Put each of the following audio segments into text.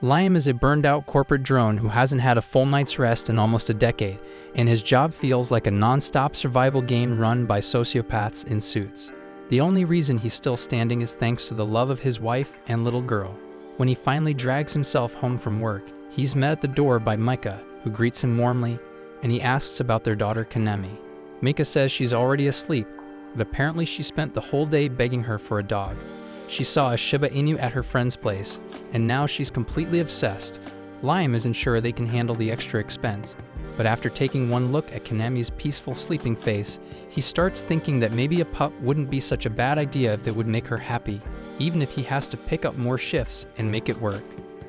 Liam is a burned-out corporate drone who hasn't had a full night's rest in almost a decade, and his job feels like a non-stop survival game run by sociopaths in suits. The only reason he's still standing is thanks to the love of his wife and little girl. When he finally drags himself home from work, he's met at the door by Micah, who greets him warmly, and he asks about their daughter Kanemi. Micah says she's already asleep, but apparently she spent the whole day begging her for a dog. She saw a Shiba Inu at her friend's place, and now she's completely obsessed. Liam isn't sure they can handle the extra expense, but after taking one look at Kanemi's peaceful sleeping face, he starts thinking that maybe a pup wouldn't be such a bad idea if it would make her happy, even if he has to pick up more shifts and make it work.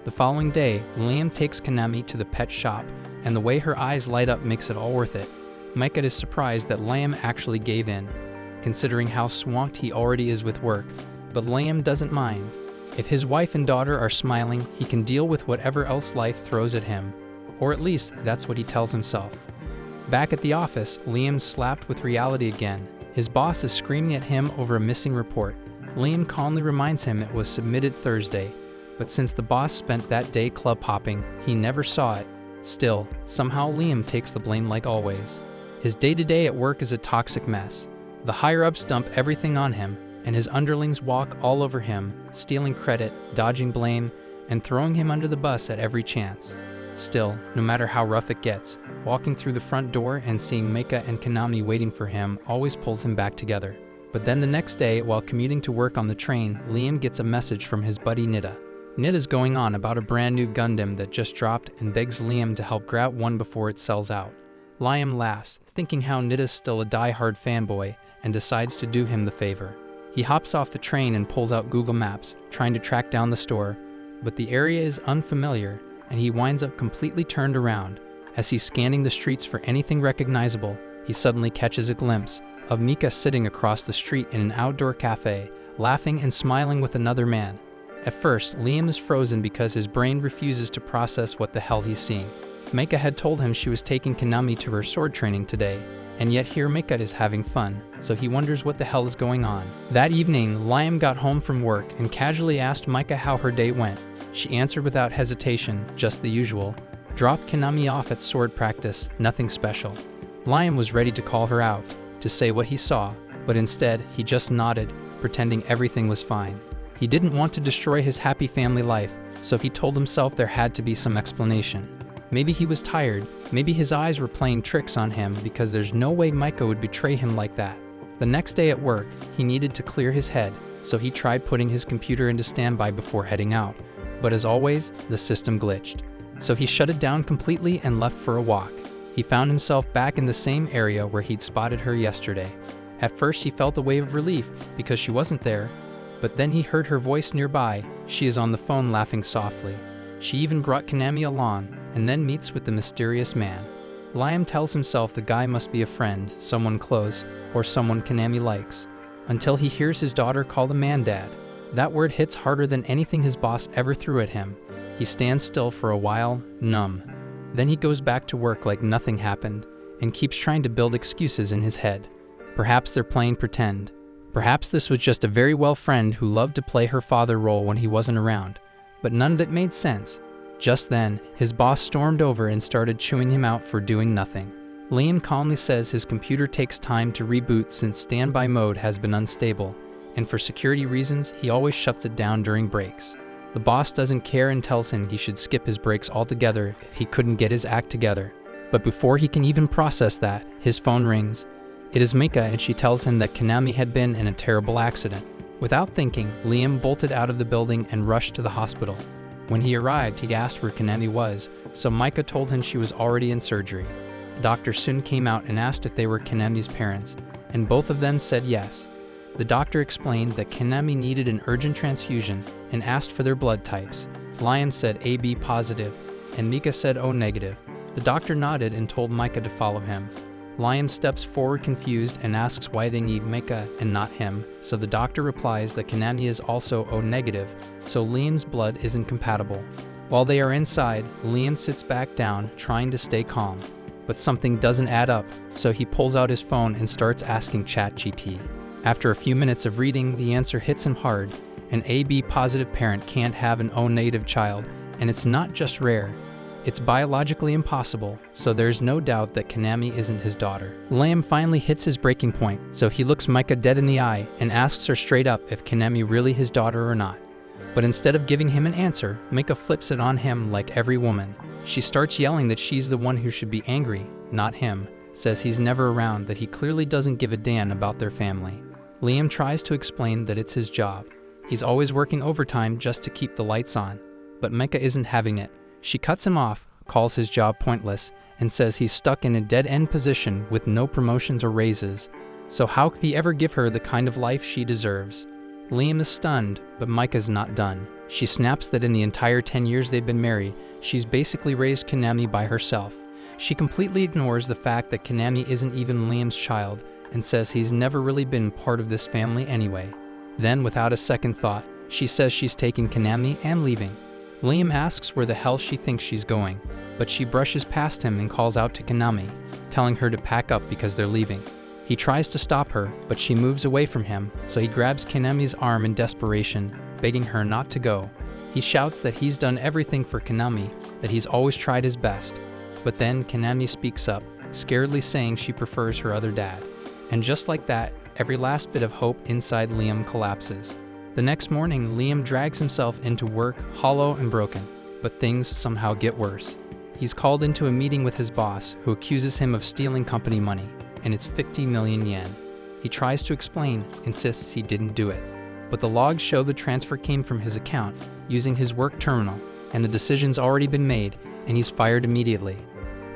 The following day, Liam takes Kanemi to the pet shop, and the way her eyes light up makes it all worth it. Micah is surprised that Liam actually gave in, considering how swamped he already is with work. But Liam doesn't mind. If his wife and daughter are smiling, he can deal with whatever else life throws at him. Or at least, that's what he tells himself. Back at the office, Liam's slapped with reality again. His boss is screaming at him over a missing report. Liam calmly reminds him it was submitted Thursday, but since the boss spent that day club hopping, he never saw it. Still, somehow Liam takes the blame like always. His day-to-day at work is a toxic mess. The higher-ups dump everything on him, and his underlings walk all over him, stealing credit, dodging blame, and throwing him under the bus at every chance. Still, no matter how rough it gets, walking through the front door and seeing Micah and Kanemi waiting for him always pulls him back together. But then the next day, while commuting to work on the train, Liam gets a message from his buddy Nita. Nita's going on about a brand new Gundam that just dropped and begs Liam to help grab one before it sells out. Liam laughs, thinking how Nita's still a die-hard fanboy, and decides to do him the favor. He hops off the train and pulls out Google Maps, trying to track down the store, but the area is unfamiliar, and he winds up completely turned around. As he's scanning the streets for anything recognizable, he suddenly catches a glimpse of Mika sitting across the street in an outdoor cafe, laughing and smiling with another man. At first, Liam is frozen because his brain refuses to process what the hell he's seeing. Mika had told him she was taking Kanemi to her sword training today, and yet here Mika is having fun, so he wonders what the hell is going on. That evening, Liam got home from work and casually asked Mika how her day went. She answered without hesitation, just the usual. Dropped Kanemi off at sword practice, nothing special. Liam was ready to call her out, to say what he saw, but instead, he just nodded, pretending everything was fine. He didn't want to destroy his happy family life, so he told himself there had to be some explanation. Maybe he was tired, maybe his eyes were playing tricks on him because there's no way Micah would betray him like that. The next day at work, he needed to clear his head, so he tried putting his computer into standby before heading out. But as always, the system glitched. So he shut it down completely and left for a walk. He found himself back in the same area where he'd spotted her yesterday. At first he felt a wave of relief because she wasn't there, but then he heard her voice nearby. She is on the phone laughing softly. She even brought Kanemi along, and then meets with the mysterious man. Liam tells himself the guy must be a friend, someone close, or someone Kanemi likes, until he hears his daughter call the man dad. That word hits harder than anything his boss ever threw at him. He stands still for a while, numb. Then he goes back to work like nothing happened, and keeps trying to build excuses in his head. Perhaps they're playing pretend. Perhaps this was just a very well friend who loved to play her father role when he wasn't around. But none of it made sense. Just then, his boss stormed over and started chewing him out for doing nothing. Liam calmly says his computer takes time to reboot since standby mode has been unstable, and for security reasons, he always shuts it down during breaks. The boss doesn't care and tells him he should skip his breaks altogether if he couldn't get his act together. But before he can even process that, his phone rings. It is Mika, and she tells him that Kanemi had been in a terrible accident. Without thinking, Liam bolted out of the building and rushed to the hospital. When he arrived, he asked where Kanemi was, so Micah told him she was already in surgery. A doctor soon came out and asked if they were Kanemi's parents, and both of them said yes. The doctor explained that Kanemi needed an urgent transfusion and asked for their blood types. Liam said AB positive, and Mika said O negative. The doctor nodded and told Micah to follow him. Liam steps forward confused and asks why they need Micah and not him, so the doctor replies that Kanemi is also O negative, so Liam's blood isn't compatible. While they are inside, Liam sits back down, trying to stay calm. But something doesn't add up, so he pulls out his phone and starts asking ChatGPT. After a few minutes of reading, the answer hits him hard. An AB positive parent can't have an O negative child, And it's not just rare. It's biologically impossible, so there's no doubt that Kanami isn't his daughter. Liam finally hits his breaking point, so he looks Micah dead in the eye and asks her straight up if Kanami really his daughter or not. But instead of giving him an answer, Micah flips it on him like every woman. She starts yelling that she's the one who should be angry, not him, says he's never around, that he clearly doesn't give a damn about their family. Liam tries to explain that it's his job. He's always working overtime just to keep the lights on. But Micah isn't having it. She cuts him off, calls his job pointless, and says he's stuck in a dead-end position with no promotions or raises. So how could he ever give her the kind of life she deserves? Liam is stunned, but Micah's not done. She snaps that in the entire 10 years they've been married, she's basically raised Kanami by herself. She completely ignores the fact that Kanami isn't even Liam's child, and says he's never really been part of this family anyway. Then, without a second thought, she says she's taking Kanami and leaving. Liam asks where the hell she thinks she's going, but she brushes past him and calls out to Kanami, telling her to pack up because they're leaving. He tries to stop her, but she moves away from him, so he grabs Kanami's arm in desperation, begging her not to go. He shouts that he's done everything for Kanami, that he's always tried his best. But then Kanami speaks up, scaredly saying she prefers her other dad. And just like that, every last bit of hope inside Liam collapses. The next morning, Liam drags himself into work, hollow and broken, but things somehow get worse. He's called into a meeting with his boss, who accuses him of stealing company money, and it's 50 million yen. He tries to explain, insists he didn't do it. But the logs show the transfer came from his account, using his work terminal, and the decision's already been made, and he's fired immediately.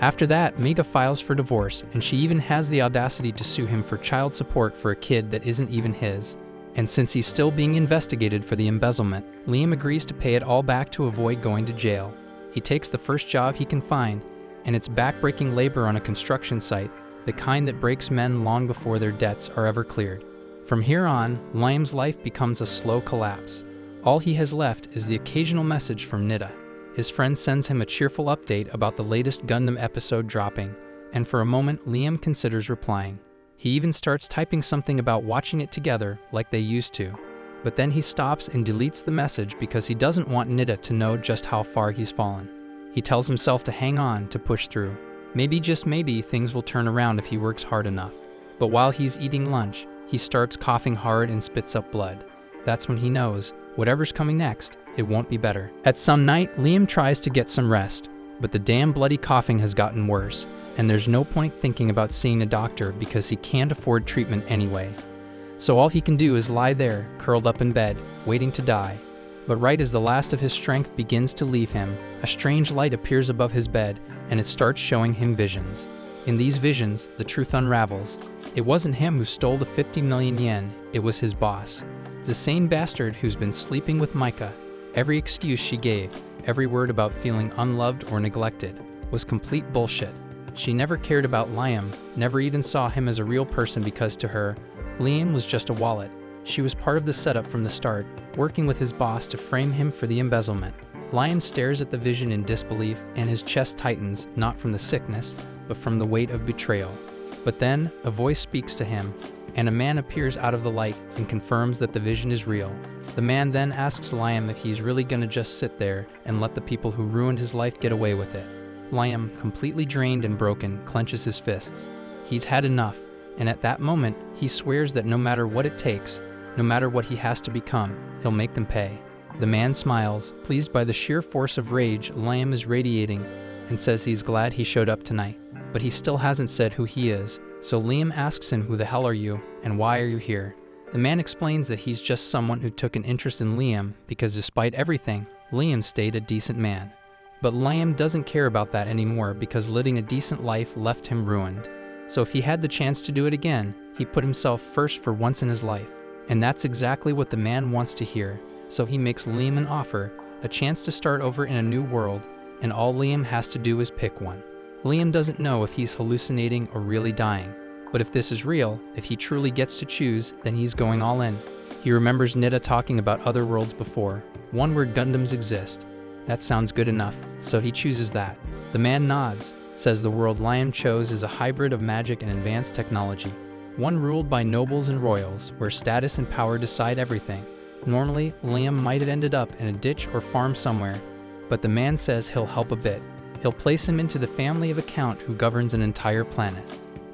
After that, Mega files for divorce, and she even has the audacity to sue him for child support for a kid that isn't even his. And since he's still being investigated for the embezzlement, Liam agrees to pay it all back to avoid going to jail. He takes the first job he can find, and it's back-breaking labor on a construction site, the kind that breaks men long before their debts are ever cleared. From here on, Liam's life becomes a slow collapse. All he has left is the occasional message from Nida. His friend sends him a cheerful update about the latest Gundam episode dropping, and for a moment Liam considers replying. He even starts typing something about watching it together like they used to. But then he stops and deletes the message because he doesn't want Nida to know just how far he's fallen. He tells himself to hang on, to push through. Maybe, just maybe, things will turn around if he works hard enough. But while he's eating lunch, he starts coughing hard and spits up blood. That's when he knows, whatever's coming next, it won't be better. At some night, Liam tries to get some rest, but the damn bloody coughing has gotten worse, and there's no point thinking about seeing a doctor because he can't afford treatment anyway. So all he can do is lie there, curled up in bed, waiting to die. But right as the last of his strength begins to leave him, a strange light appears above his bed, and it starts showing him visions. In these visions, the truth unravels. It wasn't him who stole the 50 million yen, it was his boss. The same bastard who's been sleeping with Micah. Every excuse she gave, every word about feeling unloved or neglected, was complete bullshit. She never cared about Liam, never even saw him as a real person because to her, Liam was just a wallet. She was part of the setup from the start, working with his boss to frame him for the embezzlement. Liam stares at the vision in disbelief, and his chest tightens, not from the sickness, but from the weight of betrayal. But then, a voice speaks to him, and a man appears out of the light and confirms that the vision is real. The man then asks Liam if he's really gonna just sit there and let the people who ruined his life get away with it. Liam, completely drained and broken, clenches his fists. He's had enough, and at that moment, he swears that no matter what it takes, no matter what he has to become, he'll make them pay. The man smiles, pleased by the sheer force of rage Liam is radiating, and says he's glad he showed up tonight. But he still hasn't said who he is, so Liam asks him, who the hell are you, and why are you here? The man explains that he's just someone who took an interest in Liam because despite everything, Liam stayed a decent man. But Liam doesn't care about that anymore because living a decent life left him ruined. So if he had the chance to do it again, he put himself first for once in his life. And that's exactly what the man wants to hear. So he makes Liam an offer, a chance to start over in a new world, and all Liam has to do is pick one. Liam doesn't know if he's hallucinating or really dying. But if this is real, if he truly gets to choose, then he's going all in. He remembers Nida talking about other worlds before, one where Gundams exist. That sounds good enough, so he chooses that. The man nods, says the world Liam chose is a hybrid of magic and advanced technology. One ruled by nobles and royals, where status and power decide everything. Normally, Liam might have ended up in a ditch or farm somewhere, but the man says he'll help a bit. He'll place him into the family of a count who governs an entire planet.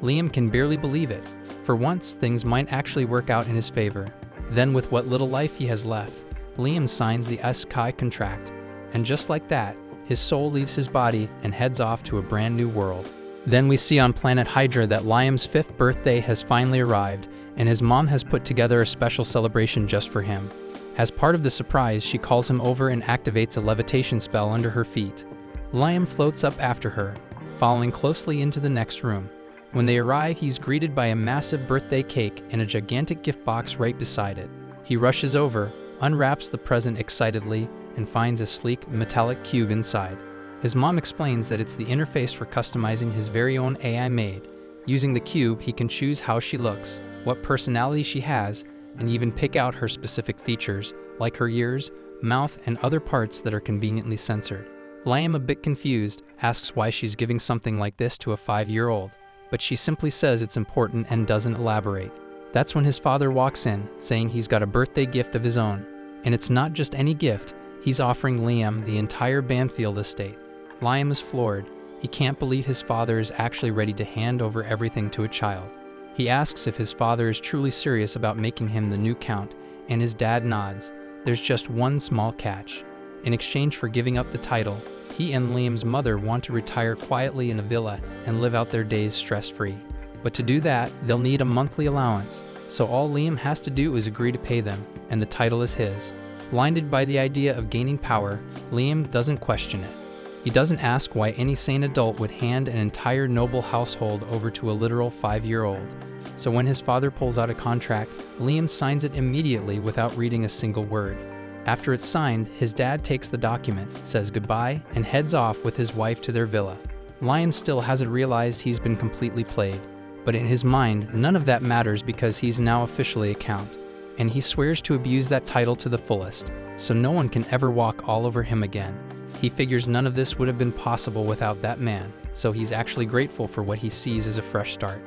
Liam can barely believe it. For once, things might actually work out in his favor. Then, with what little life he has left, Liam signs the Isekai contract, and just like that, his soul leaves his body and heads off to a brand new world. Then we see on planet Hydra that Liam's 5th birthday has finally arrived, and his mom has put together a special celebration just for him. As part of the surprise, she calls him over and activates a levitation spell under her feet. Liam floats up after her, following closely into the next room. When they arrive, he's greeted by a massive birthday cake and a gigantic gift box right beside it. He rushes over, unwraps the present excitedly, and finds a sleek, metallic cube inside. His mom explains that it's the interface for customizing his very own AI maid. Using the cube, he can choose how she looks, what personality she has, and even pick out her specific features, like her ears, mouth, and other parts that are conveniently censored. Liam, a bit confused, asks why she's giving something like this to a 5-year-old, but she simply says it's important and doesn't elaborate. That's when his father walks in, saying he's got a birthday gift of his own. And it's not just any gift, he's offering Liam the entire Banfield estate. Liam is floored. He can't believe his father is actually ready to hand over everything to a child. He asks if his father is truly serious about making him the new count, and his dad nods. There's just one small catch. In exchange for giving up the title, he and Liam's mother want to retire quietly in a villa and live out their days stress-free. But to do that, they'll need a monthly allowance, so all Liam has to do is agree to pay them, and the title is his. Blinded by the idea of gaining power, Liam doesn't question it. He doesn't ask why any sane adult would hand an entire noble household over to a literal 5-year-old. So when his father pulls out a contract, Liam signs it immediately without reading a single word. After it's signed, his dad takes the document, says goodbye, and heads off with his wife to their villa. Liam still hasn't realized he's been completely played, but in his mind, none of that matters because he's now officially a count, and he swears to abuse that title to the fullest, so no one can ever walk all over him again. He figures none of this would have been possible without that man, so he's actually grateful for what he sees as a fresh start.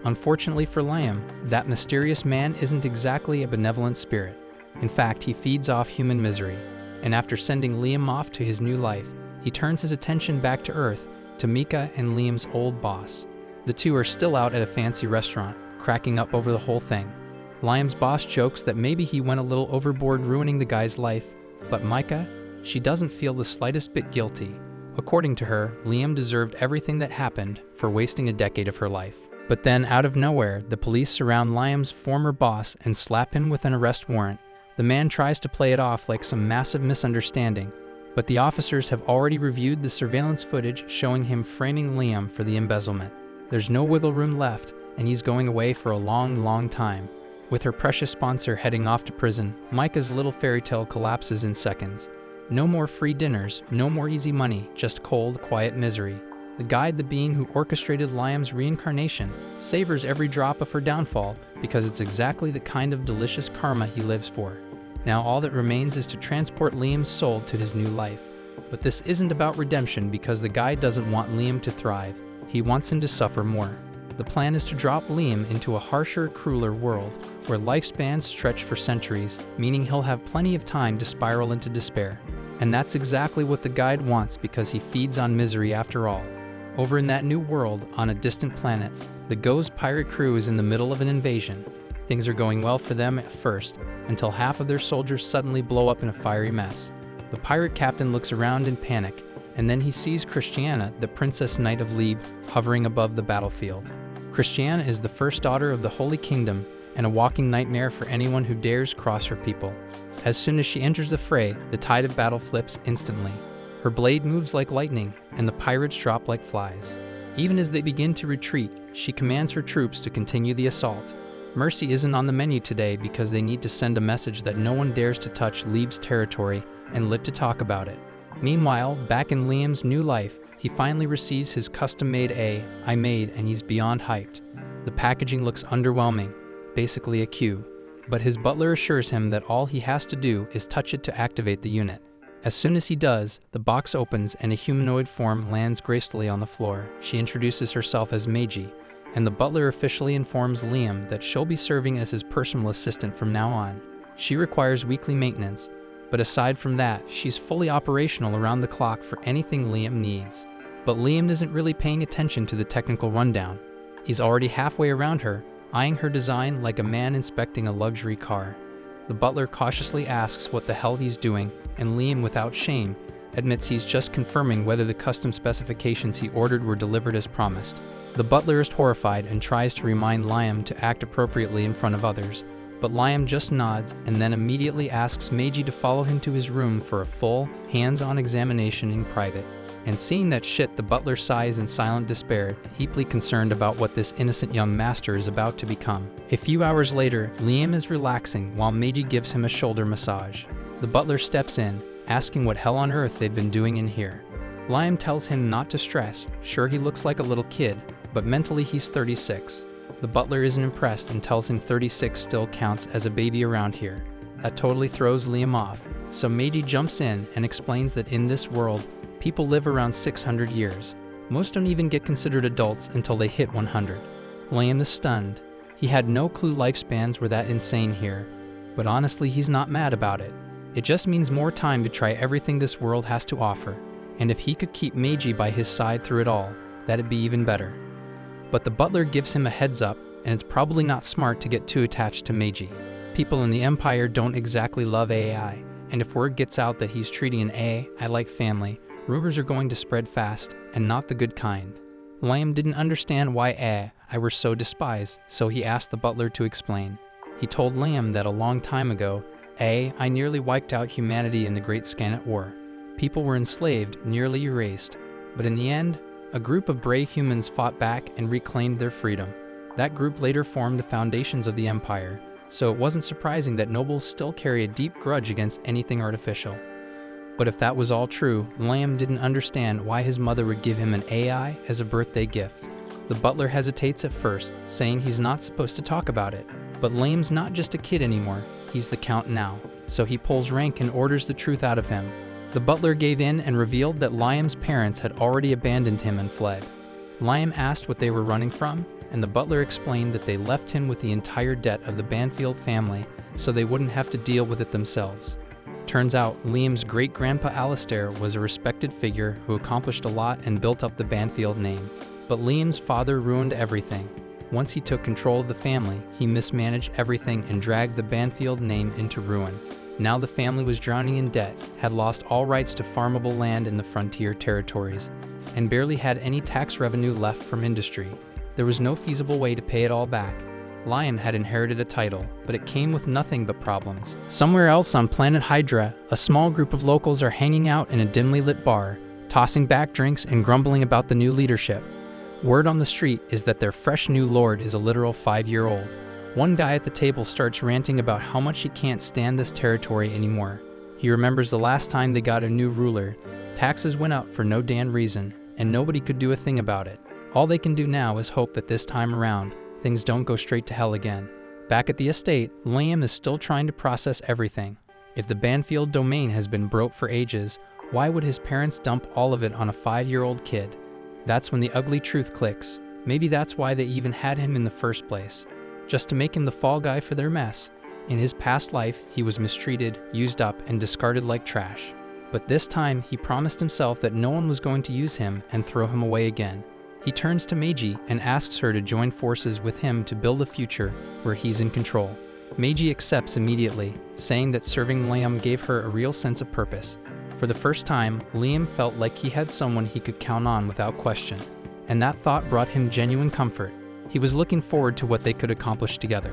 Unfortunately for Liam, that mysterious man isn't exactly a benevolent spirit. In fact, he feeds off human misery, and after sending Liam off to his new life, he turns his attention back to Earth, to Mika and Liam's old boss. The two are still out at a fancy restaurant, cracking up over the whole thing. Liam's boss jokes that maybe he went a little overboard ruining the guy's life, but Mika, she doesn't feel the slightest bit guilty. According to her, Liam deserved everything that happened for wasting a decade of her life. But then, out of nowhere, the police surround Liam's former boss and slap him with an arrest warrant. The man tries to play it off like some massive misunderstanding, but the officers have already reviewed the surveillance footage showing him framing Liam for the embezzlement. There's no wiggle room left, and he's going away for a long, long time. With her precious sponsor heading off to prison, Micah's little fairy tale collapses in seconds. No more free dinners, no more easy money, just cold, quiet misery. The guide, the being who orchestrated Liam's reincarnation, savors every drop of her downfall because it's exactly the kind of delicious karma he lives for. Now all that remains is to transport Liam's soul to his new life. But this isn't about redemption because the guide doesn't want Liam to thrive. He wants him to suffer more. The plan is to drop Liam into a harsher, crueler world where lifespans stretch for centuries, meaning he'll have plenty of time to spiral into despair. And that's exactly what the guide wants because he feeds on misery after all. Over in that new world, on a distant planet, the Ghost pirate crew is in the middle of an invasion. Things are going well for them at first, until half of their soldiers suddenly blow up in a fiery mess. The pirate captain looks around in panic, and then he sees Christiana, the Princess Knight of Lebe, hovering above the battlefield. Christiana is the first daughter of the Holy Kingdom, and a walking nightmare for anyone who dares cross her people. As soon as she enters the fray, the tide of battle flips instantly. Her blade moves like lightning, and the pirates drop like flies. Even as they begin to retreat, she commands her troops to continue the assault. Mercy isn't on the menu today because they need to send a message that no one dares to touch Lebe's territory and live to talk about it. Meanwhile, back in Liam's new life, he finally receives his custom-made I made, and he's beyond hyped. The packaging looks underwhelming, basically a cube, but his butler assures him that all he has to do is touch it to activate the unit. As soon as he does, the box opens and a humanoid form lands gracefully on the floor. She introduces herself as Meiji, and the butler officially informs Liam that she'll be serving as his personal assistant from now on. She requires weekly maintenance, but aside from that, she's fully operational around the clock for anything Liam needs. But Liam isn't really paying attention to the technical rundown. He's already halfway around her, eyeing her design like a man inspecting a luxury car. The butler cautiously asks what the hell he's doing, and Liam, without shame, admits he's just confirming whether the custom specifications he ordered were delivered as promised. The butler is horrified and tries to remind Liam to act appropriately in front of others, but Liam just nods and then immediately asks Meiji to follow him to his room for a full, hands-on examination in private. And seeing that shit, the butler sighs in silent despair, deeply concerned about what this innocent young master is about to become. A few hours later, Liam is relaxing while Meiji gives him a shoulder massage. The butler steps in, asking what hell on earth they've been doing in here. Liam tells him not to stress. Sure, he looks like a little kid, but mentally he's 36. The butler isn't impressed and tells him 36 still counts as a baby around here. That totally throws Liam off, so Meiji jumps in and explains that in this world, people live around 600 years. Most don't even get considered adults until they hit 100. Liam is stunned. He had no clue lifespans were that insane here, but honestly he's not mad about it. It just means more time to try everything this world has to offer, and if he could keep Meiji by his side through it all, that'd be even better. But the butler gives him a heads up, and it's probably not smart to get too attached to Meiji. People in the Empire don't exactly love AI, and if word gets out that he's treating an AI like family, rumors are going to spread fast, and not the good kind. Liam didn't understand why AI were so despised, so he asked the butler to explain. He told Liam that a long time ago, AI nearly wiped out humanity in the Great Scannet War. People were enslaved, nearly erased, but in the end, a group of brave humans fought back and reclaimed their freedom. That group later formed the foundations of the Empire, so it wasn't surprising that nobles still carry a deep grudge against anything artificial. But if that was all true, Liam didn't understand why his mother would give him an AI as a birthday gift. The butler hesitates at first, saying he's not supposed to talk about it. But Liam's not just a kid anymore, he's the Count now, so he pulls rank and orders the truth out of him. The butler gave in and revealed that Liam's parents had already abandoned him and fled. Liam asked what they were running from, and the butler explained that they left him with the entire debt of the Banfield family so they wouldn't have to deal with it themselves. Turns out, Liam's great-grandpa Alistair was a respected figure who accomplished a lot and built up the Banfield name. But Liam's father ruined everything. Once he took control of the family, he mismanaged everything and dragged the Banfield name into ruin. Now the family was drowning in debt, had lost all rights to farmable land in the frontier territories, and barely had any tax revenue left from industry. There was no feasible way to pay it all back. Liam had inherited a title, but it came with nothing but problems. Somewhere else on planet Hydra, a small group of locals are hanging out in a dimly lit bar, tossing back drinks and grumbling about the new leadership. Word on the street is that their fresh new lord is a literal 5-year-old. One guy at the table starts ranting about how much he can't stand this territory anymore. He remembers the last time they got a new ruler. Taxes went up for no damn reason, and nobody could do a thing about it. All they can do now is hope that this time around, things don't go straight to hell again. Back at the estate, Liam is still trying to process everything. If the Banfield domain has been broke for ages, why would his parents dump all of it on a 5-year-old kid? That's when the ugly truth clicks. Maybe that's why they even had him in the first place. Just to make him the fall guy for their mess. In his past life, he was mistreated, used up, and discarded like trash. But this time, he promised himself that no one was going to use him and throw him away again. He turns to Meiji and asks her to join forces with him to build a future where he's in control. Meiji accepts immediately, saying that serving Liam gave her a real sense of purpose. For the first time, Liam felt like he had someone he could count on without question, and that thought brought him genuine comfort. He was looking forward to what they could accomplish together.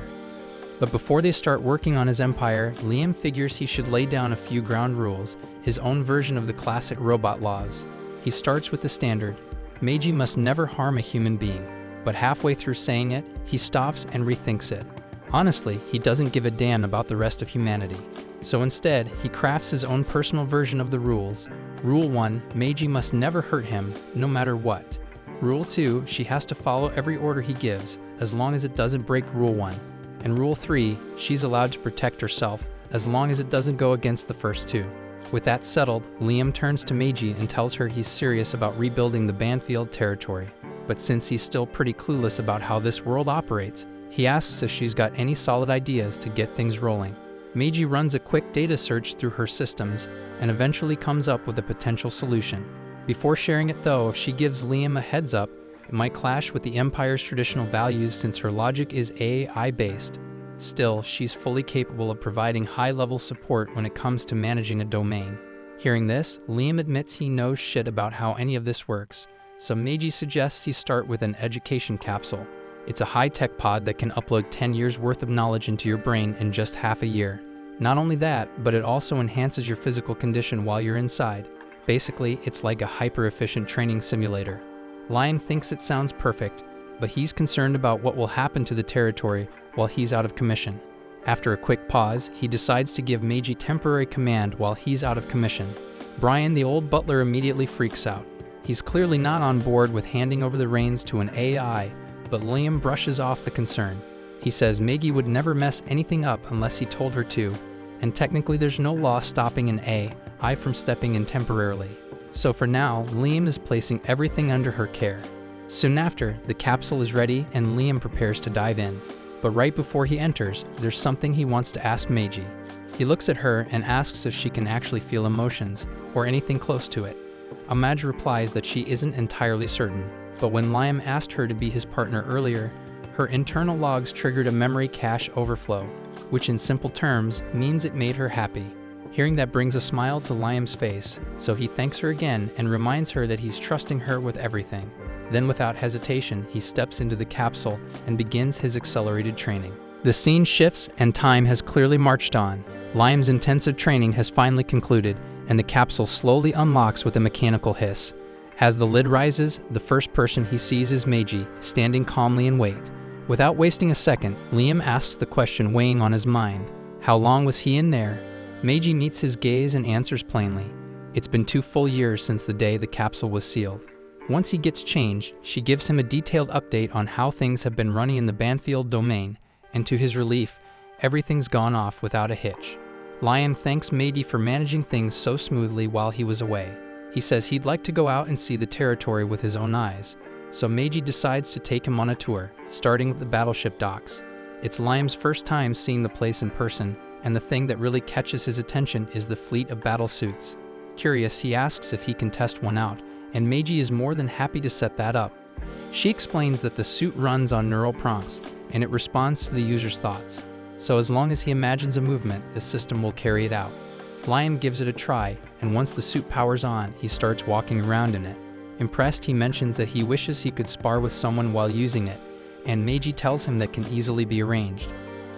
But before they start working on his empire, Liam figures he should lay down a few ground rules, his own version of the classic robot laws. He starts with the standard: Meiji must never harm a human being. But halfway through saying it, he stops and rethinks it. Honestly, he doesn't give a damn about the rest of humanity. So instead, he crafts his own personal version of the rules. Rule 1, Meiji must never hurt him, no matter what. Rule 2, she has to follow every order he gives, as long as it doesn't break Rule 1. And Rule 3, she's allowed to protect herself, as long as it doesn't go against the first two. With that settled, Liam turns to Meiji and tells her he's serious about rebuilding the Banfield territory. But since he's still pretty clueless about how this world operates, he asks if she's got any solid ideas to get things rolling. Meiji runs a quick data search through her systems and eventually comes up with a potential solution. Before sharing it though, if she gives Liam a heads up, it might clash with the Empire's traditional values since her logic is AI-based. Still, she's fully capable of providing high-level support when it comes to managing a domain. Hearing this, Liam admits he knows shit about how any of this works, so Meiji suggests he start with an education capsule. It's a high-tech pod that can upload 10 years worth of knowledge into your brain in just half a year. Not only that, but it also enhances your physical condition while you're inside. Basically, it's like a hyper-efficient training simulator. Liam thinks it sounds perfect, but he's concerned about what will happen to the territory while he's out of commission. After a quick pause, he decides to give Meiji temporary command while he's out of commission. Brian, the old butler, immediately freaks out. He's clearly not on board with handing over the reins to an AI, but Liam brushes off the concern. He says Meiji would never mess anything up unless he told her to, and technically there's no law stopping an AI from stepping in temporarily. So for now, Liam is placing everything under her care. Soon after, the capsule is ready and Liam prepares to dive in. But right before he enters, there's something he wants to ask Meiji. He looks at her and asks if she can actually feel emotions, or anything close to it. Meiji replies that she isn't entirely certain, but when Liam asked her to be his partner earlier, her internal logs triggered a memory cache overflow, which in simple terms means it made her happy. Hearing that brings a smile to Liam's face, so he thanks her again and reminds her that he's trusting her with everything. Then without hesitation, he steps into the capsule and begins his accelerated training. The scene shifts and time has clearly marched on. Liam's intensive training has finally concluded, and the capsule slowly unlocks with a mechanical hiss. As the lid rises, the first person he sees is Meiji, standing calmly in wait. Without wasting a second, Liam asks the question weighing on his mind. How long was he in there? Meiji meets his gaze and answers plainly. It's been 2 full years since the day the capsule was sealed. Once he gets changed, she gives him a detailed update on how things have been running in the Banfield domain, and to his relief, everything's gone off without a hitch. Liam thanks Meiji for managing things so smoothly while he was away. He says he'd like to go out and see the territory with his own eyes, so Meiji decides to take him on a tour, starting with the battleship docks. It's Liam's first time seeing the place in person, and the thing that really catches his attention is the fleet of battle suits. Curious, he asks if he can test one out, and Meiji is more than happy to set that up. She explains that the suit runs on neural prompts, and it responds to the user's thoughts. So as long as he imagines a movement, the system will carry it out. Liam gives it a try, and once the suit powers on, he starts walking around in it. Impressed, he mentions that he wishes he could spar with someone while using it, and Meiji tells him that can easily be arranged.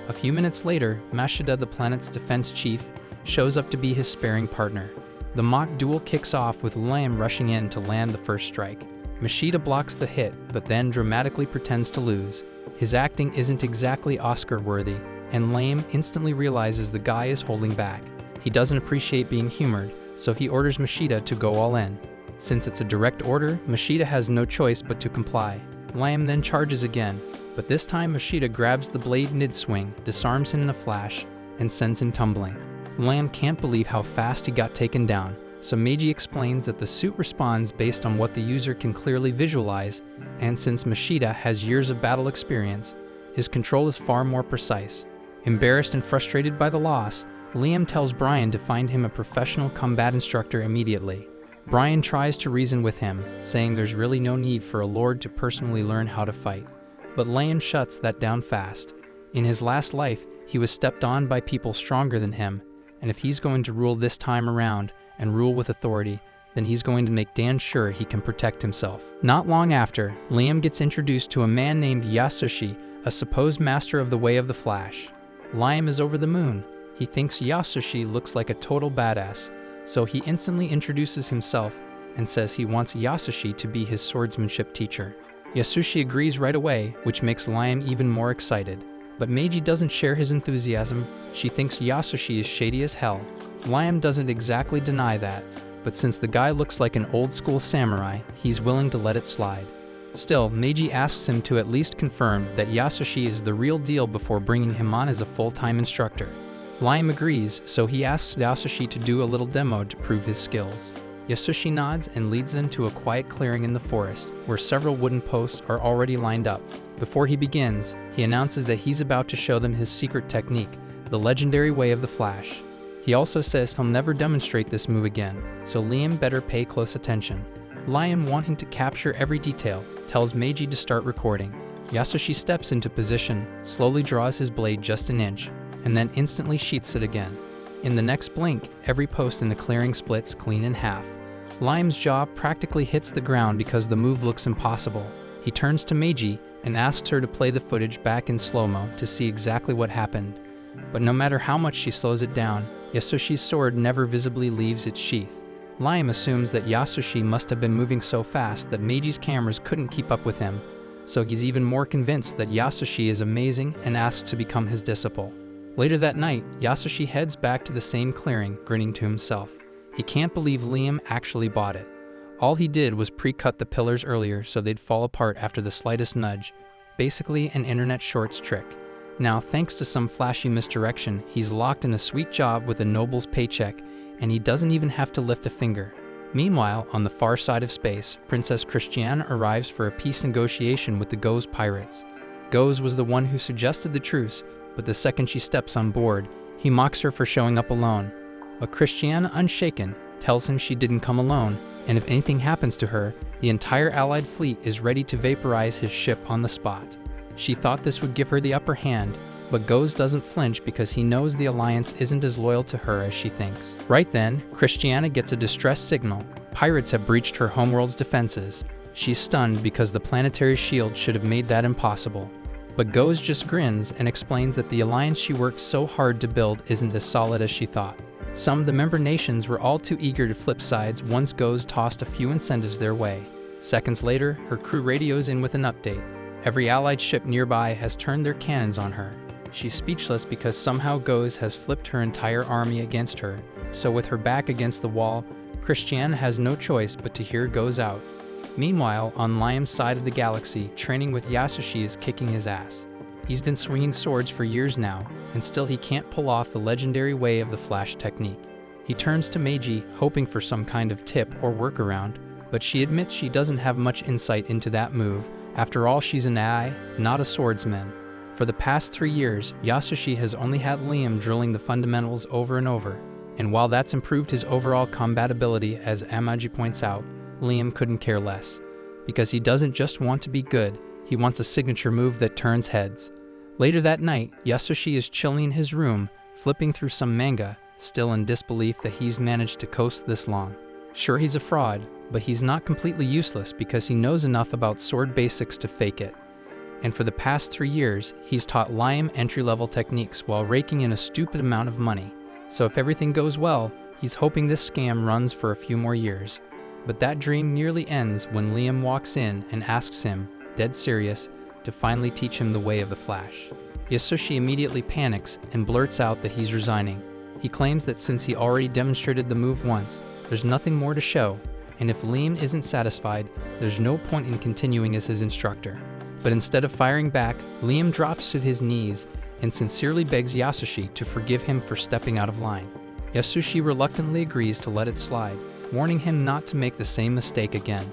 A few minutes later, Mashida, the planet's defense chief, shows up to be his sparring partner. The mock duel kicks off with Liam rushing in to land the first strike. Mashida blocks the hit, but then dramatically pretends to lose. His acting isn't exactly Oscar-worthy, and Liam instantly realizes the guy is holding back. He doesn't appreciate being humored, so he orders Mashida to go all in. Since it's a direct order, Mashida has no choice but to comply. Liam then charges again, but this time Mashida grabs the blade mid-swing, disarms him in a flash, and sends him tumbling. Liam can't believe how fast he got taken down, so Meiji explains that the suit responds based on what the user can clearly visualize, and since Mashida has years of battle experience, his control is far more precise. Embarrassed and frustrated by the loss, Liam tells Brian to find him a professional combat instructor immediately. Brian tries to reason with him, saying there's really no need for a lord to personally learn how to fight. But Liam shuts that down fast. In his last life, he was stepped on by people stronger than him, and if he's going to rule this time around, and rule with authority, then he's going to make Dan sure he can protect himself. Not long after, Liam gets introduced to a man named Yasushi, a supposed master of the Way of the Flash. Liam is over the moon. He thinks Yasushi looks like a total badass, so he instantly introduces himself and says he wants Yasushi to be his swordsmanship teacher. Yasushi agrees right away, which makes Liam even more excited. But Meiji doesn't share his enthusiasm. She thinks Yasushi is shady as hell. Liam doesn't exactly deny that, but since the guy looks like an old-school samurai, he's willing to let it slide. Still, Meiji asks him to at least confirm that Yasushi is the real deal before bringing him on as a full-time instructor. Liam agrees, so he asks Yasushi to do a little demo to prove his skills. Yasushi nods and leads them to a quiet clearing in the forest, where several wooden posts are already lined up. Before he begins, he announces that he's about to show them his secret technique, the legendary way of the Flash. He also says he'll never demonstrate this move again, so Liam better pay close attention. Liam, wanting to capture every detail, tells Meiji to start recording. Yasushi steps into position, slowly draws his blade just an inch, and then instantly sheaths it again. In the next blink, every post in the clearing splits clean in half. Liam's jaw practically hits the ground because the move looks impossible. He turns to Meiji and asks her to play the footage back in slow-mo to see exactly what happened. But no matter how much she slows it down, Yasushi's sword never visibly leaves its sheath. Liam assumes that Yasushi must have been moving so fast that Meiji's cameras couldn't keep up with him, so he's even more convinced that Yasushi is amazing and asks to become his disciple. Later that night, Yasushi heads back to the same clearing, grinning to himself. He can't believe Liam actually bought it. All he did was pre-cut the pillars earlier so they'd fall apart after the slightest nudge. Basically an internet shorts trick. Now, thanks to some flashy misdirection, he's locked in a sweet job with a noble's paycheck, and he doesn't even have to lift a finger. Meanwhile, on the far side of space, Princess Christiana arrives for a peace negotiation with the Go's pirates. Go's was the one who suggested the truce, but the second she steps on board, he mocks her for showing up alone. But Christiana, unshaken, tells him she didn't come alone, and if anything happens to her, the entire Allied fleet is ready to vaporize his ship on the spot. She thought this would give her the upper hand, but Go's doesn't flinch because he knows the Alliance isn't as loyal to her as she thinks. Right then, Christiana gets a distress signal. Pirates have breached her homeworld's defenses. She's stunned because the planetary shield should have made that impossible. But Go's just grins and explains that the alliance she worked so hard to build isn't as solid as she thought. Some of the member nations were all too eager to flip sides once Go's tossed a few incentives their way. Seconds later, her crew radios in with an update. Every allied ship nearby has turned their cannons on her. She's speechless because somehow Go's has flipped her entire army against her, so with her back against the wall, Christiana has no choice but to hear Go's out. Meanwhile, on Liam's side of the galaxy, training with Yasushi is kicking his ass. He's been swinging swords for years now, and still he can't pull off the legendary way of the Flash technique. He turns to Meiji, hoping for some kind of tip or workaround, but she admits she doesn't have much insight into that move. After all, she's an AI, not a swordsman. For the past 3 years, Yasushi has only had Liam drilling the fundamentals over and over, and while that's improved his overall combatability, as Amaji points out, Liam couldn't care less. Because he doesn't just want to be good, he wants a signature move that turns heads. Later that night, Yasushi is chilling in his room, flipping through some manga, still in disbelief that he's managed to coast this long. Sure, he's a fraud, but he's not completely useless because he knows enough about sword basics to fake it. And for the past 3 years, he's taught Liam entry-level techniques while raking in a stupid amount of money. So if everything goes well, he's hoping this scam runs for a few more years. But that dream nearly ends when Liam walks in and asks him, dead serious, to finally teach him the way of the Flash. Yasushi immediately panics and blurts out that he's resigning. He claims that since he already demonstrated the move once, there's nothing more to show, and if Liam isn't satisfied, there's no point in continuing as his instructor. But instead of firing back, Liam drops to his knees and sincerely begs Yasushi to forgive him for stepping out of line. Yasushi reluctantly agrees to let it slide, warning him not to make the same mistake again.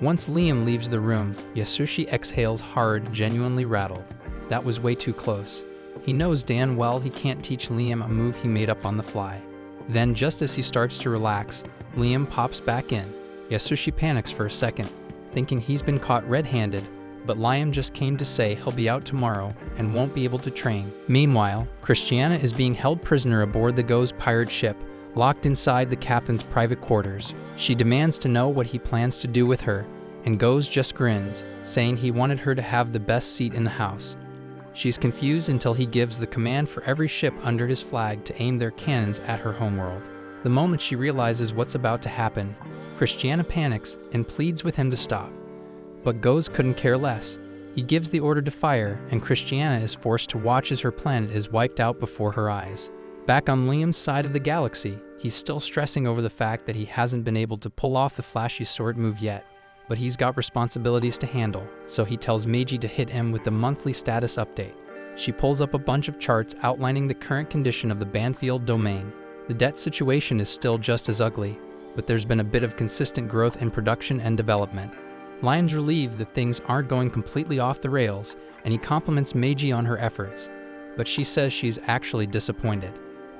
Once Liam leaves the room, Yasushi exhales hard, genuinely rattled. That was way too close. He knows damn well he can't teach Liam a move he made up on the fly. Then, just as he starts to relax, Liam pops back in. Yasushi panics for a second, thinking he's been caught red-handed, but Liam just came to say he'll be out tomorrow and won't be able to train. Meanwhile, Christiana is being held prisoner aboard the Go's pirate ship, locked inside the captain's private quarters. She demands to know what he plans to do with her, and Go's just grins, saying he wanted her to have the best seat in the house. She's confused until he gives the command for every ship under his flag to aim their cannons at her homeworld. The moment she realizes what's about to happen, Christiana panics and pleads with him to stop. But Go's couldn't care less. He gives the order to fire, and Christiana is forced to watch as her planet is wiped out before her eyes. Back on Liam's side of the galaxy, he's still stressing over the fact that he hasn't been able to pull off the flashy sword move yet, but he's got responsibilities to handle, so he tells Meiji to hit him with the monthly status update. She pulls up a bunch of charts outlining the current condition of the Banfield domain. The debt situation is still just as ugly, but there's been a bit of consistent growth in production and development. Liam's relieved that things aren't going completely off the rails, and he compliments Meiji on her efforts. but she says she's actually disappointed.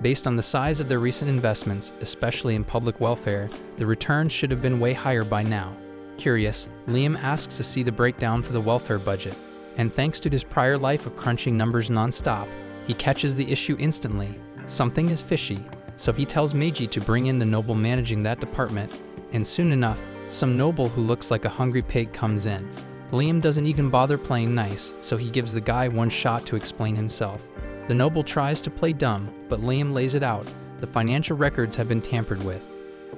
Based on the size of their recent investments, especially in public welfare, the returns should have been way higher by now. Curious, Liam asks to see the breakdown for the welfare budget, and thanks to his prior life of crunching numbers non-stop, he catches the issue instantly. Something is fishy, so he tells Meiji to bring in the noble managing that department, and soon enough, some noble who looks like a hungry pig comes in. Liam doesn't even bother playing nice, so he gives the guy one shot to explain himself. The noble tries to play dumb, but Liam lays it out. The financial records have been tampered with.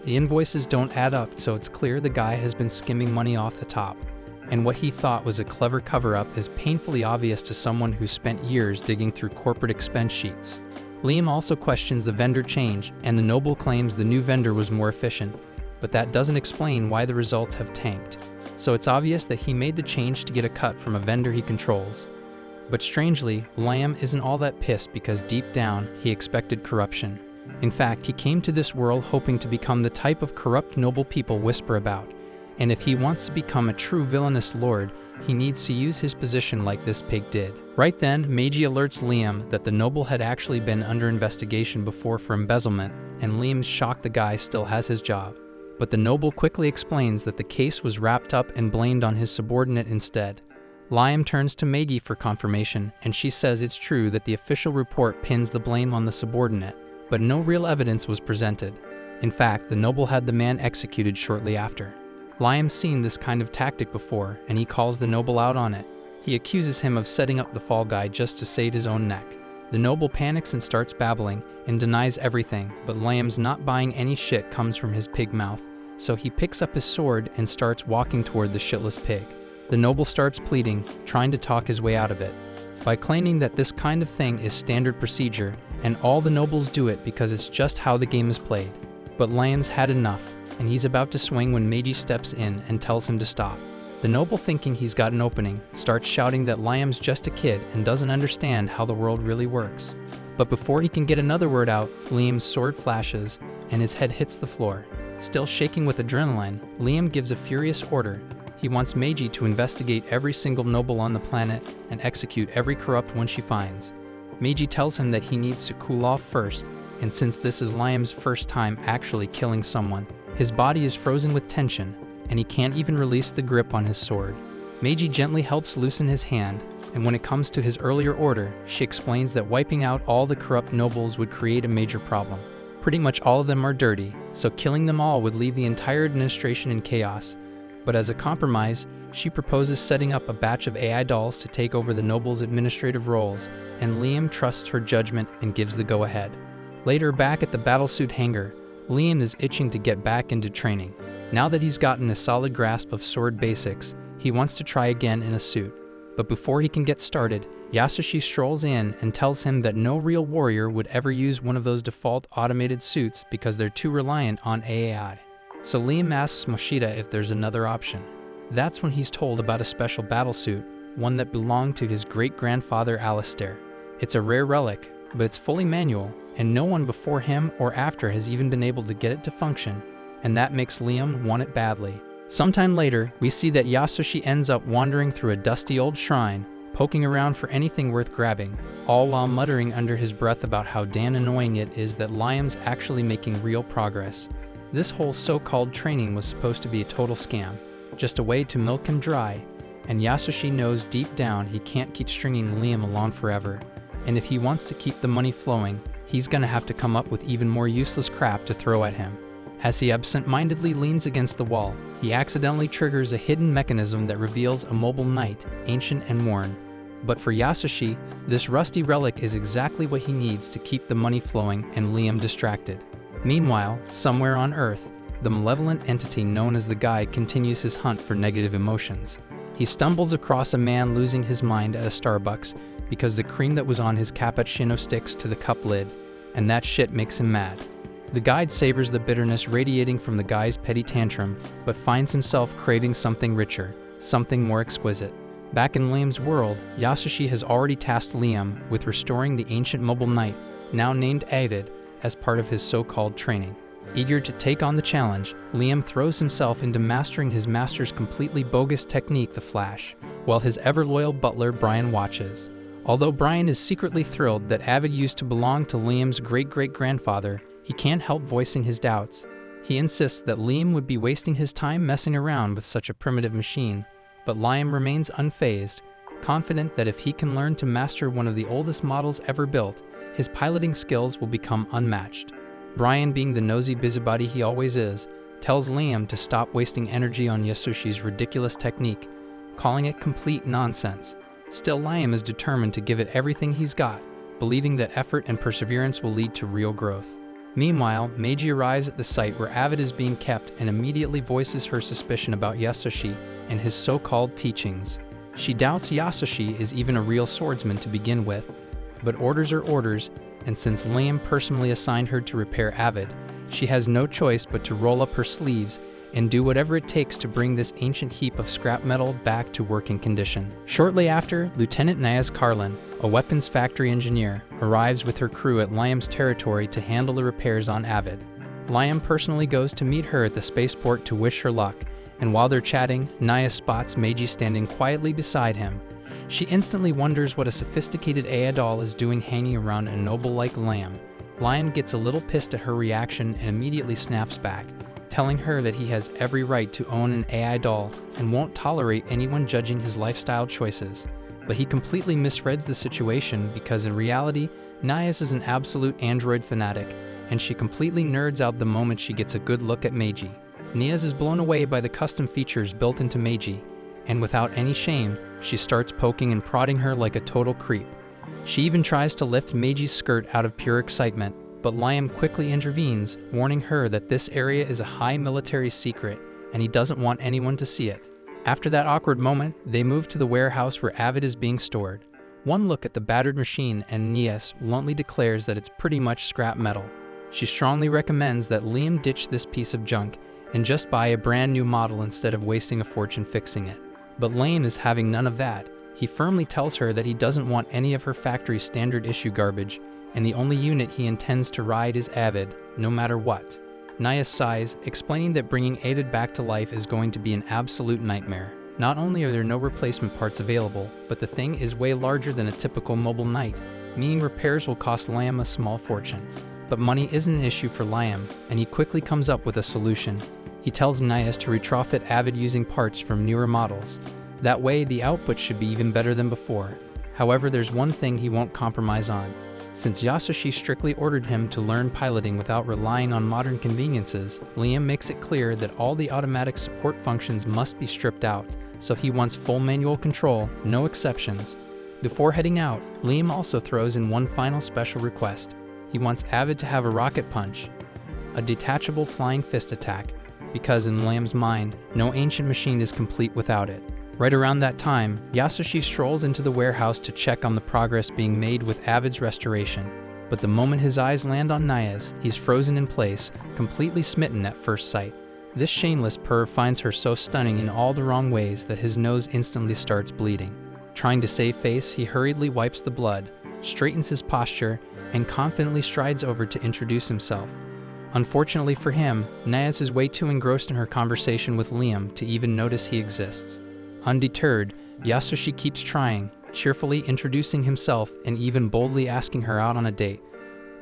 The invoices don't add up, so it's clear the guy has been skimming money off the top. And what he thought was a clever cover-up is painfully obvious to someone who spent years digging through corporate expense sheets. Liam also questions the vendor change, and the noble claims the new vendor was more efficient, but that doesn't explain why the results have tanked. So it's obvious that he made the change to get a cut from a vendor he controls. But strangely, Liam isn't all that pissed because deep down, he expected corruption. In fact, he came to this world hoping to become the type of corrupt noble people whisper about. And if he wants to become a true villainous lord, he needs to use his position like this pig did. Right then, Meiji alerts Liam that the noble had actually been under investigation before for embezzlement, and Liam's shocked the guy still has his job. But the noble quickly explains that the case was wrapped up and blamed on his subordinate instead. Liam turns to Meiji for confirmation, and she says it's true that the official report pins the blame on the subordinate, but no real evidence was presented. In fact, the noble had the man executed shortly after. Liam's seen this kind of tactic before, and he calls the noble out on it. He accuses him of setting up the fall guy just to save his own neck. The noble panics and starts babbling, and denies everything, but Liam's not buying any shit comes from his pig mouth, so he picks up his sword and starts walking toward the shitless pig. The noble starts pleading, trying to talk his way out of it, by claiming that this kind of thing is standard procedure, and all the nobles do it because it's just how the game is played. But Liam's had enough, and he's about to swing when Meiji steps in and tells him to stop. The noble, thinking he's got an opening, starts shouting that Liam's just a kid and doesn't understand how the world really works. But before he can get another word out, Liam's sword flashes, and his head hits the floor. Still shaking with adrenaline, Liam gives a furious order. He wants Meiji to investigate every single noble on the planet and execute every corrupt one she finds. Meiji tells him that he needs to cool off first, and since this is Liam's first time actually killing someone, his body is frozen with tension, and he can't even release the grip on his sword. Meiji gently helps loosen his hand, and when it comes to his earlier order, she explains that wiping out all the corrupt nobles would create a major problem. Pretty much all of them are dirty, so killing them all would leave the entire administration in chaos. But as a compromise, she proposes setting up a batch of AI dolls to take over the nobles' administrative roles, and Liam trusts her judgment and gives the go-ahead. Later, back at the battlesuit hangar, Liam is itching to get back into training. Now that he's gotten a solid grasp of sword basics, he wants to try again in a suit. But before he can get started, Yasushi strolls in and tells him that no real warrior would ever use one of those default automated suits because they're too reliant on AI. So Liam asks Moshida if there's another option. That's when he's told about a special battlesuit, one that belonged to his great-grandfather Alistair. It's a rare relic, but it's fully manual, and no one before him or after has even been able to get it to function, and that makes Liam want it badly. Sometime later, we see that Yasushi ends up wandering through a dusty old shrine, poking around for anything worth grabbing, all while muttering under his breath about how damn annoying it is that Liam's actually making real progress. This whole so-called training was supposed to be a total scam, just a way to milk him dry, and Yasushi knows deep down he can't keep stringing Liam along forever, and if he wants to keep the money flowing, he's gonna have to come up with even more useless crap to throw at him. As he absent-mindedly leans against the wall, he accidentally triggers a hidden mechanism that reveals a mobile knight, ancient and worn. But for Yasushi, this rusty relic is exactly what he needs to keep the money flowing and Liam distracted. Meanwhile, somewhere on Earth, the malevolent entity known as the Guide continues his hunt for negative emotions. He stumbles across a man losing his mind at a Starbucks because the cream that was on his cappuccino sticks to the cup lid, and that shit makes him mad. The Guide savors the bitterness radiating from the guy's petty tantrum, but finds himself craving something richer, something more exquisite. Back in Liam's world, Yasushi has already tasked Liam with restoring the ancient mobile knight, now named Avid, as part of his so-called training. Eager to take on the challenge, Liam throws himself into mastering his master's completely bogus technique, the Flash, while his ever-loyal butler Brian watches. Although Brian is secretly thrilled that Avid used to belong to Liam's great-great-grandfather, he can't help voicing his doubts. He insists that Liam would be wasting his time messing around with such a primitive machine, but Liam remains unfazed, confident that if he can learn to master one of the oldest models ever built, his piloting skills will become unmatched. Brian, being the nosy busybody he always is, tells Liam to stop wasting energy on Yasoshi's ridiculous technique, calling it complete nonsense. Still, Liam is determined to give it everything he's got, believing that effort and perseverance will lead to real growth. Meanwhile, Meiji arrives at the site where Avid is being kept and immediately voices her suspicion about Yasoshi and his so-called teachings. She doubts Yasoshi is even a real swordsman to begin with, but orders are orders, and since Liam personally assigned her to repair Avid, she has no choice but to roll up her sleeves and do whatever it takes to bring this ancient heap of scrap metal back to working condition. Shortly after, Lieutenant Nias Carlin, a weapons factory engineer, arrives with her crew at Liam's territory to handle the repairs on Avid. Liam personally goes to meet her at the spaceport to wish her luck, and while they're chatting, Nias spots Meiji standing quietly beside him. She instantly wonders what a sophisticated AI doll is doing hanging around a noble like Liam. Liam gets a little pissed at her reaction and immediately snaps back, telling her that he has every right to own an AI doll and won't tolerate anyone judging his lifestyle choices. But he completely misreads the situation because in reality, Nias is an absolute android fanatic, and she completely nerds out the moment she gets a good look at Meiji. Nias is blown away by the custom features built into Meiji, and without any shame, she starts poking and prodding her like a total creep. She even tries to lift Meiji's skirt out of pure excitement, but Liam quickly intervenes, warning her that this area is a high military secret and he doesn't want anyone to see it. After that awkward moment, they move to the warehouse where Avid is being stored. One look at the battered machine and Nias bluntly declares that it's pretty much scrap metal. She strongly recommends that Liam ditch this piece of junk and just buy a brand new model instead of wasting a fortune fixing it. But Liam is having none of that. He firmly tells her that he doesn't want any of her factory's standard issue garbage, and the only unit he intends to ride is Avid, no matter what. Nias sighs, explaining that bringing Avid back to life is going to be an absolute nightmare. Not only are there no replacement parts available, but the thing is way larger than a typical mobile knight, meaning repairs will cost Liam a small fortune. But money isn't an issue for Liam, and he quickly comes up with a solution. He tells Nias to retrofit Avid using parts from newer models. That way, the output should be even better than before. However, there's one thing he won't compromise on. Since Yasoshi strictly ordered him to learn piloting without relying on modern conveniences, Liam makes it clear that all the automatic support functions must be stripped out, so he wants full manual control, no exceptions. Before heading out, Liam also throws in one final special request. He wants Avid to have a rocket punch, a detachable flying fist attack, because in Liam's mind, no ancient machine is complete without it. Right around that time, Yasoshi strolls into the warehouse to check on the progress being made with Avid's restoration. But the moment his eyes land on Nias, he's frozen in place, completely smitten at first sight. This shameless perv finds her so stunning in all the wrong ways that his nose instantly starts bleeding. Trying to save face, he hurriedly wipes the blood, straightens his posture, and confidently strides over to introduce himself. Unfortunately for him, Nias is way too engrossed in her conversation with Liam to even notice he exists. Undeterred, Yasoshi keeps trying, cheerfully introducing himself and even boldly asking her out on a date.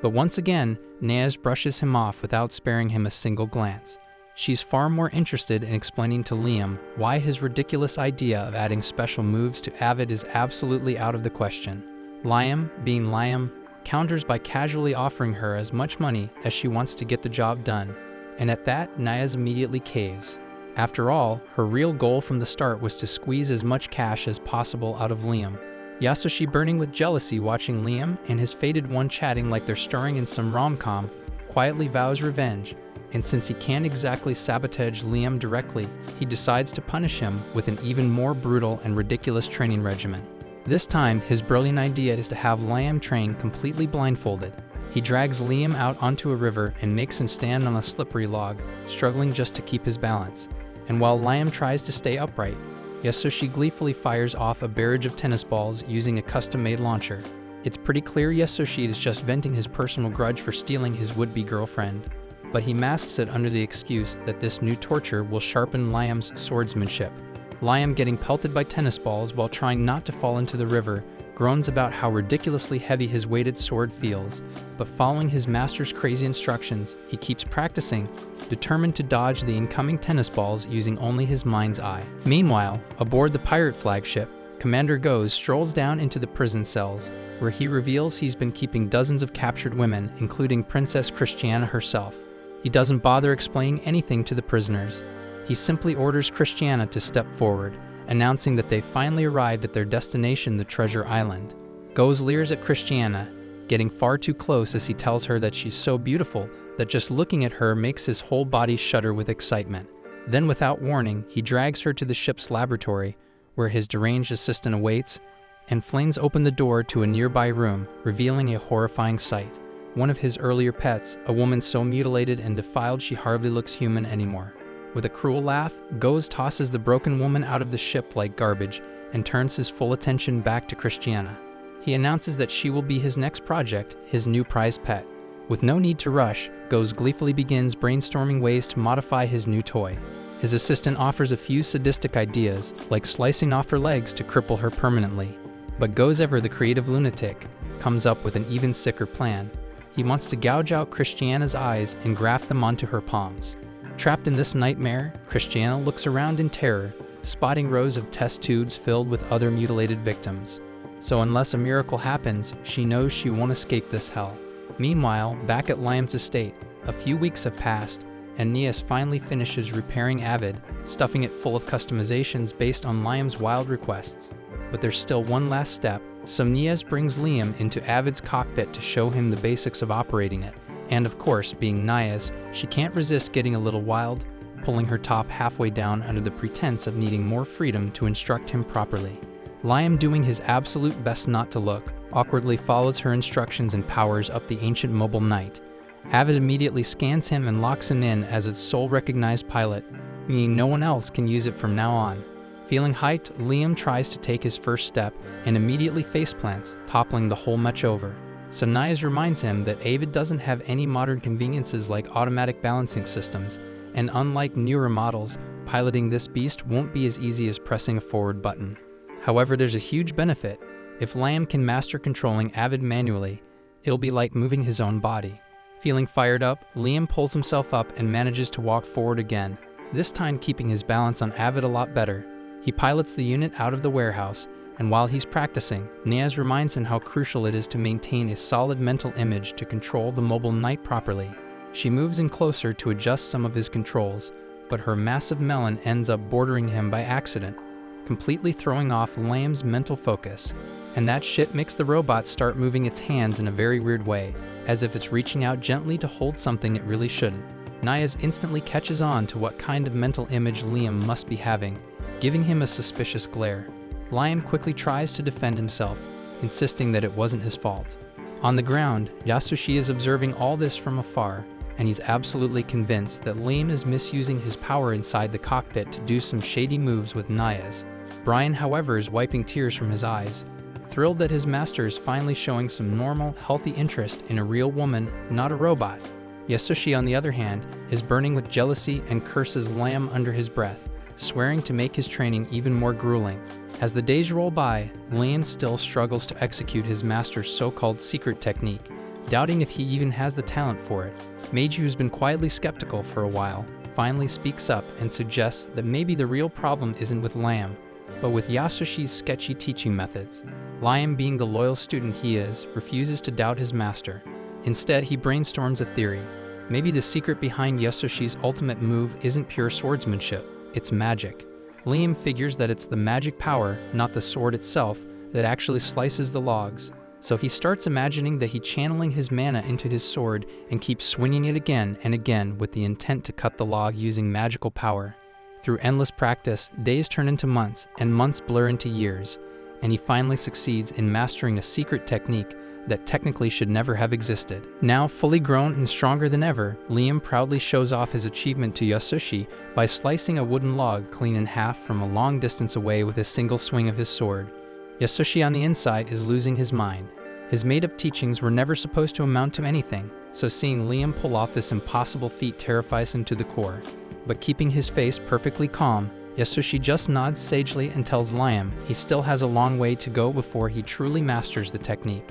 But once again, Nias brushes him off without sparing him a single glance. She's far more interested in explaining to Liam why his ridiculous idea of adding special moves to Avid is absolutely out of the question. Liam, being Liam, counters by casually offering her as much money as she wants to get the job done, and at that, Nias immediately caves. After all, her real goal from the start was to squeeze as much cash as possible out of Liam. Yasoshi, burning with jealousy watching Liam and his fated one chatting like they're starring in some rom-com, quietly vows revenge, and since he can't exactly sabotage Liam directly, he decides to punish him with an even more brutal and ridiculous training regimen. This time, his brilliant idea is to have Liam train completely blindfolded. He drags Liam out onto a river and makes him stand on a slippery log, struggling just to keep his balance. And while Liam tries to stay upright, Yasoshi gleefully fires off a barrage of tennis balls using a custom-made launcher. It's pretty clear Yasoshi is just venting his personal grudge for stealing his would-be girlfriend, but he masks it under the excuse that this new torture will sharpen Liam's swordsmanship. Liam, getting pelted by tennis balls while trying not to fall into the river, groans about how ridiculously heavy his weighted sword feels, but following his master's crazy instructions, he keeps practicing, determined to dodge the incoming tennis balls using only his mind's eye. Meanwhile, aboard the pirate flagship, Commander Goes strolls down into the prison cells, where he reveals he's been keeping dozens of captured women, including Princess Christiana herself. He doesn't bother explaining anything to the prisoners. He simply orders Christiana to step forward, announcing that they finally arrived at their destination, the Treasure Island. Goes leers at Christiana, getting far too close as he tells her that she's so beautiful that just looking at her makes his whole body shudder with excitement. Then, without warning, he drags her to the ship's laboratory, where his deranged assistant awaits, and flings open the door to a nearby room, revealing a horrifying sight. One of his earlier pets, a woman so mutilated and defiled she hardly looks human anymore. With a cruel laugh, Goes tosses the broken woman out of the ship like garbage and turns his full attention back to Christiana. He announces that she will be his next project, his new prized pet. With no need to rush, Goes gleefully begins brainstorming ways to modify his new toy. His assistant offers a few sadistic ideas, like slicing off her legs to cripple her permanently. But Goes, ever the creative lunatic, comes up with an even sicker plan. He wants to gouge out Christiana's eyes and graft them onto her palms. Trapped in this nightmare, Christiana looks around in terror, spotting rows of test tubes filled with other mutilated victims. So unless a miracle happens, she knows she won't escape this hell. Meanwhile, back at Liam's estate, a few weeks have passed, and Nias finally finishes repairing Avid, stuffing it full of customizations based on Liam's wild requests. But there's still one last step, so Nias brings Liam into Avid's cockpit to show him the basics of operating it. And of course, being Nias, she can't resist getting a little wild, pulling her top halfway down under the pretense of needing more freedom to instruct him properly. Liam, doing his absolute best not to look, awkwardly follows her instructions and powers up the ancient mobile knight. Avid immediately scans him and locks him in as its sole recognized pilot, meaning no one else can use it from now on. Feeling hyped, Liam tries to take his first step and immediately faceplants, toppling the whole much over. So Nias reminds him that Avid doesn't have any modern conveniences like automatic balancing systems, and unlike newer models, piloting this beast won't be as easy as pressing a forward button. However, there's a huge benefit. If Liam can master controlling Avid manually, it'll be like moving his own body. Feeling fired up, Liam pulls himself up and manages to walk forward again, this time keeping his balance on Avid a lot better. He pilots the unit out of the warehouse, and while he's practicing, Nias reminds him how crucial it is to maintain a solid mental image to control the mobile knight properly. She moves in closer to adjust some of his controls, but her massive melon ends up bordering him by accident, completely throwing off Liam's mental focus. And that shit makes the robot start moving its hands in a very weird way, as if it's reaching out gently to hold something it really shouldn't. Nias instantly catches on to what kind of mental image Liam must be having, giving him a suspicious glare. Liam quickly tries to defend himself, insisting that it wasn't his fault. On the ground, Yasushi is observing all this from afar, and he's absolutely convinced that Liam is misusing his power inside the cockpit to do some shady moves with Nias. Brian, however, is wiping tears from his eyes, thrilled that his master is finally showing some normal, healthy interest in a real woman, not a robot. Yasushi, on the other hand, is burning with jealousy and curses Liam under his breath, swearing to make his training even more grueling. As the days roll by, Liam still struggles to execute his master's so-called secret technique, doubting if he even has the talent for it. Meiji, who's been quietly skeptical for a while, finally speaks up and suggests that maybe the real problem isn't with Liam, but with Yasushi's sketchy teaching methods. Liam, being the loyal student he is, refuses to doubt his master. Instead, he brainstorms a theory. Maybe the secret behind Yasushi's ultimate move isn't pure swordsmanship, it's magic. Liam figures that it's the magic power, not the sword itself, that actually slices the logs. So he starts imagining that he's channeling his mana into his sword and keeps swinging it again and again with the intent to cut the log using magical power. Through endless practice, days turn into months, and months blur into years, and he finally succeeds in mastering a secret technique that technically should never have existed. Now fully grown and stronger than ever, Liam proudly shows off his achievement to Yasushi by slicing a wooden log clean in half from a long distance away with a single swing of his sword. Yasushi on the inside is losing his mind. His made-up teachings were never supposed to amount to anything, so seeing Liam pull off this impossible feat terrifies him to the core. But keeping his face perfectly calm, Yasushi just nods sagely and tells Liam he still has a long way to go before he truly masters the technique.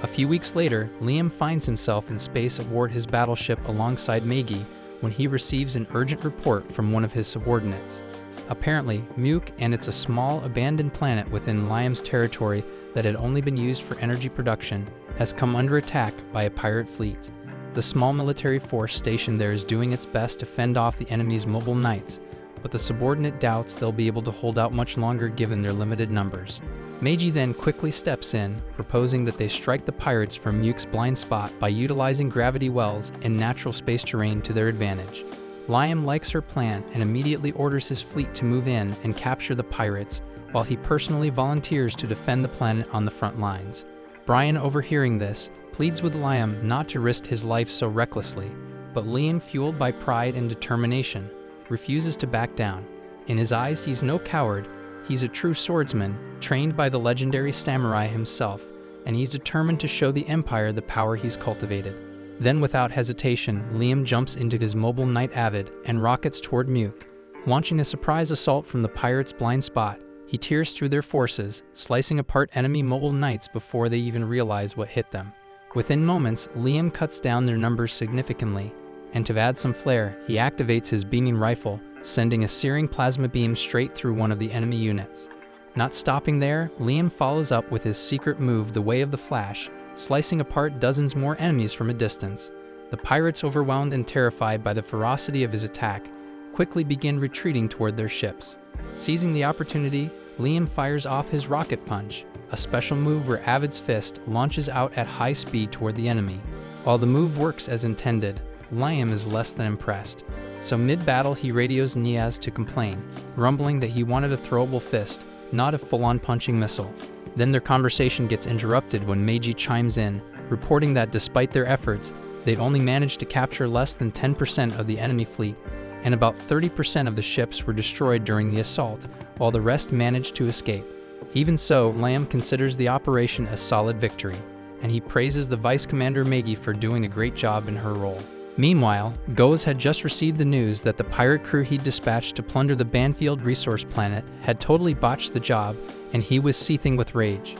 A few weeks later, Liam finds himself in space aboard his battleship alongside Meiji when he receives an urgent report from one of his subordinates. Apparently, Muke, and it's a small, abandoned planet within Liam's territory that had only been used for energy production, has come under attack by a pirate fleet. The small military force stationed there is doing its best to fend off the enemy's mobile knights, but the subordinate doubts they'll be able to hold out much longer given their limited numbers. Meiji then quickly steps in, proposing that they strike the pirates from Muke's blind spot by utilizing gravity wells and natural space terrain to their advantage. Liam likes her plan and immediately orders his fleet to move in and capture the pirates, while he personally volunteers to defend the planet on the front lines. Brian, overhearing this, pleads with Liam not to risk his life so recklessly, but Liam, fueled by pride and determination, refuses to back down. In his eyes, he's no coward. He's a true swordsman, trained by the legendary samurai himself, and he's determined to show the Empire the power he's cultivated. Then, without hesitation, Liam jumps into his mobile Knight Avid and rockets toward Muke. Launching a surprise assault from the pirates' blind spot, he tears through their forces, slicing apart enemy mobile knights before they even realize what hit them. Within moments, Liam cuts down their numbers significantly, and to add some flair, he activates his beaming rifle, sending a searing plasma beam straight through one of the enemy units. Not stopping there, Liam follows up with his secret move, the Way of the Flash, slicing apart dozens more enemies from a distance. The pirates, overwhelmed and terrified by the ferocity of his attack, quickly begin retreating toward their ships. Seizing the opportunity, Liam fires off his rocket punch, a special move where Avid's fist launches out at high speed toward the enemy. While the move works as intended, Liam is less than impressed. So mid-battle, he radios Niaz to complain, rumbling that he wanted a throwable fist, not a full-on punching missile. Then their conversation gets interrupted when Meiji chimes in, reporting that despite their efforts, they'd only managed to capture less than 10% of the enemy fleet, and about 30% of the ships were destroyed during the assault, while the rest managed to escape. Even so, Liam considers the operation a solid victory, and he praises the Vice Commander Meiji for doing a great job in her role. Meanwhile, Goes had just received the news that the pirate crew he'd dispatched to plunder the Banfield resource planet had totally botched the job, and he was seething with rage.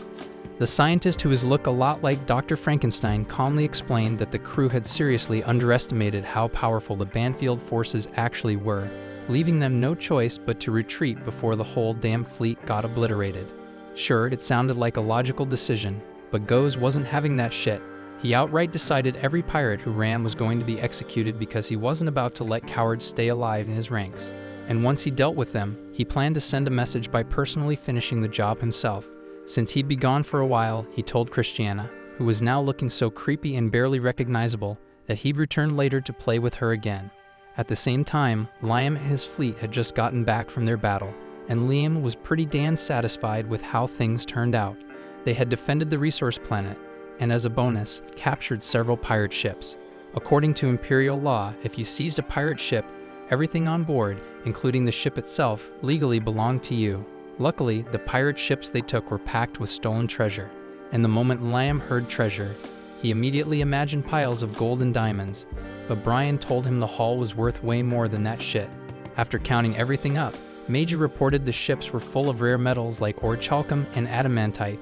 The scientist, who has looked a lot like Dr. Frankenstein, calmly explained that the crew had seriously underestimated how powerful the Banfield forces actually were, leaving them no choice but to retreat before the whole damn fleet got obliterated. Sure, it sounded like a logical decision, but Goes wasn't having that shit. He outright decided every pirate who ran was going to be executed because he wasn't about to let cowards stay alive in his ranks. And once he dealt with them, he planned to send a message by personally finishing the job himself. Since he'd be gone for a while, he told Christiana, who was now looking so creepy and barely recognizable, that he'd return later to play with her again. At the same time, Liam and his fleet had just gotten back from their battle, and Liam was pretty damn satisfied with how things turned out. They had defended the resource planet, and as a bonus, captured several pirate ships. According to Imperial law, if you seized a pirate ship, everything on board, including the ship itself, legally belonged to you. Luckily, the pirate ships they took were packed with stolen treasure, and the moment Liam heard treasure, he immediately imagined piles of gold and diamonds, but Brian told him the haul was worth way more than that shit. After counting everything up, Meiji reported the ships were full of rare metals like orichalcum and adamantite,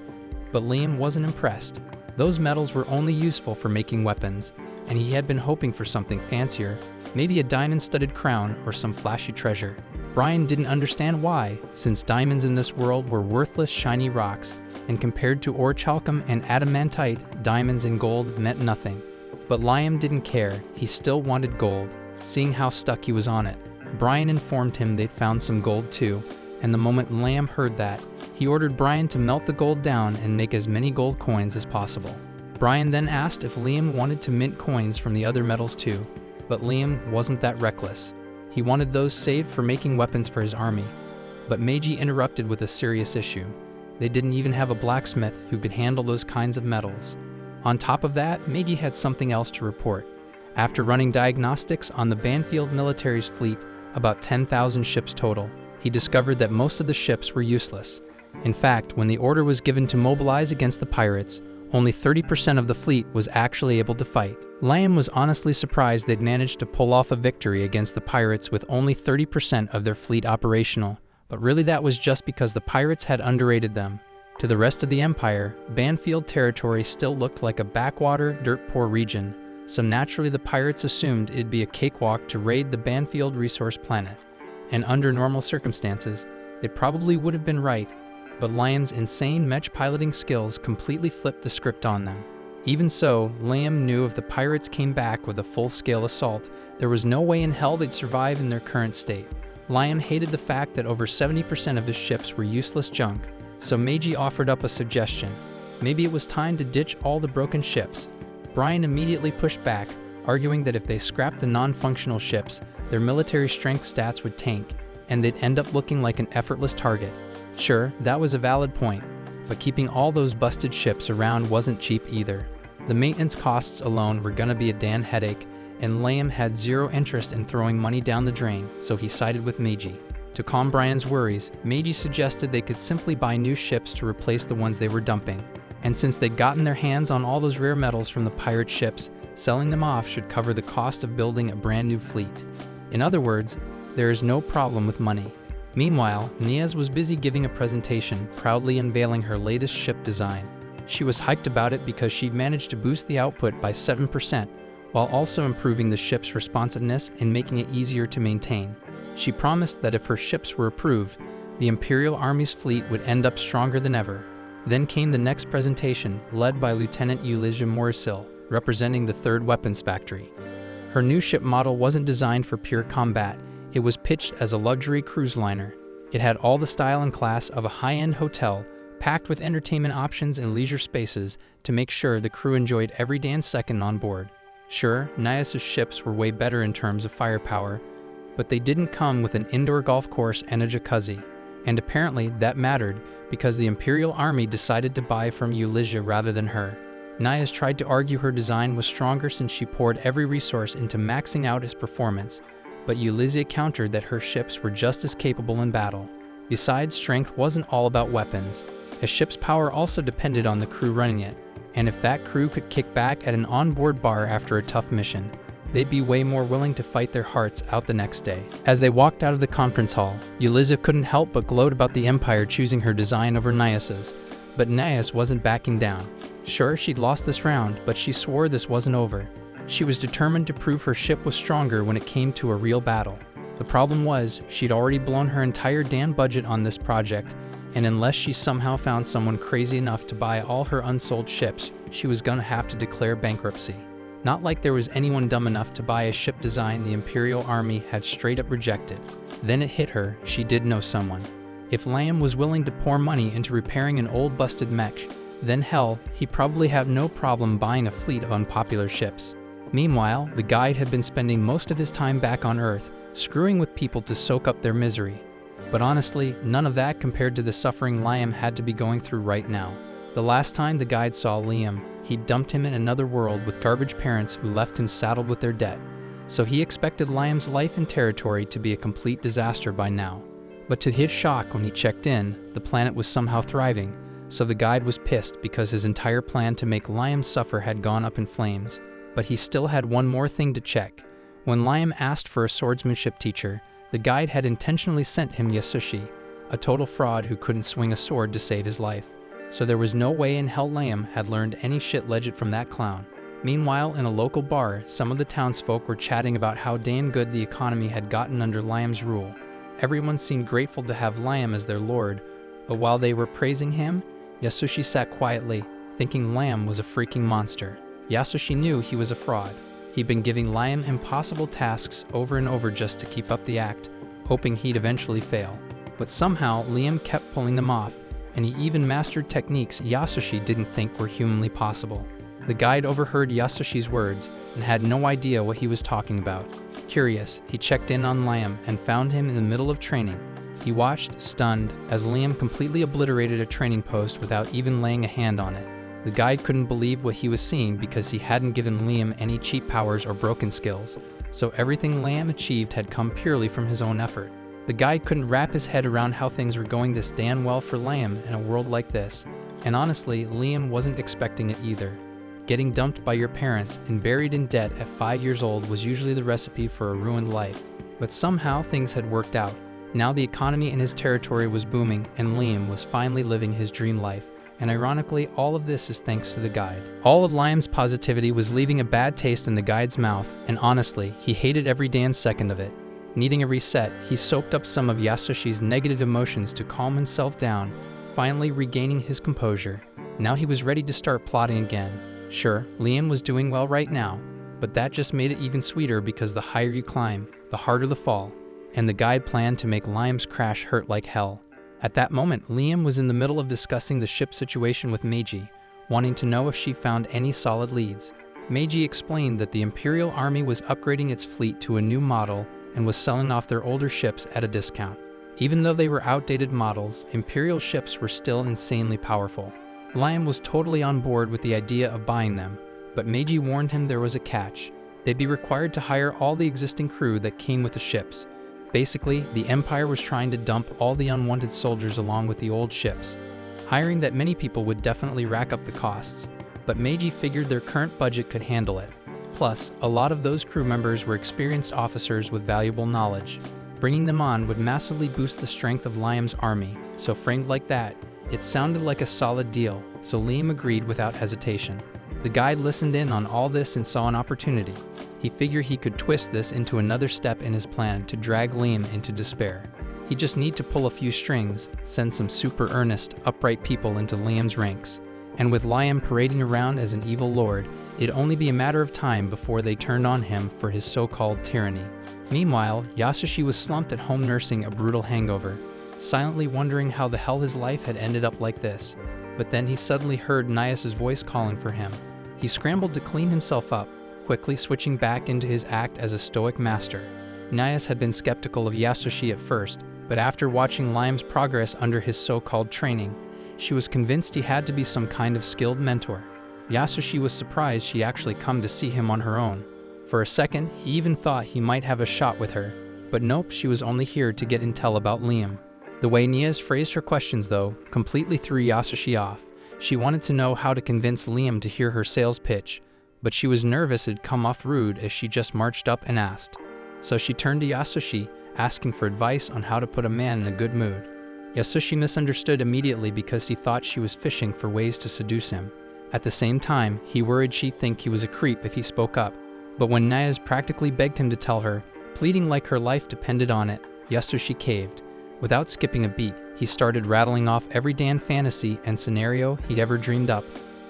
but Liam wasn't impressed. Those metals were only useful for making weapons, and he had been hoping for something fancier, maybe a diamond-studded crown or some flashy treasure. Brian didn't understand why, since diamonds in this world were worthless shiny rocks, and compared to orichalcum and adamantite, diamonds and gold meant nothing. But Liam didn't care, he still wanted gold, seeing how stuck he was on it. Brian informed him they'd found some gold too, and the moment Liam heard that, he ordered Brian to melt the gold down and make as many gold coins as possible. Brian then asked if Liam wanted to mint coins from the other metals too, but Liam wasn't that reckless. He wanted those saved for making weapons for his army. But Meiji interrupted with a serious issue. They didn't even have a blacksmith who could handle those kinds of metals. On top of that, Meiji had something else to report. After running diagnostics on the Banfield military's fleet, about 10,000 ships total, he discovered that most of the ships were useless. In fact, when the order was given to mobilize against the pirates, only 30% of the fleet was actually able to fight. Liam was honestly surprised they'd managed to pull off a victory against the pirates with only 30% of their fleet operational, But really that was just because the pirates had underrated them. To the rest of the Empire, Banfield territory still looked like a backwater, dirt-poor region, so naturally the pirates assumed it'd be a cakewalk to raid the Banfield resource planet. And under normal circumstances, it probably would have been right, but Liam's insane mech piloting skills completely flipped the script on them. Even so, Liam knew if the pirates came back with a full-scale assault, there was no way in hell they'd survive in their current state. Liam hated the fact that over 70% of his ships were useless junk, so Meiji offered up a suggestion. Maybe it was time to ditch all the broken ships. Brian immediately pushed back, arguing that if they scrapped the non-functional ships, their military strength stats would tank, and they'd end up looking like an effortless target. Sure, that was a valid point, but keeping all those busted ships around wasn't cheap either. The maintenance costs alone were gonna be a damn headache, and Liam had zero interest in throwing money down the drain, so he sided with Meiji. To calm Brian's worries, Meiji suggested they could simply buy new ships to replace the ones they were dumping. And since they'd gotten their hands on all those rare metals from the pirate ships, selling them off should cover the cost of building a brand new fleet. In other words, there is no problem with money. Meanwhile, Niaz was busy giving a presentation, proudly unveiling her latest ship design. She was hyped about it because she'd managed to boost the output by 7%, while also improving the ship's responsiveness and making it easier to maintain. She promised that if her ships were approved, the Imperial Army's fleet would end up stronger than ever. Then came the next presentation, led by Lieutenant Ulysses Morisil, representing the 3rd Weapons Factory. Her new ship model wasn't designed for pure combat. It was pitched as a luxury cruise liner. It had all the style and class of a high-end hotel, packed with entertainment options and leisure spaces to make sure the crew enjoyed every damn second on board. Sure, Nias' ships were way better in terms of firepower, but they didn't come with an indoor golf course and a jacuzzi. And apparently that mattered because the Imperial Army decided to buy from Ulysses rather than her. Nias tried to argue her design was stronger since she poured every resource into maxing out its performance, but Ulysses countered that her ships were just as capable in battle. Besides, strength wasn't all about weapons. A ship's power also depended on the crew running it, and if that crew could kick back at an onboard bar after a tough mission, they'd be way more willing to fight their hearts out the next day. As they walked out of the conference hall, Ulysses couldn't help but gloat about the Empire choosing her design over Nias's. But Nias wasn't backing down. Sure, she'd lost this round, but she swore this wasn't over. She was determined to prove her ship was stronger when it came to a real battle. The problem was, she'd already blown her entire damn budget on this project, and unless she somehow found someone crazy enough to buy all her unsold ships, she was gonna have to declare bankruptcy. Not like there was anyone dumb enough to buy a ship design the Imperial Army had straight up rejected. Then it hit her, she did know someone. If Liam was willing to pour money into repairing an old busted mech, then hell, he'd probably have no problem buying a fleet of unpopular ships. Meanwhile, the guide had been spending most of his time back on Earth, screwing with people to soak up their misery. But honestly, none of that compared to the suffering Liam had to be going through right now. The last time the guide saw Liam, he dumped him in another world with garbage parents who left him saddled with their debt. So he expected Liam's life and territory to be a complete disaster by now. But to his shock when he checked in, the planet was somehow thriving, so the guide was pissed because his entire plan to make Liam suffer had gone up in flames. But he still had one more thing to check. When Liam asked for a swordsmanship teacher, the guide had intentionally sent him Yasushi, a total fraud who couldn't swing a sword to save his life. So there was no way in hell Liam had learned any shit legit from that clown. Meanwhile, in a local bar, some of the townsfolk were chatting about how damn good the economy had gotten under Liam's rule. Everyone seemed grateful to have Liam as their lord, but while they were praising him, Yasushi sat quietly, thinking Liam was a freaking monster. Yasushi knew he was a fraud. He'd been giving Liam impossible tasks over and over just to keep up the act, hoping he'd eventually fail. But somehow, Liam kept pulling them off, and he even mastered techniques Yasushi didn't think were humanly possible. The guide overheard Yasushi's words and had no idea what he was talking about. Curious, he checked in on Liam and found him in the middle of training. He watched, stunned, as Liam completely obliterated a training post without even laying a hand on it. The guide couldn't believe what he was seeing because he hadn't given Liam any cheap powers or broken skills, so everything Liam achieved had come purely from his own effort. The guide couldn't wrap his head around how things were going this damn well for Liam in a world like this, and honestly, Liam wasn't expecting it either. Getting dumped by your parents and buried in debt at 5 years old was usually the recipe for a ruined life, but somehow things had worked out. Now the economy in his territory was booming, and Liam was finally living his dream life. And ironically, all of this is thanks to the guide. All of Liam's positivity was leaving a bad taste in the guide's mouth, and honestly, he hated every damn second of it. Needing a reset, he soaked up some of Yasashi's negative emotions to calm himself down, finally regaining his composure. Now he was ready to start plotting again. Sure, Liam was doing well right now, but that just made it even sweeter because the higher you climb, the harder the fall, and the guide planned to make Liam's crash hurt like hell. At that moment, Liam was in the middle of discussing the ship situation with Meiji, wanting to know if she found any solid leads. Meiji explained that the Imperial Army was upgrading its fleet to a new model and was selling off their older ships at a discount. Even though they were outdated models, Imperial ships were still insanely powerful. Liam was totally on board with the idea of buying them, but Meiji warned him there was a catch. They'd be required to hire all the existing crew that came with the ships. Basically, the Empire was trying to dump all the unwanted soldiers along with the old ships. Hiring that many people would definitely rack up the costs, but Meiji figured their current budget could handle it. Plus, a lot of those crew members were experienced officers with valuable knowledge. Bringing them on would massively boost the strength of Liam's army, so framed like that, it sounded like a solid deal, so Liam agreed without hesitation. The guide listened in on all this and saw an opportunity. He figured he could twist this into another step in his plan to drag Liam into despair. He just need to pull a few strings, send some super earnest, upright people into Liam's ranks. And with Liam parading around as an evil lord, it'd only be a matter of time before they turned on him for his so-called tyranny. Meanwhile, Yasashi was slumped at home nursing a brutal hangover, silently wondering how the hell his life had ended up like this. But then he suddenly heard Nias's voice calling for him. He scrambled to clean himself up, quickly switching back into his act as a stoic master. Nias had been skeptical of Yasashi at first, but after watching Liam's progress under his so-called training, she was convinced he had to be some kind of skilled mentor. Yasashi was surprised she actually come to see him on her own. For a second, he even thought he might have a shot with her, but nope, she was only here to get intel about Liam. The way Nias phrased her questions, though, completely threw Yasashi off. She wanted to know how to convince Liam to hear her sales pitch, but she was nervous it'd come off rude as she just marched up and asked. So she turned to Yasashi, asking for advice on how to put a man in a good mood. Yasashi misunderstood immediately because he thought she was fishing for ways to seduce him. At the same time, he worried she'd think he was a creep if he spoke up. But when Nias practically begged him to tell her, pleading like her life depended on it, Yasashi caved. Without skipping a beat, he started rattling off every damn fantasy and scenario he'd ever dreamed up,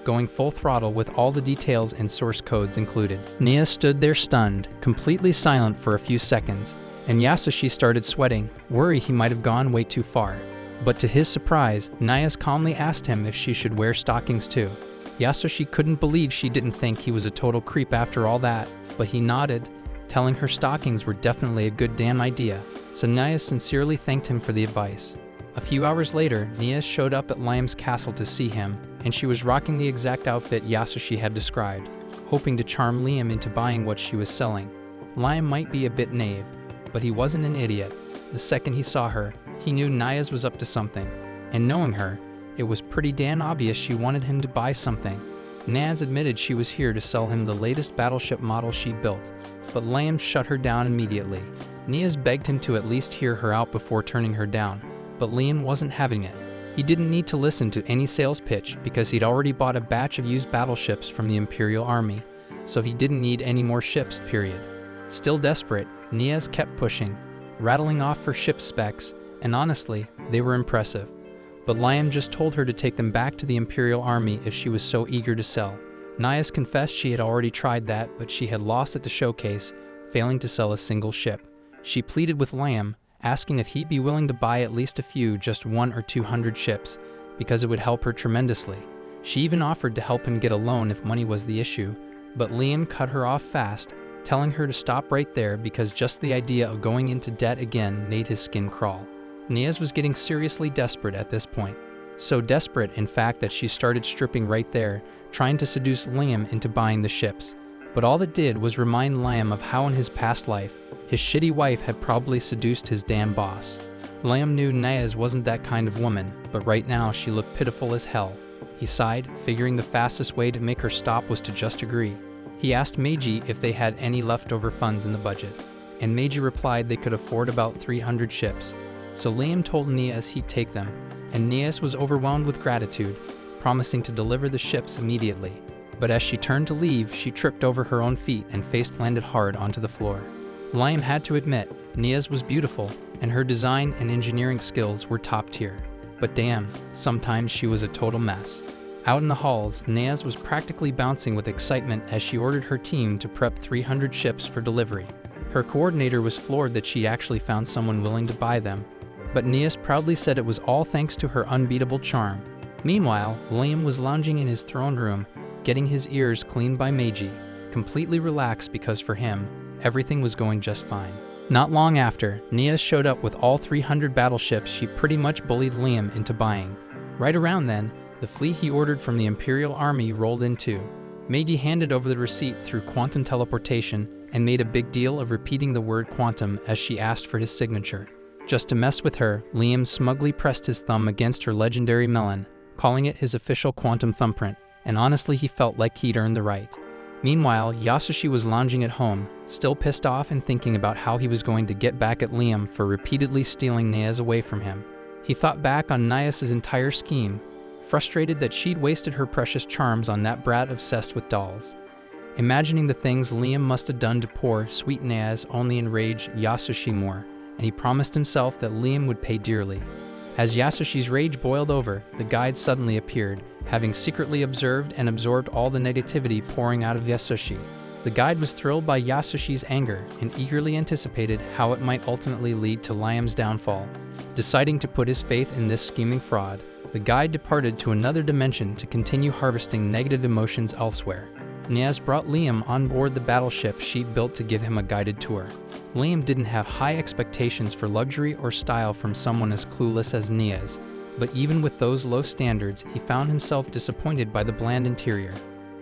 going full throttle with all the details and source codes included. Nias stood there stunned, completely silent for a few seconds, and Yasashi started sweating, worried he might have gone way too far. But to his surprise, Nias calmly asked him if she should wear stockings too. Yasashi couldn't believe she didn't think he was a total creep after all that, but he nodded, telling her stockings were definitely a good damn idea, so Nias sincerely thanked him for the advice. A few hours later, Nias showed up at Liam's castle to see him, and she was rocking the exact outfit Yasashi had described, hoping to charm Liam into buying what she was selling. Liam might be a bit naive, but he wasn't an idiot. The second he saw her, he knew Nias was up to something, and knowing her, it was pretty damn obvious she wanted him to buy something. Nias admitted she was here to sell him the latest battleship model she'd built, but Liam shut her down immediately. Nias begged him to at least hear her out before turning her down, but Liam wasn't having it. He didn't need to listen to any sales pitch because he'd already bought a batch of used battleships from the Imperial Army, so he didn't need any more ships, period. Still desperate, Nias kept pushing, rattling off her ship specs, and honestly, they were impressive. But Liam just told her to take them back to the Imperial Army if she was so eager to sell. Nias confessed she had already tried that, but she had lost at the showcase, failing to sell a single ship. She pleaded with Liam, asking if he'd be willing to buy at least a few, just 100 or 200 ships, because it would help her tremendously. She even offered to help him get a loan if money was the issue, but Liam cut her off fast, telling her to stop right there because just the idea of going into debt again made his skin crawl. Nias was getting seriously desperate at this point. So desperate, in fact, that she started stripping right there, trying to seduce Liam into buying the ships. But all it did was remind Liam of how in his past life, his shitty wife had probably seduced his damn boss. Liam knew Nias wasn't that kind of woman, but right now she looked pitiful as hell. He sighed, figuring the fastest way to make her stop was to just agree. He asked Meiji if they had any leftover funds in the budget, and Meiji replied they could afford about 300 ships. so Liam told Nias he'd take them, and Nias was overwhelmed with gratitude, promising to deliver the ships immediately. But as she turned to leave, she tripped over her own feet and face-planted hard onto the floor. Liam had to admit, Nias was beautiful, and her design and engineering skills were top tier. But damn, sometimes she was a total mess. Out in the halls, Nias was practically bouncing with excitement as she ordered her team to prep 300 ships for delivery. Her coordinator was floored that she actually found someone willing to buy them, but Nias proudly said it was all thanks to her unbeatable charm. Meanwhile, Liam was lounging in his throne room, getting his ears cleaned by Meiji, completely relaxed because for him, everything was going just fine. Not long after, Nias showed up with all 300 battleships she pretty much bullied Liam into buying. Right around then, the fleet he ordered from the Imperial Army rolled in too. Meiji handed over the receipt through quantum teleportation and made a big deal of repeating the word quantum as she asked for his signature. Just to mess with her, Liam smugly pressed his thumb against her legendary melon, calling it his official quantum thumbprint, and honestly he felt like he'd earned the right. Meanwhile, Yasushi was lounging at home, still pissed off and thinking about how he was going to get back at Liam for repeatedly stealing Nias away from him. He thought back on Nias' entire scheme, frustrated that she'd wasted her precious charms on that brat obsessed with dolls. Imagining the things Liam must have done to poor, sweet Nias only enraged Yasushi more, and he promised himself that Liam would pay dearly. As Yasushi's rage boiled over, the guide suddenly appeared, having secretly observed and absorbed all the negativity pouring out of Yasushi. The guide was thrilled by Yasushi's anger and eagerly anticipated how it might ultimately lead to Liam's downfall. Deciding to put his faith in this scheming fraud, the guide departed to another dimension to continue harvesting negative emotions elsewhere. Nias brought Liam on board the battleship she'd built to give him a guided tour. Liam didn't have high expectations for luxury or style from someone as clueless as Nias, but even with those low standards, he found himself disappointed by the bland interior.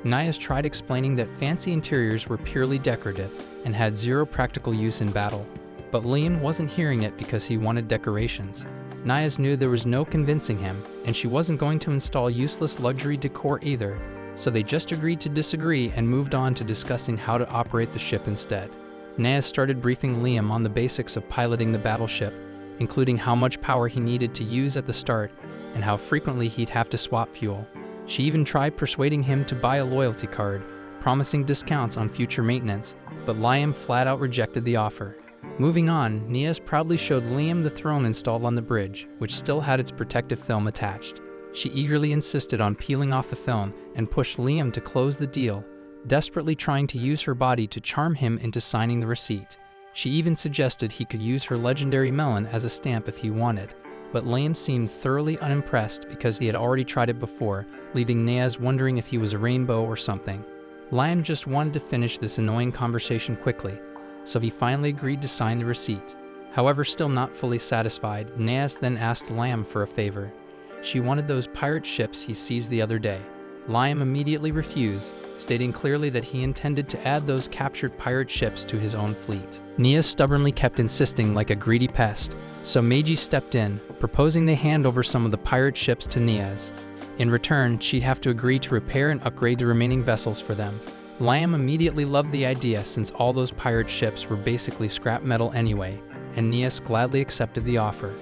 Nias tried explaining that fancy interiors were purely decorative and had zero practical use in battle, but Liam wasn't hearing it because he wanted decorations. Nias knew there was no convincing him, and she wasn't going to install useless luxury decor either, so they just agreed to disagree and moved on to discussing how to operate the ship instead. Nias started briefing Liam on the basics of piloting the battleship, including how much power he needed to use at the start and how frequently he'd have to swap fuel. She even tried persuading him to buy a loyalty card, promising discounts on future maintenance, but Liam flat out rejected the offer. Moving on, Nias proudly showed Liam the throne installed on the bridge, which still had its protective film attached. She eagerly insisted on peeling off the film and pushed Liam to close the deal, desperately trying to use her body to charm him into signing the receipt. She even suggested he could use her legendary melon as a stamp if he wanted, but Liam seemed thoroughly unimpressed because he had already tried it before, leaving Nias wondering if he was a rainbow or something. Liam just wanted to finish this annoying conversation quickly, so he finally agreed to sign the receipt. However, still not fully satisfied, Nias then asked Liam for a favor. She wanted those pirate ships he seized the other day. Liam immediately refused, stating clearly that he intended to add those captured pirate ships to his own fleet. Nias stubbornly kept insisting like a greedy pest, so Meiji stepped in, proposing they hand over some of the pirate ships to Nias. In return, she'd have to agree to repair and upgrade the remaining vessels for them. Liam immediately loved the idea since all those pirate ships were basically scrap metal anyway, and Nias gladly accepted the offer.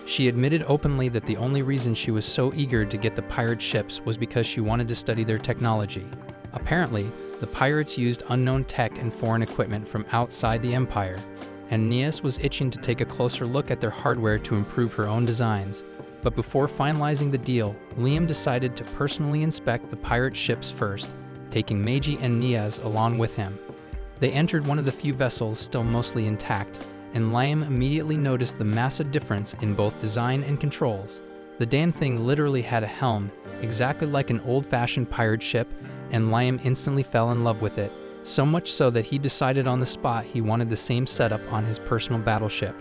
She admitted openly that the only reason she was so eager to get the pirate ships was because she wanted to study their technology. Apparently, the pirates used unknown tech and foreign equipment from outside the Empire, and Nias was itching to take a closer look at their hardware to improve her own designs. But before finalizing the deal, Liam decided to personally inspect the pirate ships first, taking Meiji and Nias along with him. They entered one of the few vessels still mostly intact, and Liam immediately noticed the massive difference in both design and controls. The damn thing literally had a helm, exactly like an old-fashioned pirate ship, and Liam instantly fell in love with it, so much so that he decided on the spot he wanted the same setup on his personal battleship.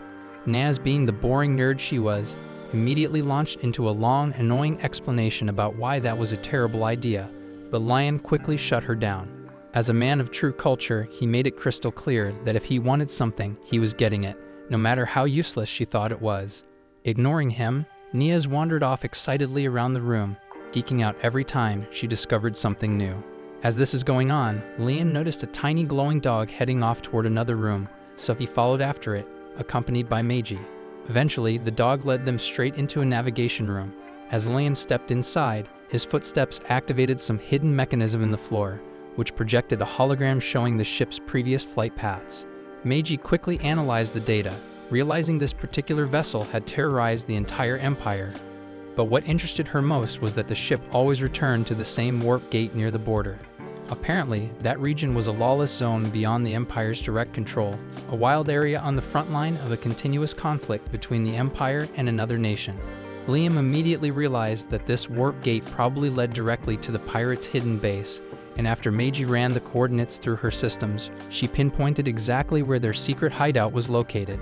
Nias, being the boring nerd she was, immediately launched into a long, annoying explanation about why that was a terrible idea, but Liam quickly shut her down. As a man of true culture, he made it crystal clear that if he wanted something, he was getting it, no matter how useless she thought it was. Ignoring him, Nias wandered off excitedly around the room, geeking out every time she discovered something new. As this is going on, Liam noticed a tiny glowing dog heading off toward another room, so he followed after it, accompanied by Meiji. Eventually, the dog led them straight into a navigation room. As Liam stepped inside, his footsteps activated some hidden mechanism in the floor, which projected a hologram showing the ship's previous flight paths. Meiji quickly analyzed the data, realizing this particular vessel had terrorized the entire Empire. But what interested her most was that the ship always returned to the same warp gate near the border. Apparently, that region was a lawless zone beyond the Empire's direct control, a wild area on the front line of a continuous conflict between the Empire and another nation. Liam immediately realized that this warp gate probably led directly to the pirates' hidden base, and after Meiji ran the coordinates through her systems, she pinpointed exactly where their secret hideout was located.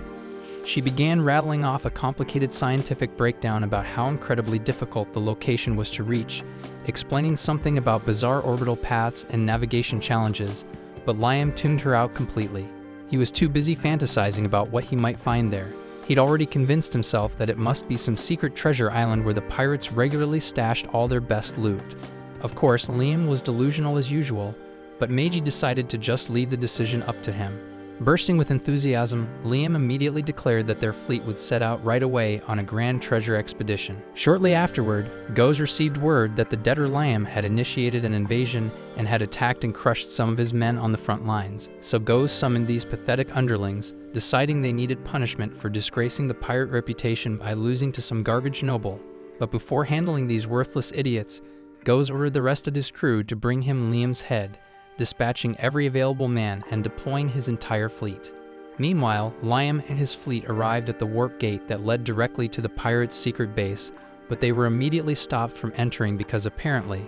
She began rattling off a complicated scientific breakdown about how incredibly difficult the location was to reach, explaining something about bizarre orbital paths and navigation challenges, but Liam tuned her out completely. He was too busy fantasizing about what he might find there. He'd already convinced himself that it must be some secret treasure island where the pirates regularly stashed all their best loot. Of course, Liam was delusional as usual, but Meiji decided to just leave the decision up to him. Bursting with enthusiasm, Liam immediately declared that their fleet would set out right away on a grand treasure expedition. Shortly afterward, Goes received word that the debtor Liam had initiated an invasion and had attacked and crushed some of his men on the front lines. So Goes summoned these pathetic underlings, deciding they needed punishment for disgracing the pirate reputation by losing to some garbage noble. But before handling these worthless idiots, Goes ordered the rest of his crew to bring him Liam's head, dispatching every available man and deploying his entire fleet. Meanwhile, Liam and his fleet arrived at the warp gate that led directly to the pirates' secret base, but they were immediately stopped from entering because apparently,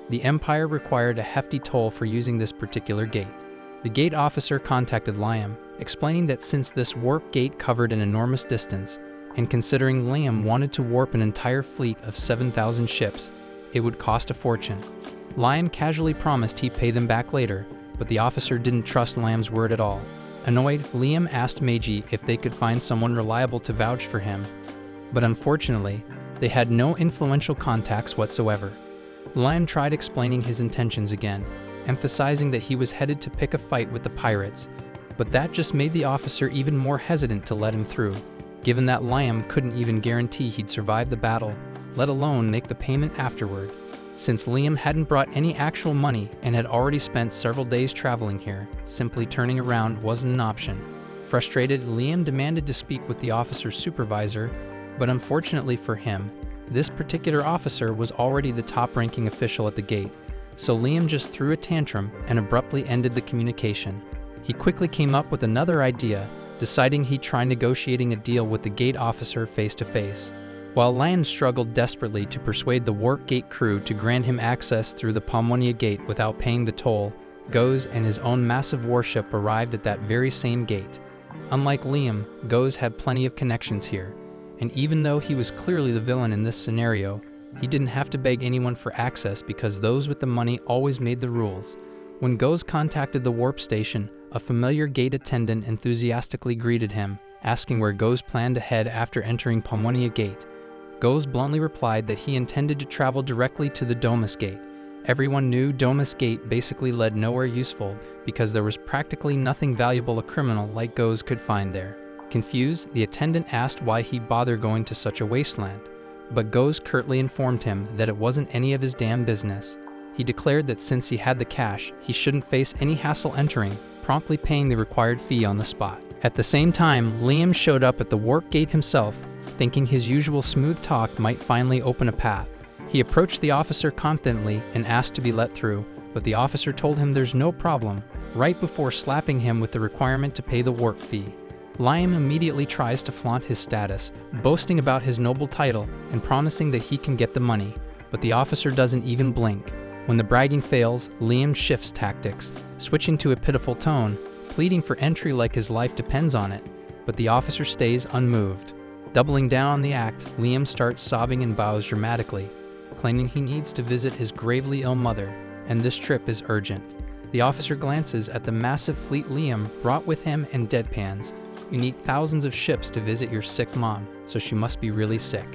the Empire required a hefty toll for using this particular gate. The gate officer contacted Liam, explaining that since this warp gate covered an enormous distance, and considering Liam wanted to warp an entire fleet of 7,000 ships, it would cost a fortune. Liam casually promised he'd pay them back later, but the officer didn't trust Liam's word at all. Annoyed, Liam asked Meiji if they could find someone reliable to vouch for him, but unfortunately, they had no influential contacts whatsoever. Liam tried explaining his intentions again, emphasizing that he was headed to pick a fight with the pirates, but that just made the officer even more hesitant to let him through, given that Liam couldn't even guarantee he'd survive the battle, let alone make the payment afterward. Since Liam hadn't brought any actual money and had already spent several days traveling here, simply turning around wasn't an option. Frustrated, Liam demanded to speak with the officer's supervisor, but unfortunately for him, this particular officer was already the top-ranking official at the gate, so Liam just threw a tantrum and abruptly ended the communication. He quickly came up with another idea, deciding he'd try negotiating a deal with the gate officer face-to-face. While Liam struggled desperately to persuade the warp gate crew to grant him access through the Pomwonia gate without paying the toll, Goes and his own massive warship arrived at that very same gate. Unlike Liam, Goes had plenty of connections here, and even though he was clearly the villain in this scenario, he didn't have to beg anyone for access because those with the money always made the rules. When Goes contacted the warp station, a familiar gate attendant enthusiastically greeted him, asking where Goes planned to head after entering Pomwonia gate. Goes bluntly replied that he intended to travel directly to the Domus Gate. Everyone knew Domus Gate basically led nowhere useful because there was practically nothing valuable a criminal like Goes could find there. Confused, the attendant asked why he'd bother going to such a wasteland, but Goes curtly informed him that it wasn't any of his damn business. He declared that since he had the cash, he shouldn't face any hassle entering, promptly paying the required fee on the spot. At the same time, Liam showed up at the warp gate himself, thinking his usual smooth talk might finally open a path. He approached the officer confidently and asked to be let through, but the officer told him there's no problem, right before slapping him with the requirement to pay the warp fee. Liam immediately tries to flaunt his status, boasting about his noble title and promising that he can get the money, but the officer doesn't even blink. When the bragging fails, Liam shifts tactics, switching to a pitiful tone, pleading for entry like his life depends on it, but the officer stays unmoved. Doubling down on the act, Liam starts sobbing and bows dramatically, claiming he needs to visit his gravely ill mother, and this trip is urgent. The officer glances at the massive fleet Liam brought with him and deadpans. You need thousands of ships to visit your sick mom, so she must be really sick.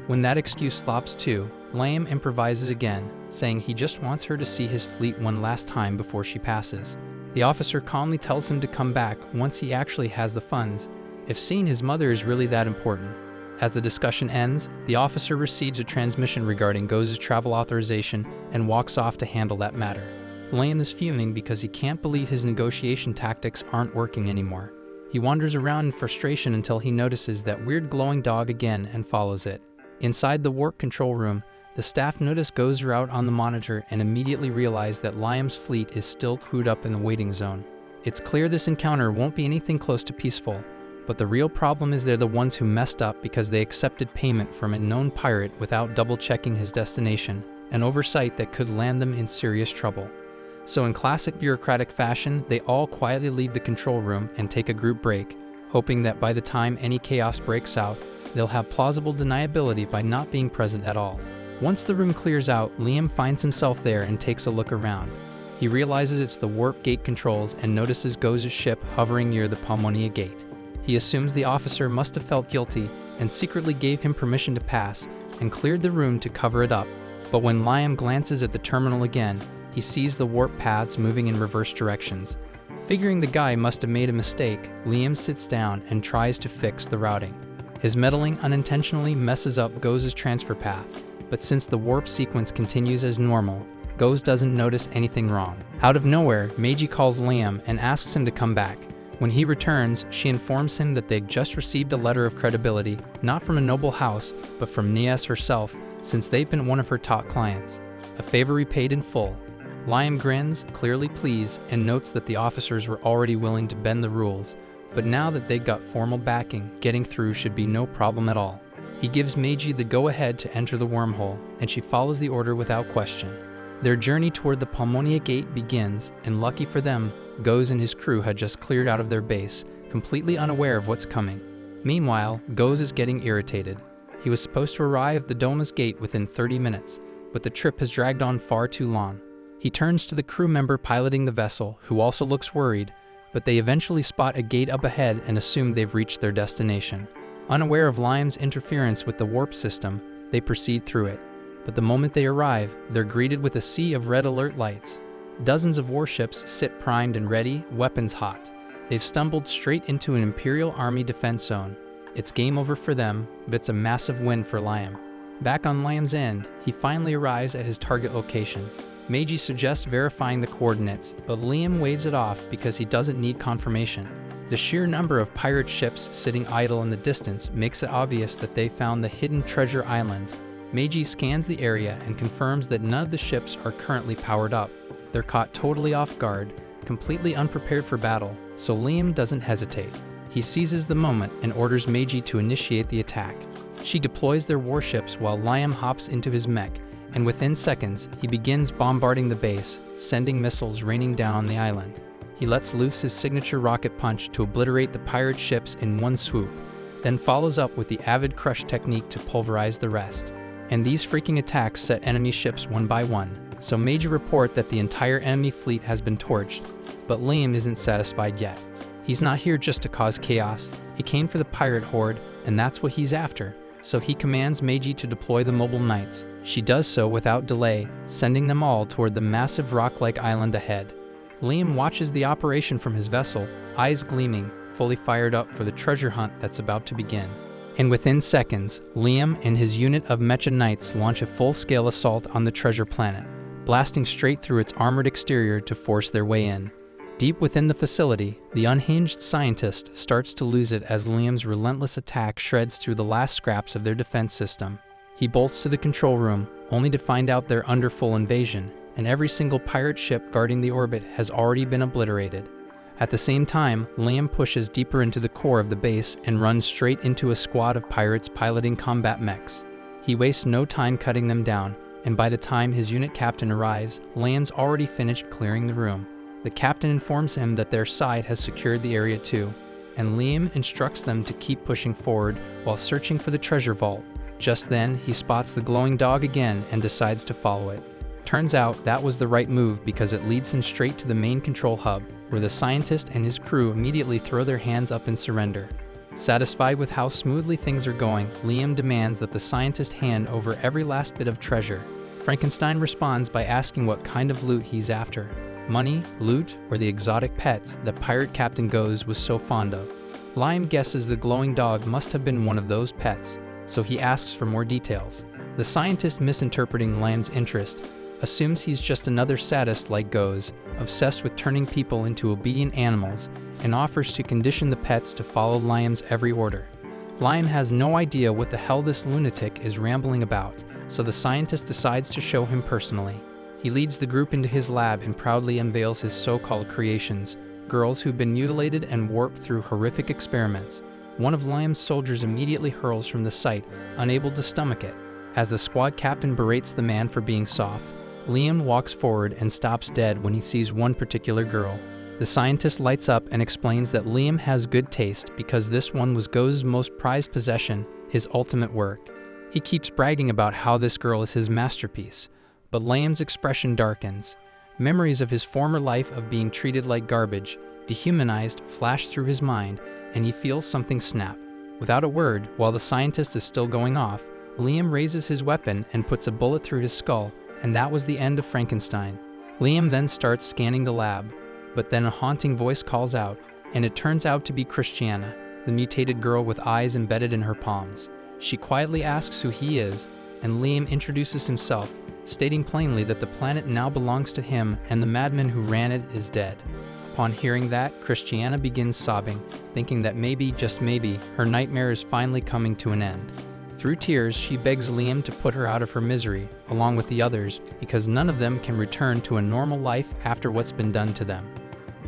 When that excuse flops too, Liam improvises again, saying he just wants her to see his fleet one last time before she passes. The officer calmly tells him to come back once he actually has the funds, if seeing his mother is really that important. As the discussion ends, the officer receives a transmission regarding Go's travel authorization and walks off to handle that matter. Liam is fuming because he can't believe his negotiation tactics aren't working anymore. He wanders around in frustration until he notices that weird glowing dog again and follows it. Inside the warp control room, the staff notice Go's route on the monitor and immediately realize that Liam's fleet is still queued up in the waiting zone. It's clear this encounter won't be anything close to peaceful, but the real problem is they're the ones who messed up because they accepted payment from a known pirate without double-checking his destination, an oversight that could land them in serious trouble. So in classic bureaucratic fashion, they all quietly leave the control room and take a group break, hoping that by the time any chaos breaks out, they'll have plausible deniability by not being present at all. Once the room clears out, Liam finds himself there and takes a look around. He realizes it's the warp gate controls and notices Go's ship hovering near the Palmonia gate. He assumes the officer must have felt guilty and secretly gave him permission to pass and cleared the room to cover it up. But when Liam glances at the terminal again, he sees the warp paths moving in reverse directions. Figuring the guy must have made a mistake, Liam sits down and tries to fix the routing. His meddling unintentionally messes up Go's transfer path, but since the warp sequence continues as normal, Go's doesn't notice anything wrong. Out of nowhere, Meiji calls Liam and asks him to come back. When he returns, she informs him that they'd just received a letter of credibility, not from a noble house, but from Nias herself, since they've been one of her top clients. A favor repaid in full. Liam grins, clearly pleased, and notes that the officers were already willing to bend the rules, but now that they got formal backing, getting through should be no problem at all. He gives Meiji the go-ahead to enter the wormhole, and she follows the order without question. Their journey toward the Palmonia gate begins, and lucky for them, Go's and his crew had just cleared out of their base, completely unaware of what's coming. Meanwhile, Go's is getting irritated. He was supposed to arrive at the Doma's gate within 30 minutes, but the trip has dragged on far too long. He turns to the crew member piloting the vessel, who also looks worried, but they eventually spot a gate up ahead and assume they've reached their destination. Unaware of Liam's interference with the warp system, they proceed through it. But the moment they arrive, they're greeted with a sea of red alert lights. Dozens of warships sit primed and ready, weapons hot. They've stumbled straight into an Imperial Army defense zone. It's game over for them, but it's a massive win for Liam. Back on Liam's end, he finally arrives at his target location. Meiji suggests verifying the coordinates, but Liam waves it off because he doesn't need confirmation. The sheer number of pirate ships sitting idle in the distance makes it obvious that they found the hidden treasure island. Meiji scans the area and confirms that none of the ships are currently powered up. They're caught totally off guard, completely unprepared for battle, so Liam doesn't hesitate. He seizes the moment and orders Meiji to initiate the attack. She deploys their warships while Liam hops into his mech, and within seconds, he begins bombarding the base, sending missiles raining down on the island. He lets loose his signature rocket punch to obliterate the pirate ships in one swoop, then follows up with the Avid Crush technique to pulverize the rest. And these freaking attacks set enemy ships one by one, so Meiji report that the entire enemy fleet has been torched, but Liam isn't satisfied yet. He's not here just to cause chaos, he came for the pirate horde, and that's what he's after, so he commands Meiji to deploy the mobile knights. She does so without delay, sending them all toward the massive rock-like island ahead. Liam watches the operation from his vessel, eyes gleaming, fully fired up for the treasure hunt that's about to begin. And within seconds, Liam and his unit of Mecha Knights launch a full-scale assault on the treasure planet, blasting straight through its armored exterior to force their way in. Deep within the facility, the unhinged scientist starts to lose it as Liam's relentless attack shreds through the last scraps of their defense system. He bolts to the control room, only to find out they're under full invasion, and every single pirate ship guarding the orbit has already been obliterated. At the same time, Liam pushes deeper into the core of the base and runs straight into a squad of pirates piloting combat mechs. He wastes no time cutting them down, and by the time his unit captain arrives, Liam's already finished clearing the room. The captain informs him that their side has secured the area too, and Liam instructs them to keep pushing forward while searching for the treasure vault. Just then, he spots the glowing dog again and decides to follow it. Turns out that was the right move because it leads him straight to the main control hub, where the scientist and his crew immediately throw their hands up in surrender. Satisfied with how smoothly things are going, Liam demands that the scientist hand over every last bit of treasure. Frankenstein responds by asking what kind of loot he's after. Money, loot, or the exotic pets that pirate Captain Go's was so fond of. Liam guesses the glowing dog must have been one of those pets, so he asks for more details. The scientist, misinterpreting Liam's interest, assumes he's just another sadist like Goes, obsessed with turning people into obedient animals, and offers to condition the pets to follow Liam's every order. Liam has no idea what the hell this lunatic is rambling about, so the scientist decides to show him personally. He leads the group into his lab and proudly unveils his so-called creations, girls who've been mutilated and warped through horrific experiments. One of Liam's soldiers immediately hurls from the site, unable to stomach it. As the squad captain berates the man for being soft, Liam walks forward and stops dead when he sees one particular girl. The scientist lights up and explains that Liam has good taste because this one was Go's most prized possession, his ultimate work. He keeps bragging about how this girl is his masterpiece, but Liam's expression darkens. Memories of his former life of being treated like garbage, dehumanized, flash through his mind, and he feels something snap. Without a word, while the scientist is still going off, Liam raises his weapon and puts a bullet through his skull, and that was the end of Frankenstein. Liam then starts scanning the lab, but then a haunting voice calls out, and it turns out to be Christiana, the mutated girl with eyes embedded in her palms. She quietly asks who he is, and Liam introduces himself, stating plainly that the planet now belongs to him and the madman who ran it is dead. Upon hearing that, Christiana begins sobbing, thinking that maybe, just maybe, her nightmare is finally coming to an end. Through tears, she begs Liam to put her out of her misery, along with the others, because none of them can return to a normal life after what's been done to them.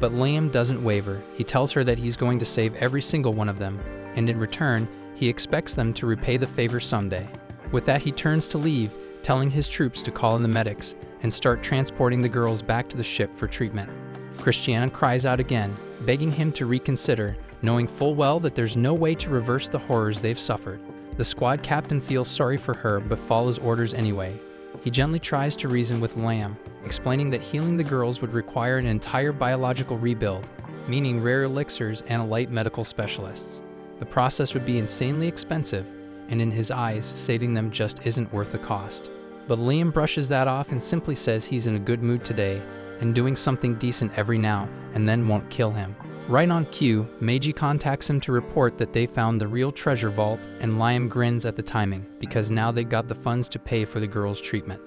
But Liam doesn't waver. He tells her that he's going to save every single one of them, and in return, he expects them to repay the favor someday. With that, he turns to leave, telling his troops to call in the medics and start transporting the girls back to the ship for treatment. Christiana cries out again, begging him to reconsider, knowing full well that there's no way to reverse the horrors they've suffered. The squad captain feels sorry for her but follows orders anyway. He gently tries to reason with Liam, explaining that healing the girls would require an entire biological rebuild, meaning rare elixirs and light medical specialists. The process would be insanely expensive, and in his eyes, saving them just isn't worth the cost. But Liam brushes that off and simply says he's in a good mood today, and doing something decent every now and then won't kill him. Right on cue, Meiji contacts him to report that they found the real treasure vault, and Liam grins at the timing, because now they got the funds to pay for the girl's treatment.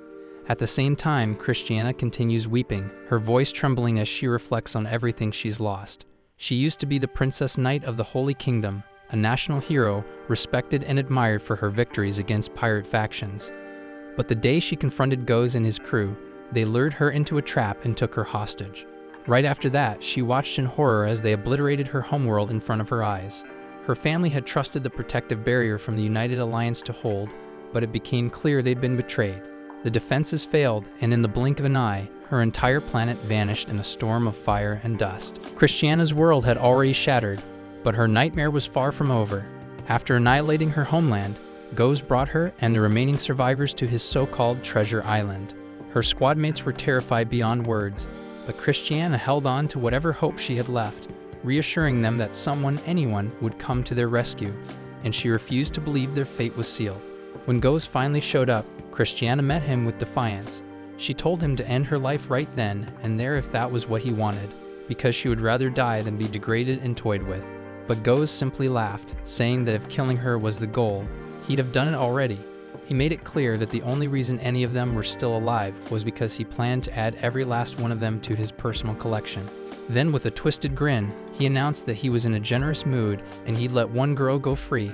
At the same time, Christiana continues weeping, her voice trembling as she reflects on everything she's lost. She used to be the Princess Knight of the Holy Kingdom, a national hero, respected and admired for her victories against pirate factions. But the day she confronted Goes and his crew, they lured her into a trap and took her hostage. Right after that, she watched in horror as they obliterated her homeworld in front of her eyes. Her family had trusted the protective barrier from the United Alliance to hold, but it became clear they'd been betrayed. The defenses failed, and in the blink of an eye, her entire planet vanished in a storm of fire and dust. Christiana's world had already shattered, but her nightmare was far from over. After annihilating her homeland, Goes brought her and the remaining survivors to his so-called Treasure Island. Her squadmates were terrified beyond words, but Christiana held on to whatever hope she had left, reassuring them that anyone would come to their rescue, and she refused to believe their fate was sealed. When Goes finally showed up, Christiana met him with defiance. She told him to end her life right then and there if that was what he wanted, because she would rather die than be degraded and toyed with. But Goes simply laughed, saying that if killing her was the goal, he'd have done it already. He made it clear that the only reason any of them were still alive was because he planned to add every last one of them to his personal collection. Then, with a twisted grin, he announced that he was in a generous mood and he'd let one girl go free,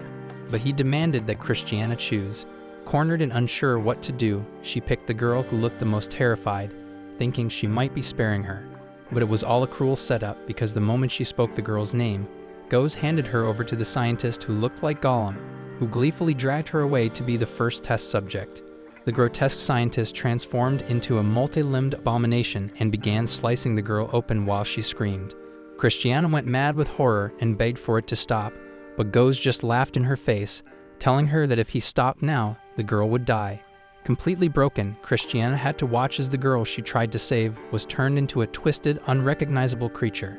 but he demanded that Christiana choose. Cornered and unsure what to do, she picked the girl who looked the most terrified, thinking she might be sparing her. But it was all a cruel setup, because the moment she spoke the girl's name, Goes handed her over to the scientist who looked like Gollum, who gleefully dragged her away to be the first test subject. The grotesque scientist transformed into a multi-limbed abomination and began slicing the girl open while she screamed. Christiana went mad with horror and begged for it to stop, but Goes just laughed in her face, telling her that if he stopped now, the girl would die. Completely broken, Christiana had to watch as the girl she tried to save was turned into a twisted, unrecognizable creature.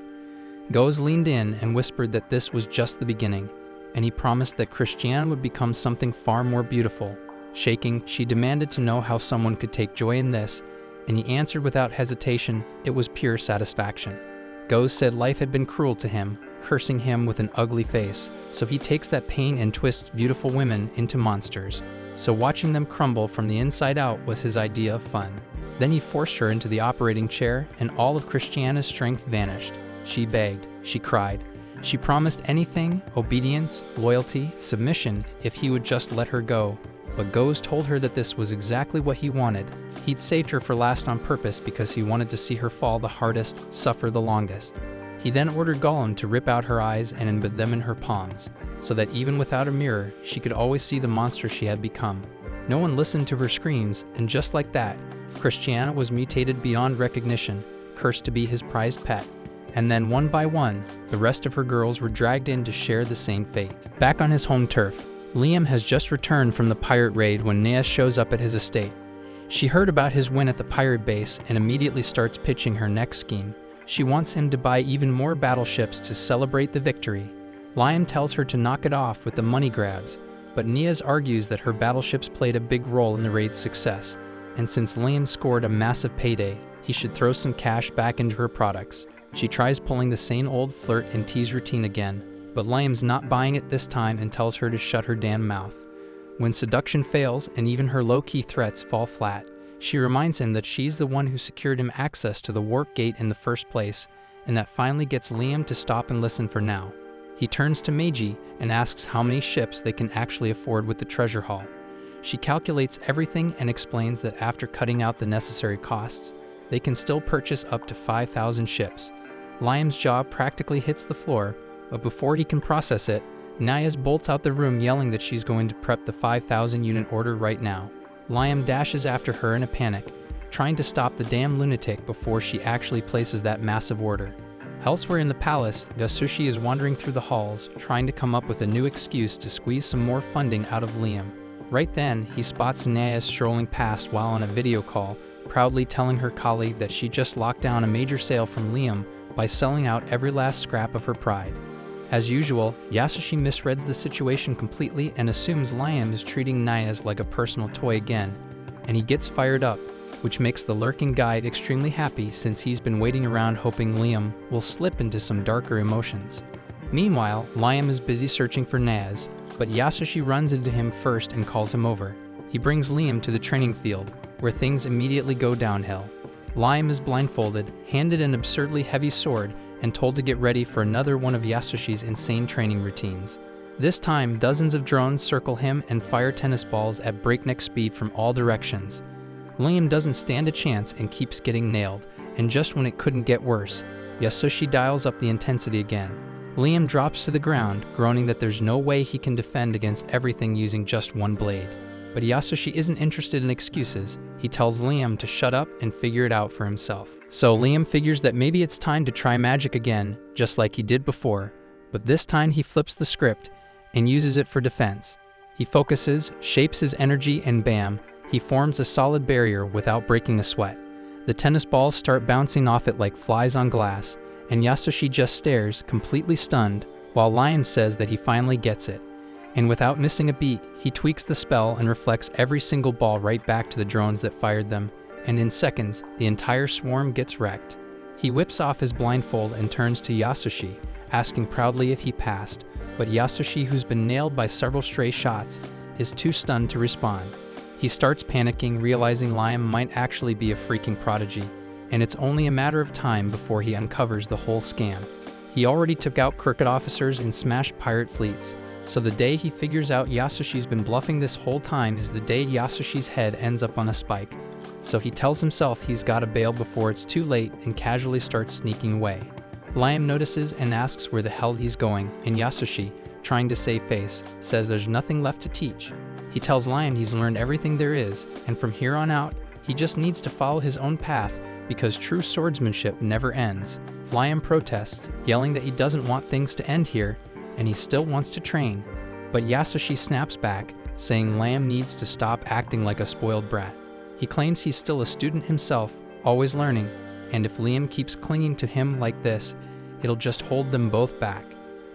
Goes leaned in and whispered that this was just the beginning, and he promised that Christiana would become something far more beautiful. Shaking, she demanded to know how someone could take joy in this, and he answered without hesitation, it was pure satisfaction. Goes said life had been cruel to him, cursing him with an ugly face, so he takes that pain and twists beautiful women into monsters. So watching them crumble from the inside out was his idea of fun. Then he forced her into the operating chair, and all of Christiana's strength vanished. She begged, she cried. She promised anything, obedience, loyalty, submission, if he would just let her go. But Goz told her that this was exactly what he wanted. He'd saved her for last on purpose because he wanted to see her fall the hardest, suffer the longest. He then ordered Gollum to rip out her eyes and embed them in her palms, so that even without a mirror, she could always see the monster she had become. No one listened to her screams, and just like that, Christiana was mutated beyond recognition, cursed to be his prized pet. And then one by one, the rest of her girls were dragged in to share the same fate. Back on his home turf, Liam has just returned from the pirate raid when Nea shows up at his estate. She heard about his win at the pirate base and immediately starts pitching her next scheme. She wants him to buy even more battleships to celebrate the victory. Liam tells her to knock it off with the money grabs, but Neas argues that her battleships played a big role in the raid's success, and since Liam scored a massive payday, he should throw some cash back into her products. She tries pulling the same old flirt and tease routine again, but Liam's not buying it this time and tells her to shut her damn mouth. When seduction fails and even her low-key threats fall flat, she reminds him that she's the one who secured him access to the warp gate in the first place, and that finally gets Liam to stop and listen for now. He turns to Meiji and asks how many ships they can actually afford with the treasure haul. She calculates everything and explains that after cutting out the necessary costs, they can still purchase up to 5,000 ships. Liam's jaw practically hits the floor, but before he can process it, Nias bolts out the room yelling that she's going to prep the 5,000 unit order right now. Liam dashes after her in a panic, trying to stop the damn lunatic before she actually places that massive order. Elsewhere in the palace, Yasushi is wandering through the halls, trying to come up with a new excuse to squeeze some more funding out of Liam. Right then, he spots Nias strolling past while on a video call, proudly telling her colleague that she just locked down a major sale from Liam by selling out every last scrap of her pride. As usual, Yasushi misreads the situation completely and assumes Liam is treating Nias like a personal toy again, and he gets fired up, which makes the lurking guide extremely happy since he's been waiting around hoping Liam will slip into some darker emotions. Meanwhile, Liam is busy searching for Nias, but Yasushi runs into him first and calls him over. He brings Liam to the training field, where things immediately go downhill. Liam is blindfolded, handed an absurdly heavy sword, and told to get ready for another one of Yasushi's insane training routines. This time, dozens of drones circle him and fire tennis balls at breakneck speed from all directions. Liam doesn't stand a chance and keeps getting nailed, and just when it couldn't get worse, Yasushi dials up the intensity again. Liam drops to the ground, groaning that there's no way he can defend against everything using just one blade. But Yasushi isn't interested in excuses. He tells Liam to shut up and figure it out for himself. So Liam figures that maybe it's time to try magic again, just like he did before, but this time he flips the script and uses it for defense. He focuses, shapes his energy, and bam, he forms a solid barrier without breaking a sweat. The tennis balls start bouncing off it like flies on glass, and Yasushi just stares, completely stunned, while Liam says that he finally gets it. And without missing a beat, he tweaks the spell and reflects every single ball right back to the drones that fired them, and in seconds, the entire swarm gets wrecked. He whips off his blindfold and turns to Yasushi, asking proudly if he passed, but Yasushi, who's been nailed by several stray shots, is too stunned to respond. He starts panicking, realizing Liam might actually be a freaking prodigy, and it's only a matter of time before he uncovers the whole scam. He already took out crooked officers and smashed pirate fleets, so the day he figures out Yasushi's been bluffing this whole time is the day Yasushi's head ends up on a spike. So he tells himself he's gotta bail before it's too late and casually starts sneaking away. Liam notices and asks where the hell he's going, and Yasushi, trying to save face, says there's nothing left to teach. He tells Liam he's learned everything there is, and from here on out, he just needs to follow his own path because true swordsmanship never ends. Liam protests, yelling that he doesn't want things to end here, and he still wants to train, but Yasushi snaps back, saying Liam needs to stop acting like a spoiled brat. He claims he's still a student himself, always learning, and if Liam keeps clinging to him like this, it'll just hold them both back.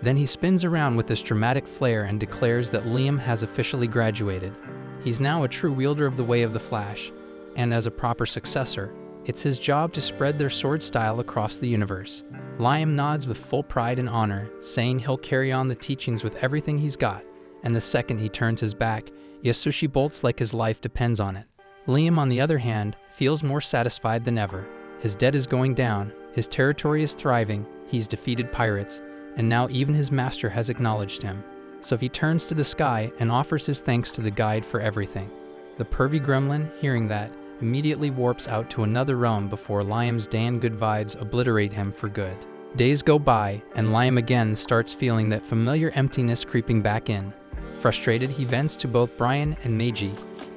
Then he spins around with this dramatic flair and declares that Liam has officially graduated. He's now a true wielder of the Way of the Flash, and as a proper successor, it's his job to spread their sword style across the universe. Liam nods with full pride and honor, saying he'll carry on the teachings with everything he's got, and the second he turns his back, Yasushi bolts like his life depends on it. Liam, on the other hand, feels more satisfied than ever. His debt is going down, his territory is thriving, he's defeated pirates, and now even his master has acknowledged him. So he turns to the sky and offers his thanks to the guide for everything. The pervy gremlin, hearing that, immediately warps out to another realm before Liam's Dan good vibes obliterate him for good. Days go by, and Liam again starts feeling that familiar emptiness creeping back in. Frustrated, he vents to both Brian and Meiji,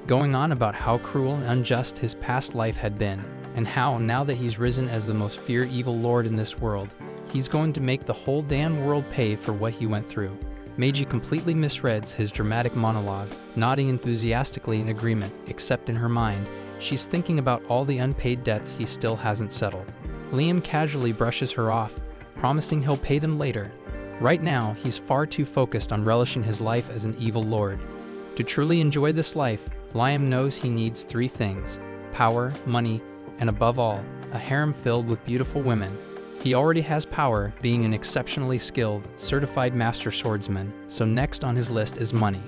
going on about how cruel and unjust his past life had been, and how, now that he's risen as the most feared evil lord in this world, he's going to make the whole damn world pay for what he went through. Meiji completely misreads his dramatic monologue, nodding enthusiastically in agreement, except in her mind, she's thinking about all the unpaid debts he still hasn't settled. Liam casually brushes her off, promising he'll pay them later. Right now, he's far too focused on relishing his life as an evil lord. To truly enjoy this life, Liam knows he needs 3 things: power, money, and above all, a harem filled with beautiful women. He already has power, being an exceptionally skilled, certified master swordsman, so next on his list is money.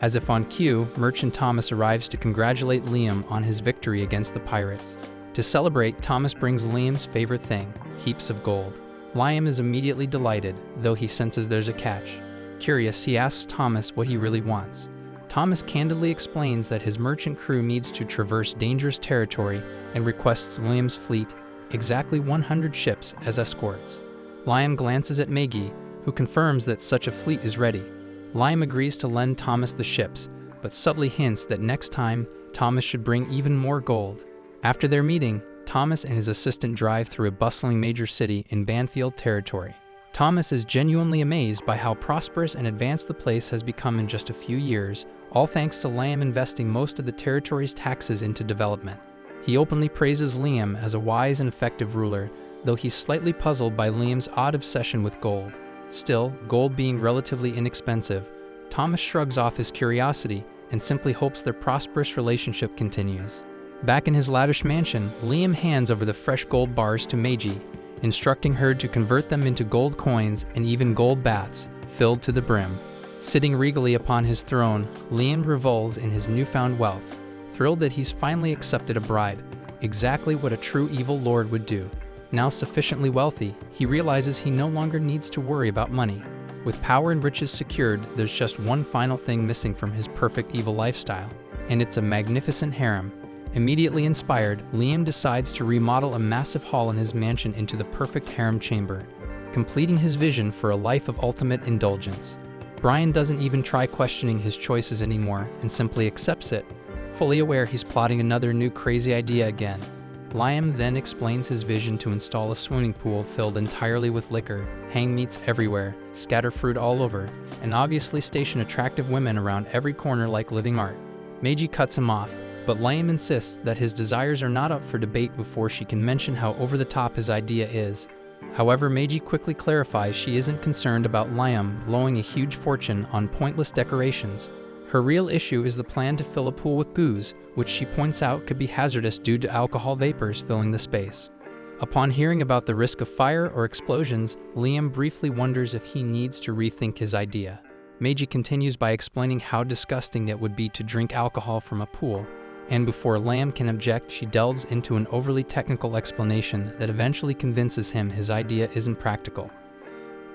As if on cue, Merchant Thomas arrives to congratulate Liam on his victory against the pirates. To celebrate, Thomas brings Liam's favorite thing, heaps of gold. Liam is immediately delighted, though he senses there's a catch. Curious, he asks Thomas what he really wants. Thomas candidly explains that his merchant crew needs to traverse dangerous territory and requests Liam's fleet, exactly 100 ships, as escorts. Liam glances at Meiji, who confirms that such a fleet is ready. Liam agrees to lend Thomas the ships, but subtly hints that next time, Thomas should bring even more gold. After their meeting, Thomas and his assistant drive through a bustling major city in Banfield territory. Thomas is genuinely amazed by how prosperous and advanced the place has become in just a few years, all thanks to Liam investing most of the territory's taxes into development. He openly praises Liam as a wise and effective ruler, though he's slightly puzzled by Liam's odd obsession with gold. Still, gold being relatively inexpensive, Thomas shrugs off his curiosity and simply hopes their prosperous relationship continues. Back in his lavish mansion, Liam hands over the fresh gold bars to Meiji, instructing her to convert them into gold coins and even gold bats, filled to the brim. Sitting regally upon his throne, Liam revels in his newfound wealth, thrilled that he's finally accepted a bribe, exactly what a true evil lord would do. Now sufficiently wealthy, he realizes he no longer needs to worry about money. With power and riches secured, there's just one final thing missing from his perfect evil lifestyle, and it's a magnificent harem. Immediately inspired, Liam decides to remodel a massive hall in his mansion into the perfect harem chamber, completing his vision for a life of ultimate indulgence. Brian doesn't even try questioning his choices anymore and simply accepts it, fully aware he's plotting another new crazy idea again. Liam then explains his vision to install a swimming pool filled entirely with liquor, hang meats everywhere, scatter fruit all over, and obviously station attractive women around every corner like living art. Meiji cuts him off, but Liam insists that his desires are not up for debate before she can mention how over-the-top his idea is. However, Meiji quickly clarifies she isn't concerned about Liam blowing a huge fortune on pointless decorations. Her real issue is the plan to fill a pool with booze, which she points out could be hazardous due to alcohol vapors filling the space. Upon hearing about the risk of fire or explosions, Liam briefly wonders if he needs to rethink his idea. Meiji continues by explaining how disgusting it would be to drink alcohol from a pool, and before Liam can object, she delves into an overly technical explanation that eventually convinces him his idea isn't practical.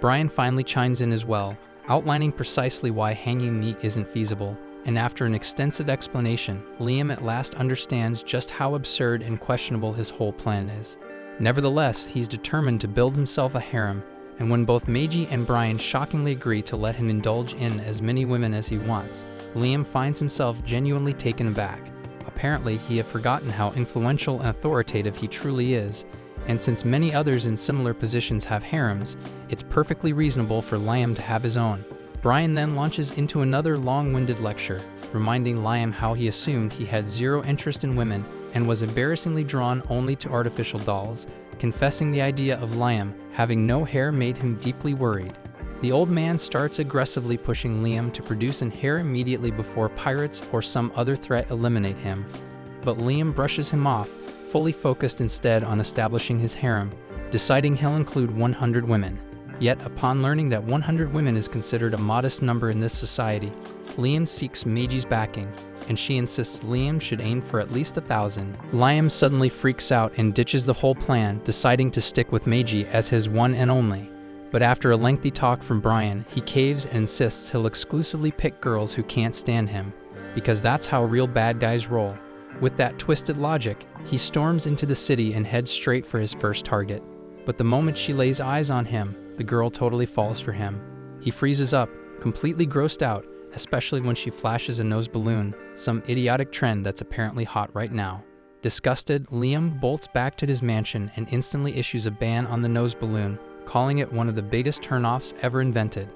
Brian finally chimes in as well, outlining precisely why hanging meat isn't feasible, and after an extensive explanation, Liam at last understands just how absurd and questionable his whole plan is. Nevertheless, he's determined to build himself a harem, and when both Meiji and Brian shockingly agree to let him indulge in as many women as he wants, Liam finds himself genuinely taken aback. Apparently, he had forgotten how influential and authoritative he truly is, and since many others in similar positions have harems, it's perfectly reasonable for Liam to have his own. Brian then launches into another long-winded lecture, reminding Liam how he assumed he had zero interest in women and was embarrassingly drawn only to artificial dolls, confessing the idea of Liam having no hair made him deeply worried. The old man starts aggressively pushing Liam to produce an hair immediately before pirates or some other threat eliminate him, but Liam brushes him off, fully focused instead on establishing his harem, deciding he'll include 100 women. Yet, upon learning that 100 women is considered a modest number in this society, Liam seeks Meiji's backing, and she insists Liam should aim for at least 1,000. Liam suddenly freaks out and ditches the whole plan, deciding to stick with Meiji as his one and only. But after a lengthy talk from Brian, he caves and insists he'll exclusively pick girls who can't stand him, because that's how real bad guys roll. With that twisted logic, he storms into the city and heads straight for his first target. But the moment she lays eyes on him, the girl totally falls for him. He freezes up, completely grossed out, especially when she flashes a nose balloon, some idiotic trend that's apparently hot right now. Disgusted, Liam bolts back to his mansion and instantly issues a ban on the nose balloon, calling it one of the biggest turnoffs ever invented.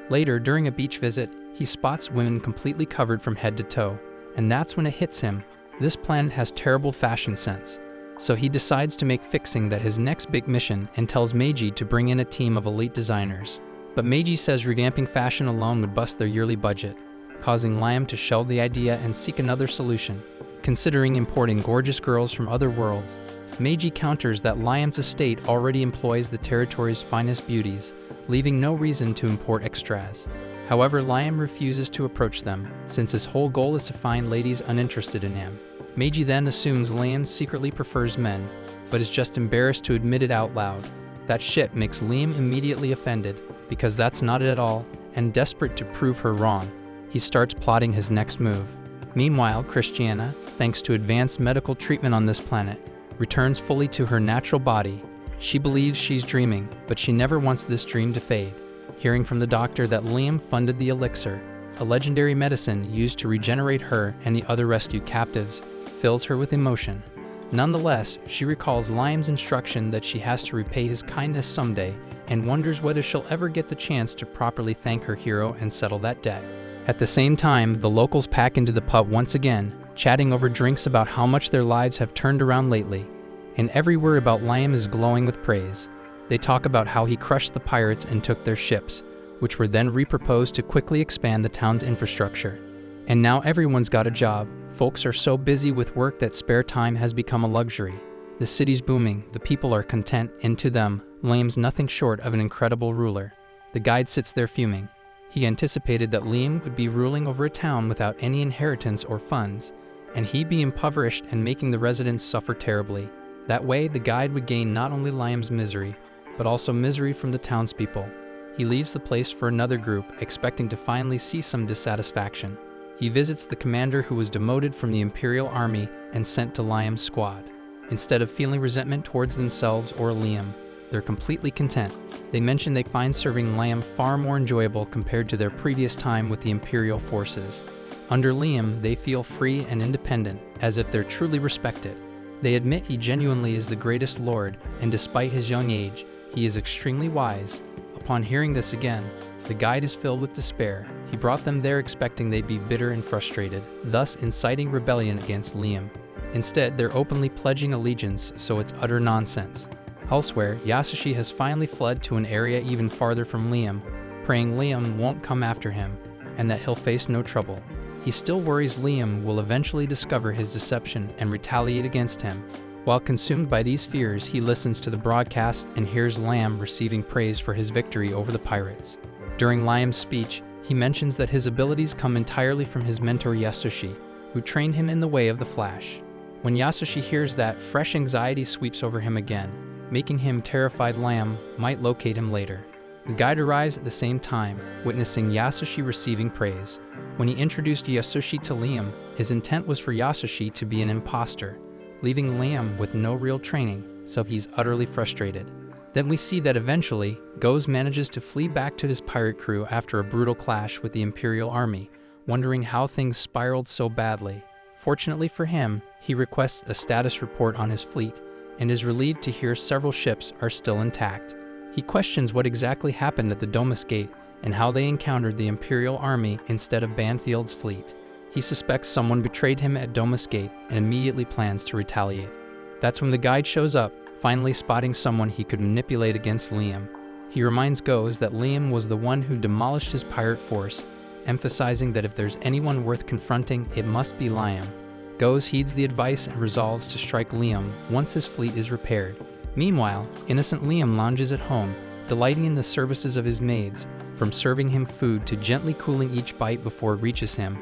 Later, during a beach visit, he spots women completely covered from head to toe, and that's when it hits him. This planet has terrible fashion sense. So he decides to make fixing that his next big mission and tells Meiji to bring in a team of elite designers. But Meiji says revamping fashion alone would bust their yearly budget, causing Liam to shelve the idea and seek another solution. Considering importing gorgeous girls from other worlds, Meiji counters that Liam's estate already employs the territory's finest beauties, leaving no reason to import extras. However, Liam refuses to approach them, since his whole goal is to find ladies uninterested in him. Meiji then assumes Liam secretly prefers men, but is just embarrassed to admit it out loud. That shit makes Liam immediately offended, because that's not it at all, and desperate to prove her wrong, he starts plotting his next move. Meanwhile, Christiana, thanks to advanced medical treatment on this planet, returns fully to her natural body. She believes she's dreaming, but she never wants this dream to fade. Hearing from the doctor that Liam funded the elixir, a legendary medicine used to regenerate her and the other rescued captives, fills her with emotion. Nonetheless, she recalls Liam's instruction that she has to repay his kindness someday and wonders whether she'll ever get the chance to properly thank her hero and settle that debt. At the same time, the locals pack into the pub once again, chatting over drinks about how much their lives have turned around lately, and every word about Liam is glowing with praise. They talk about how he crushed the pirates and took their ships, which were then repurposed to quickly expand the town's infrastructure. And now everyone's got a job. Folks are so busy with work that spare time has become a luxury. The city's booming, the people are content, and to them, Liam's nothing short of an incredible ruler. The guide sits there fuming. He anticipated that Liam would be ruling over a town without any inheritance or funds, and he'd be impoverished and making the residents suffer terribly. That way, the guide would gain not only Liam's misery, but also misery from the townspeople. He leaves the place for another group, expecting to finally see some dissatisfaction. He visits the commander who was demoted from the Imperial Army and sent to Liam's squad. Instead of feeling resentment towards themselves or Liam, they're completely content. They mention they find serving Liam far more enjoyable compared to their previous time with the Imperial forces. Under Liam, they feel free and independent, as if they're truly respected. They admit he genuinely is the greatest lord, and despite his young age, he is extremely wise. Upon hearing this again, the guide is filled with despair. He brought them there expecting they'd be bitter and frustrated, thus inciting rebellion against Liam. Instead, they're openly pledging allegiance, so it's utter nonsense. Elsewhere, Yasushi has finally fled to an area even farther from Liam, praying Liam won't come after him, and that he'll face no trouble. He still worries Liam will eventually discover his deception and retaliate against him. While consumed by these fears, he listens to the broadcast and hears Liam receiving praise for his victory over the pirates. During Liam's speech, he mentions that his abilities come entirely from his mentor Yasushi, who trained him in the way of the Flash. When Yasushi hears that, fresh anxiety sweeps over him again, making him terrified Liam might locate him later. The guide arrives at the same time, witnessing Yasushi receiving praise. When he introduced Yasushi to Liam, his intent was for Yasushi to be an imposter, leaving Liam with no real training, so he's utterly frustrated. Then we see that eventually, Goze manages to flee back to his pirate crew after a brutal clash with the Imperial Army, wondering how things spiraled so badly. Fortunately for him, he requests a status report on his fleet, and is relieved to hear several ships are still intact. He questions what exactly happened at the Domus Gate, and how they encountered the Imperial Army instead of Banfield's fleet. He suspects someone betrayed him at Domus Gate and immediately plans to retaliate. That's when the guide shows up, finally spotting someone he could manipulate against Liam. He reminds Goze that Liam was the one who demolished his pirate force, emphasizing that if there's anyone worth confronting, it must be Liam. Goze heeds the advice and resolves to strike Liam once his fleet is repaired. Meanwhile, innocent Liam lounges at home, delighting in the services of his maids, from serving him food to gently cooling each bite before it reaches him.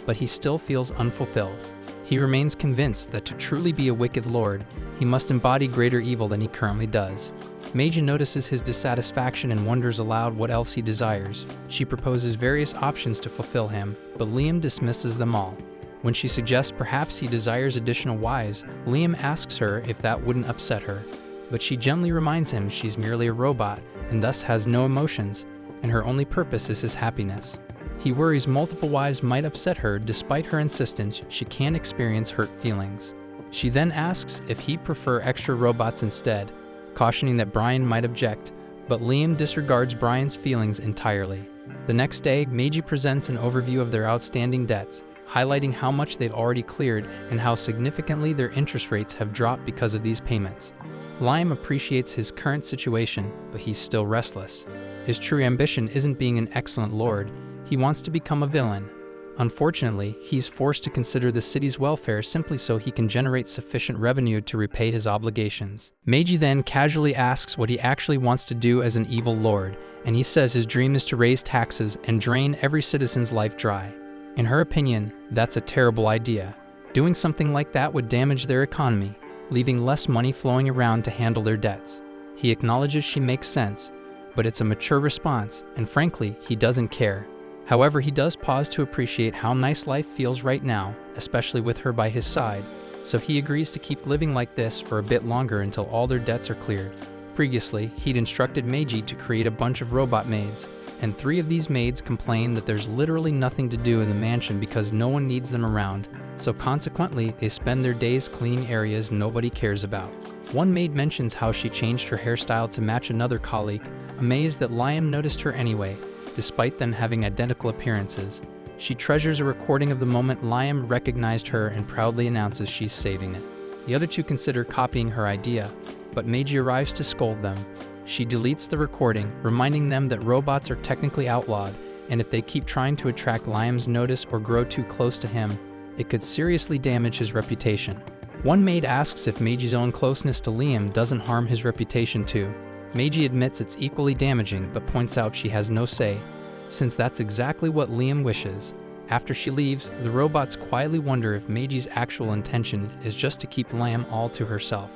But he still feels unfulfilled. He remains convinced that to truly be a wicked lord, he must embody greater evil than he currently does. Meiji notices his dissatisfaction and wonders aloud what else he desires. She proposes various options to fulfill him, but Liam dismisses them all. When she suggests perhaps he desires additional wives, Liam asks her if that wouldn't upset her. But she gently reminds him she's merely a robot and thus has no emotions, and her only purpose is his happiness. He worries multiple wives might upset her despite her insistence she can't experience hurt feelings. She then asks if he'd prefer extra robots instead, cautioning that Brian might object, but Liam disregards Brian's feelings entirely. The next day, Meiji presents an overview of their outstanding debts, highlighting how much they've already cleared and how significantly their interest rates have dropped because of these payments. Liam appreciates his current situation, but he's still restless. His true ambition isn't being an excellent lord, he wants to become a villain. Unfortunately, he's forced to consider the city's welfare simply so he can generate sufficient revenue to repay his obligations. Meiji then casually asks what he actually wants to do as an evil lord, and he says his dream is to raise taxes and drain every citizen's life dry. In her opinion, that's a terrible idea. Doing something like that would damage their economy, leaving less money flowing around to handle their debts. He acknowledges she makes sense, but it's a mature response, and frankly, he doesn't care. However, he does pause to appreciate how nice life feels right now, especially with her by his side, so he agrees to keep living like this for a bit longer until all their debts are cleared. Previously, he'd instructed Meiji to create a bunch of robot maids, and 3 of these maids complain that there's literally nothing to do in the mansion because no one needs them around, so consequently, they spend their days cleaning areas nobody cares about. One maid mentions how she changed her hairstyle to match another colleague, amazed that Liam noticed her anyway, despite them having identical appearances. She treasures a recording of the moment Liam recognized her and proudly announces she's saving it. The other 2 consider copying her idea, but Meiji arrives to scold them. She deletes the recording, reminding them that robots are technically outlawed, and if they keep trying to attract Liam's notice or grow too close to him, it could seriously damage his reputation. One maid asks if Meiji's own closeness to Liam doesn't harm his reputation too. Meiji admits it's equally damaging but points out she has no say, since that's exactly what Liam wishes. After she leaves, the robots quietly wonder if Meiji's actual intention is just to keep Liam all to herself.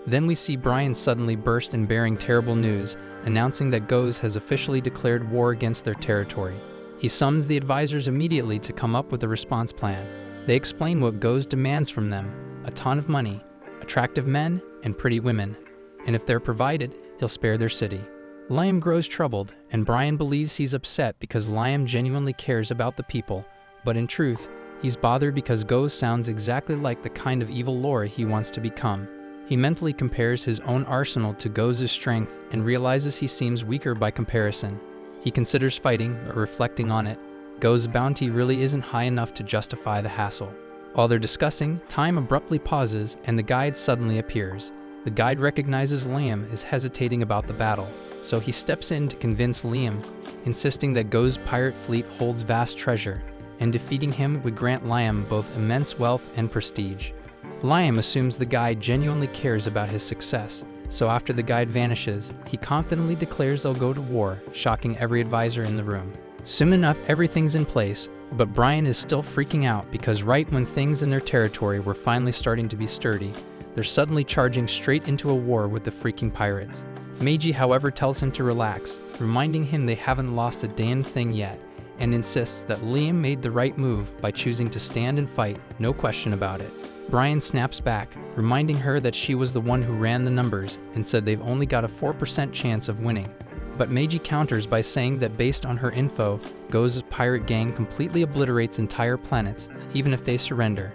Then we see Brian suddenly burst in bearing terrible news, announcing that Goz has officially declared war against their territory. He summons the advisors immediately to come up with a response plan. They explain what Goz demands from them: a ton of money, attractive men, and pretty women. And if they're provided, he'll spare their city. Liam grows troubled, and Brian believes he's upset because Liam genuinely cares about the people, but in truth, he's bothered because Goz sounds exactly like the kind of evil lord he wants to become. He mentally compares his own arsenal to Goz's strength and realizes he seems weaker by comparison. He considers fighting, but reflecting on it, Goz's bounty really isn't high enough to justify the hassle. While they're discussing, time abruptly pauses and the guide suddenly appears. The guide recognizes Liam is hesitating about the battle, so he steps in to convince Liam, insisting that Goz's pirate fleet holds vast treasure, and defeating him would grant Liam both immense wealth and prestige. Liam assumes the guide genuinely cares about his success, so after the guide vanishes, he confidently declares they'll go to war, shocking every advisor in the room. Soon enough, everything's in place, but Brian is still freaking out because right when things in their territory were finally starting to be sturdy, they're suddenly charging straight into a war with the freaking pirates. Meiji, however, tells him to relax, reminding him they haven't lost a damn thing yet, and insists that Liam made the right move by choosing to stand and fight, no question about it. Brian snaps back, reminding her that she was the one who ran the numbers and said they've only got a 4% chance of winning. But Meiji counters by saying that based on her info, Goz's pirate gang completely obliterates entire planets, even if they surrender.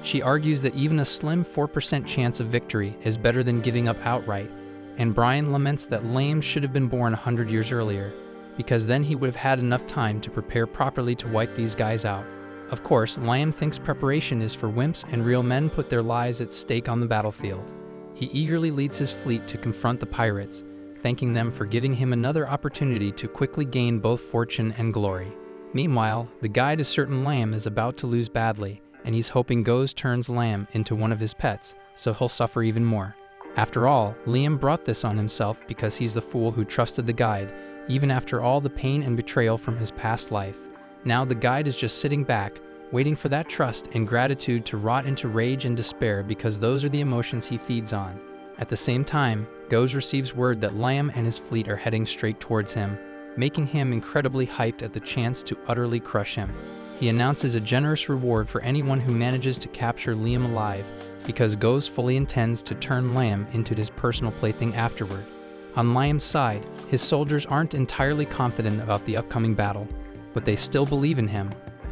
She argues that even a slim 4% chance of victory is better than giving up outright, and Brian laments that Liam should have been born 100 years earlier, because then he would have had enough time to prepare properly to wipe these guys out. Of course, Liam thinks preparation is for wimps and real men put their lives at stake on the battlefield. He eagerly leads his fleet to confront the pirates, thanking them for giving him another opportunity to quickly gain both fortune and glory. Meanwhile, the guide is certain Liam is about to lose badly, and he's hoping Goz turns Liam into one of his pets, so he'll suffer even more. After all, Liam brought this on himself because he's the fool who trusted the guide, even after all the pain and betrayal from his past life. Now the guide is just sitting back, waiting for that trust and gratitude to rot into rage and despair because those are the emotions he feeds on. At the same time, Goz receives word that Liam and his fleet are heading straight towards him, making him incredibly hyped at the chance to utterly crush him. He announces a generous reward for anyone who manages to capture Liam alive, because Goz fully intends to turn Liam into his personal plaything afterward. On Liam's side, his soldiers aren't entirely confident about the upcoming battle, but they still believe in him.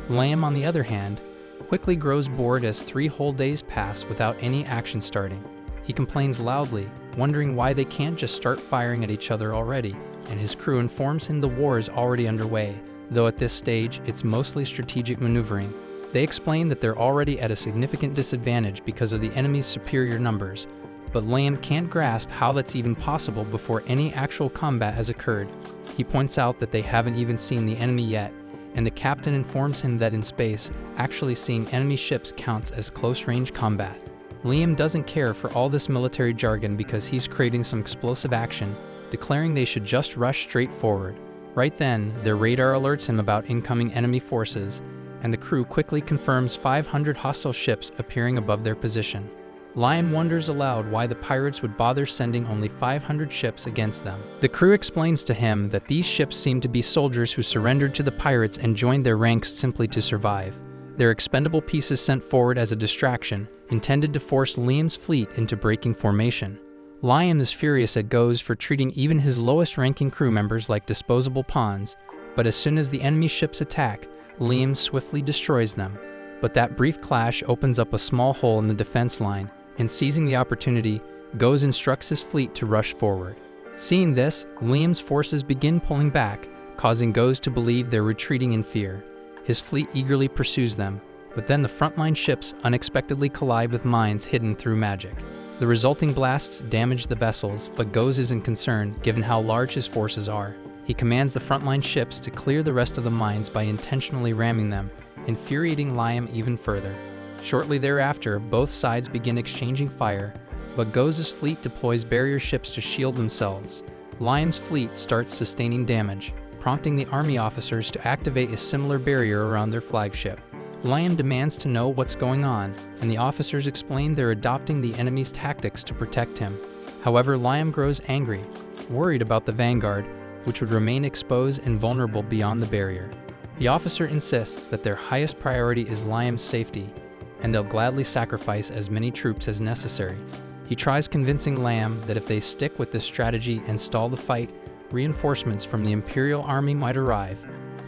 Liam, on the other hand, quickly grows bored as 3 whole days pass without any action starting. He complains loudly, wondering why they can't just start firing at each other already, and his crew informs him the war is already underway, though at this stage it's mostly strategic maneuvering. They explain that they're already at a significant disadvantage because of the enemy's superior numbers, but Liam can't grasp how that's even possible before any actual combat has occurred. He points out that they haven't even seen the enemy yet, and the captain informs him that in space, actually seeing enemy ships counts as close-range combat. Liam doesn't care for all this military jargon because he's creating some explosive action, declaring they should just rush straight forward. Right then, their radar alerts him about incoming enemy forces, and the crew quickly confirms 500 hostile ships appearing above their position. Liam wonders aloud why the pirates would bother sending only 500 ships against them. The crew explains to him that these ships seem to be soldiers who surrendered to the pirates and joined their ranks simply to survive. They're expendable pieces sent forward as a distraction, intended to force Liam's fleet into breaking formation. Liam is furious at Goz for treating even his lowest-ranking crew members like disposable pawns, but as soon as the enemy ships attack, Liam swiftly destroys them. But that brief clash opens up a small hole in the defense line, and seizing the opportunity, Goz instructs his fleet to rush forward. Seeing this, Liam's forces begin pulling back, causing Goz to believe they're retreating in fear. His fleet eagerly pursues them, but then the frontline ships unexpectedly collide with mines hidden through magic. The resulting blasts damage the vessels, but Goz isn't concerned given how large his forces are. He commands the frontline ships to clear the rest of the mines by intentionally ramming them, infuriating Liam even further. Shortly thereafter, both sides begin exchanging fire, but Goz's fleet deploys barrier ships to shield themselves. Liam's fleet starts sustaining damage, prompting the army officers to activate a similar barrier around their flagship. Liam demands to know what's going on, and the officers explain they're adopting the enemy's tactics to protect him. However, Liam grows angry, worried about the vanguard, which would remain exposed and vulnerable beyond the barrier. The officer insists that their highest priority is Liam's safety, and they'll gladly sacrifice as many troops as necessary. He tries convincing Liam that if they stick with this strategy and stall the fight, reinforcements from the Imperial Army might arrive.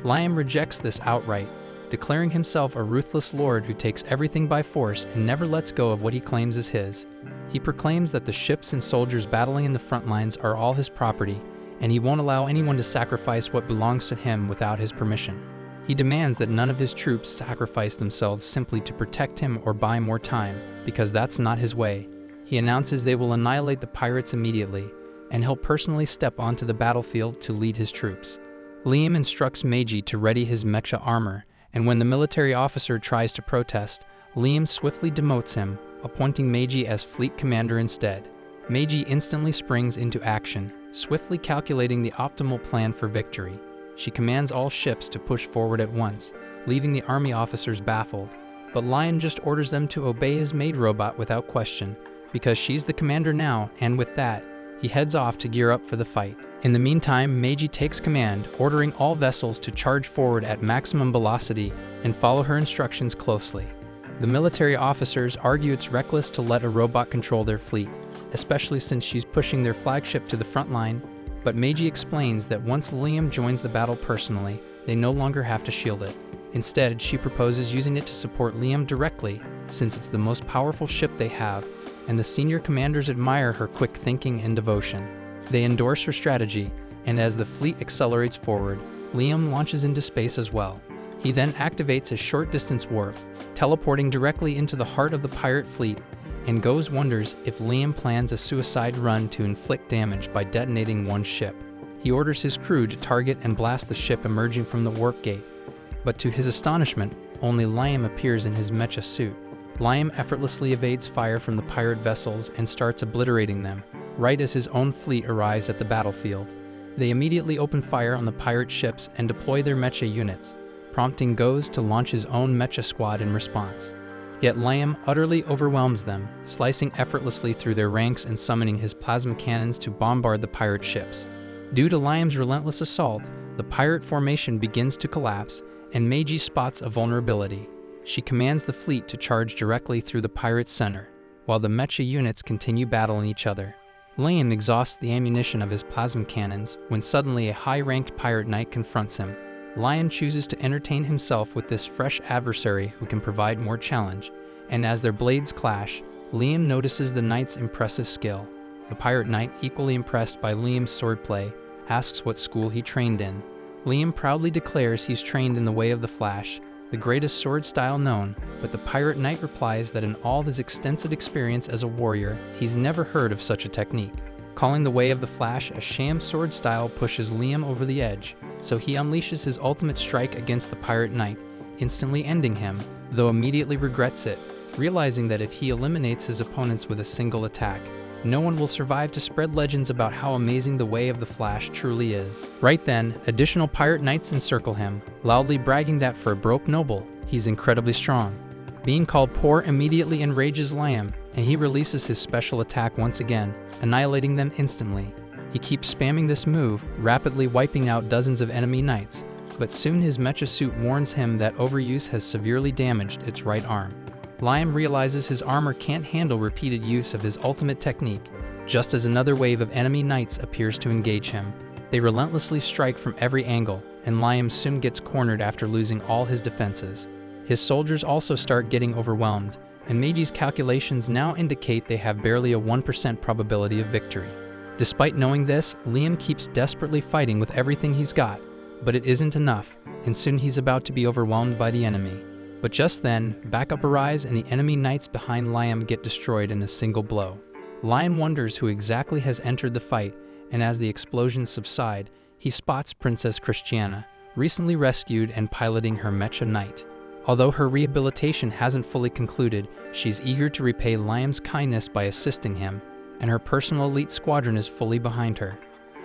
Liam rejects this outright, declaring himself a ruthless lord who takes everything by force and never lets go of what he claims is his. He proclaims that the ships and soldiers battling in the front lines are all his property, and he won't allow anyone to sacrifice what belongs to him without his permission. He demands that none of his troops sacrifice themselves simply to protect him or buy more time, because that's not his way. He announces they will annihilate the pirates immediately, and he'll personally step onto the battlefield to lead his troops. Liam instructs Meiji to ready his mecha armor, and when the military officer tries to protest, Liam swiftly demotes him, appointing Meiji as fleet commander instead. Meiji instantly springs into action, swiftly calculating the optimal plan for victory. She commands all ships to push forward at once, leaving the army officers baffled, but Lion just orders them to obey his maid robot without question, because she's the commander now, and with that, he heads off to gear up for the fight. In the meantime, Meiji takes command, ordering all vessels to charge forward at maximum velocity and follow her instructions closely. The military officers argue it's reckless to let a robot control their fleet, especially since she's pushing their flagship to the front line, but Meiji explains that once Liam joins the battle personally, they no longer have to shield it. Instead, she proposes using it to support Liam directly, since it's the most powerful ship they have, and the senior commanders admire her quick thinking and devotion. They endorse her strategy, and as the fleet accelerates forward, Liam launches into space as well. He then activates a short-distance warp, teleporting directly into the heart of the pirate fleet, and Goz wonders if Liam plans a suicide run to inflict damage by detonating one ship. He orders his crew to target and blast the ship emerging from the warp gate, but to his astonishment, only Liam appears in his mecha suit. Liam effortlessly evades fire from the pirate vessels and starts obliterating them, right as his own fleet arrives at the battlefield. They immediately open fire on the pirate ships and deploy their mecha units, prompting Goz to launch his own mecha squad in response. Yet Liam utterly overwhelms them, slicing effortlessly through their ranks and summoning his plasma cannons to bombard the pirate ships. Due to Liam's relentless assault, the pirate formation begins to collapse, and Meiji spots a vulnerability. She commands the fleet to charge directly through the pirate's center, while the mecha units continue battling each other. Liam exhausts the ammunition of his plasma cannons when suddenly a high-ranked pirate knight confronts him. Liam chooses to entertain himself with this fresh adversary who can provide more challenge, and as their blades clash, Liam notices the knight's impressive skill. The pirate knight, equally impressed by Liam's swordplay, asks what school he trained in. Liam proudly declares he's trained in the Way of the Flash, the greatest sword style known, but the pirate knight replies that in all his extensive experience as a warrior, he's never heard of such a technique. Calling the Way of the Flash a sham sword style pushes Liam over the edge, so he unleashes his ultimate strike against the pirate knight, instantly ending him, though immediately regrets it, realizing that if he eliminates his opponents with a single attack, no one will survive to spread legends about how amazing the Way of the Flash truly is. Right then, additional pirate knights encircle him, loudly bragging that for a broke noble, he's incredibly strong. Being called poor immediately enrages Liam, and he releases his special attack once again, annihilating them instantly. He keeps spamming this move, rapidly wiping out dozens of enemy knights, but soon his mecha suit warns him that overuse has severely damaged its right arm. Liam realizes his armor can't handle repeated use of his ultimate technique, just as another wave of enemy knights appears to engage him. They relentlessly strike from every angle, and Liam soon gets cornered after losing all his defenses. His soldiers also start getting overwhelmed, and Meiji's calculations now indicate they have barely a 1% probability of victory. Despite knowing this, Liam keeps desperately fighting with everything he's got, but it isn't enough, and soon he's about to be overwhelmed by the enemy. But just then, backup arrives and the enemy knights behind Liam get destroyed in a single blow. Liam wonders who exactly has entered the fight, and as the explosions subside, he spots Princess Christiana, recently rescued and piloting her mecha knight. Although her rehabilitation hasn't fully concluded, she's eager to repay Liam's kindness by assisting him, and her personal elite squadron is fully behind her.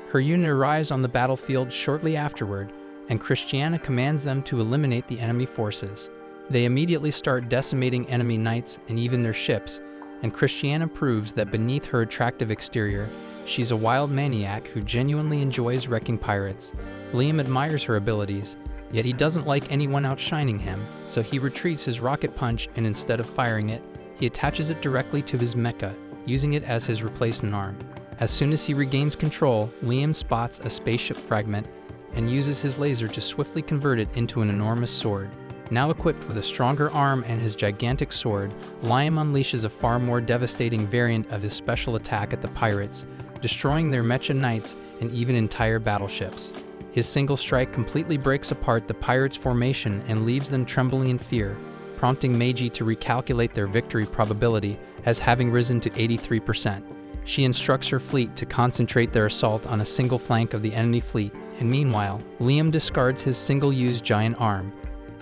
Her unit arrives on the battlefield shortly afterward, and Christiana commands them to eliminate the enemy forces. They immediately start decimating enemy knights and even their ships, and Christiana proves that beneath her attractive exterior, she's a wild maniac who genuinely enjoys wrecking pirates. Liam admires her abilities, yet he doesn't like anyone outshining him, so he retrieves his rocket punch and instead of firing it, he attaches it directly to his mecha, using it as his replacement arm. As soon as he regains control, Liam spots a spaceship fragment and uses his laser to swiftly convert it into an enormous sword. Now equipped with a stronger arm and his gigantic sword, Liam unleashes a far more devastating variant of his special attack at the pirates, destroying their mecha knights and even entire battleships. His single strike completely breaks apart the pirates' formation and leaves them trembling in fear, prompting Meiji to recalculate their victory probability as having risen to 83%. She instructs her fleet to concentrate their assault on a single flank of the enemy fleet, and meanwhile, Liam discards his single-use giant arm.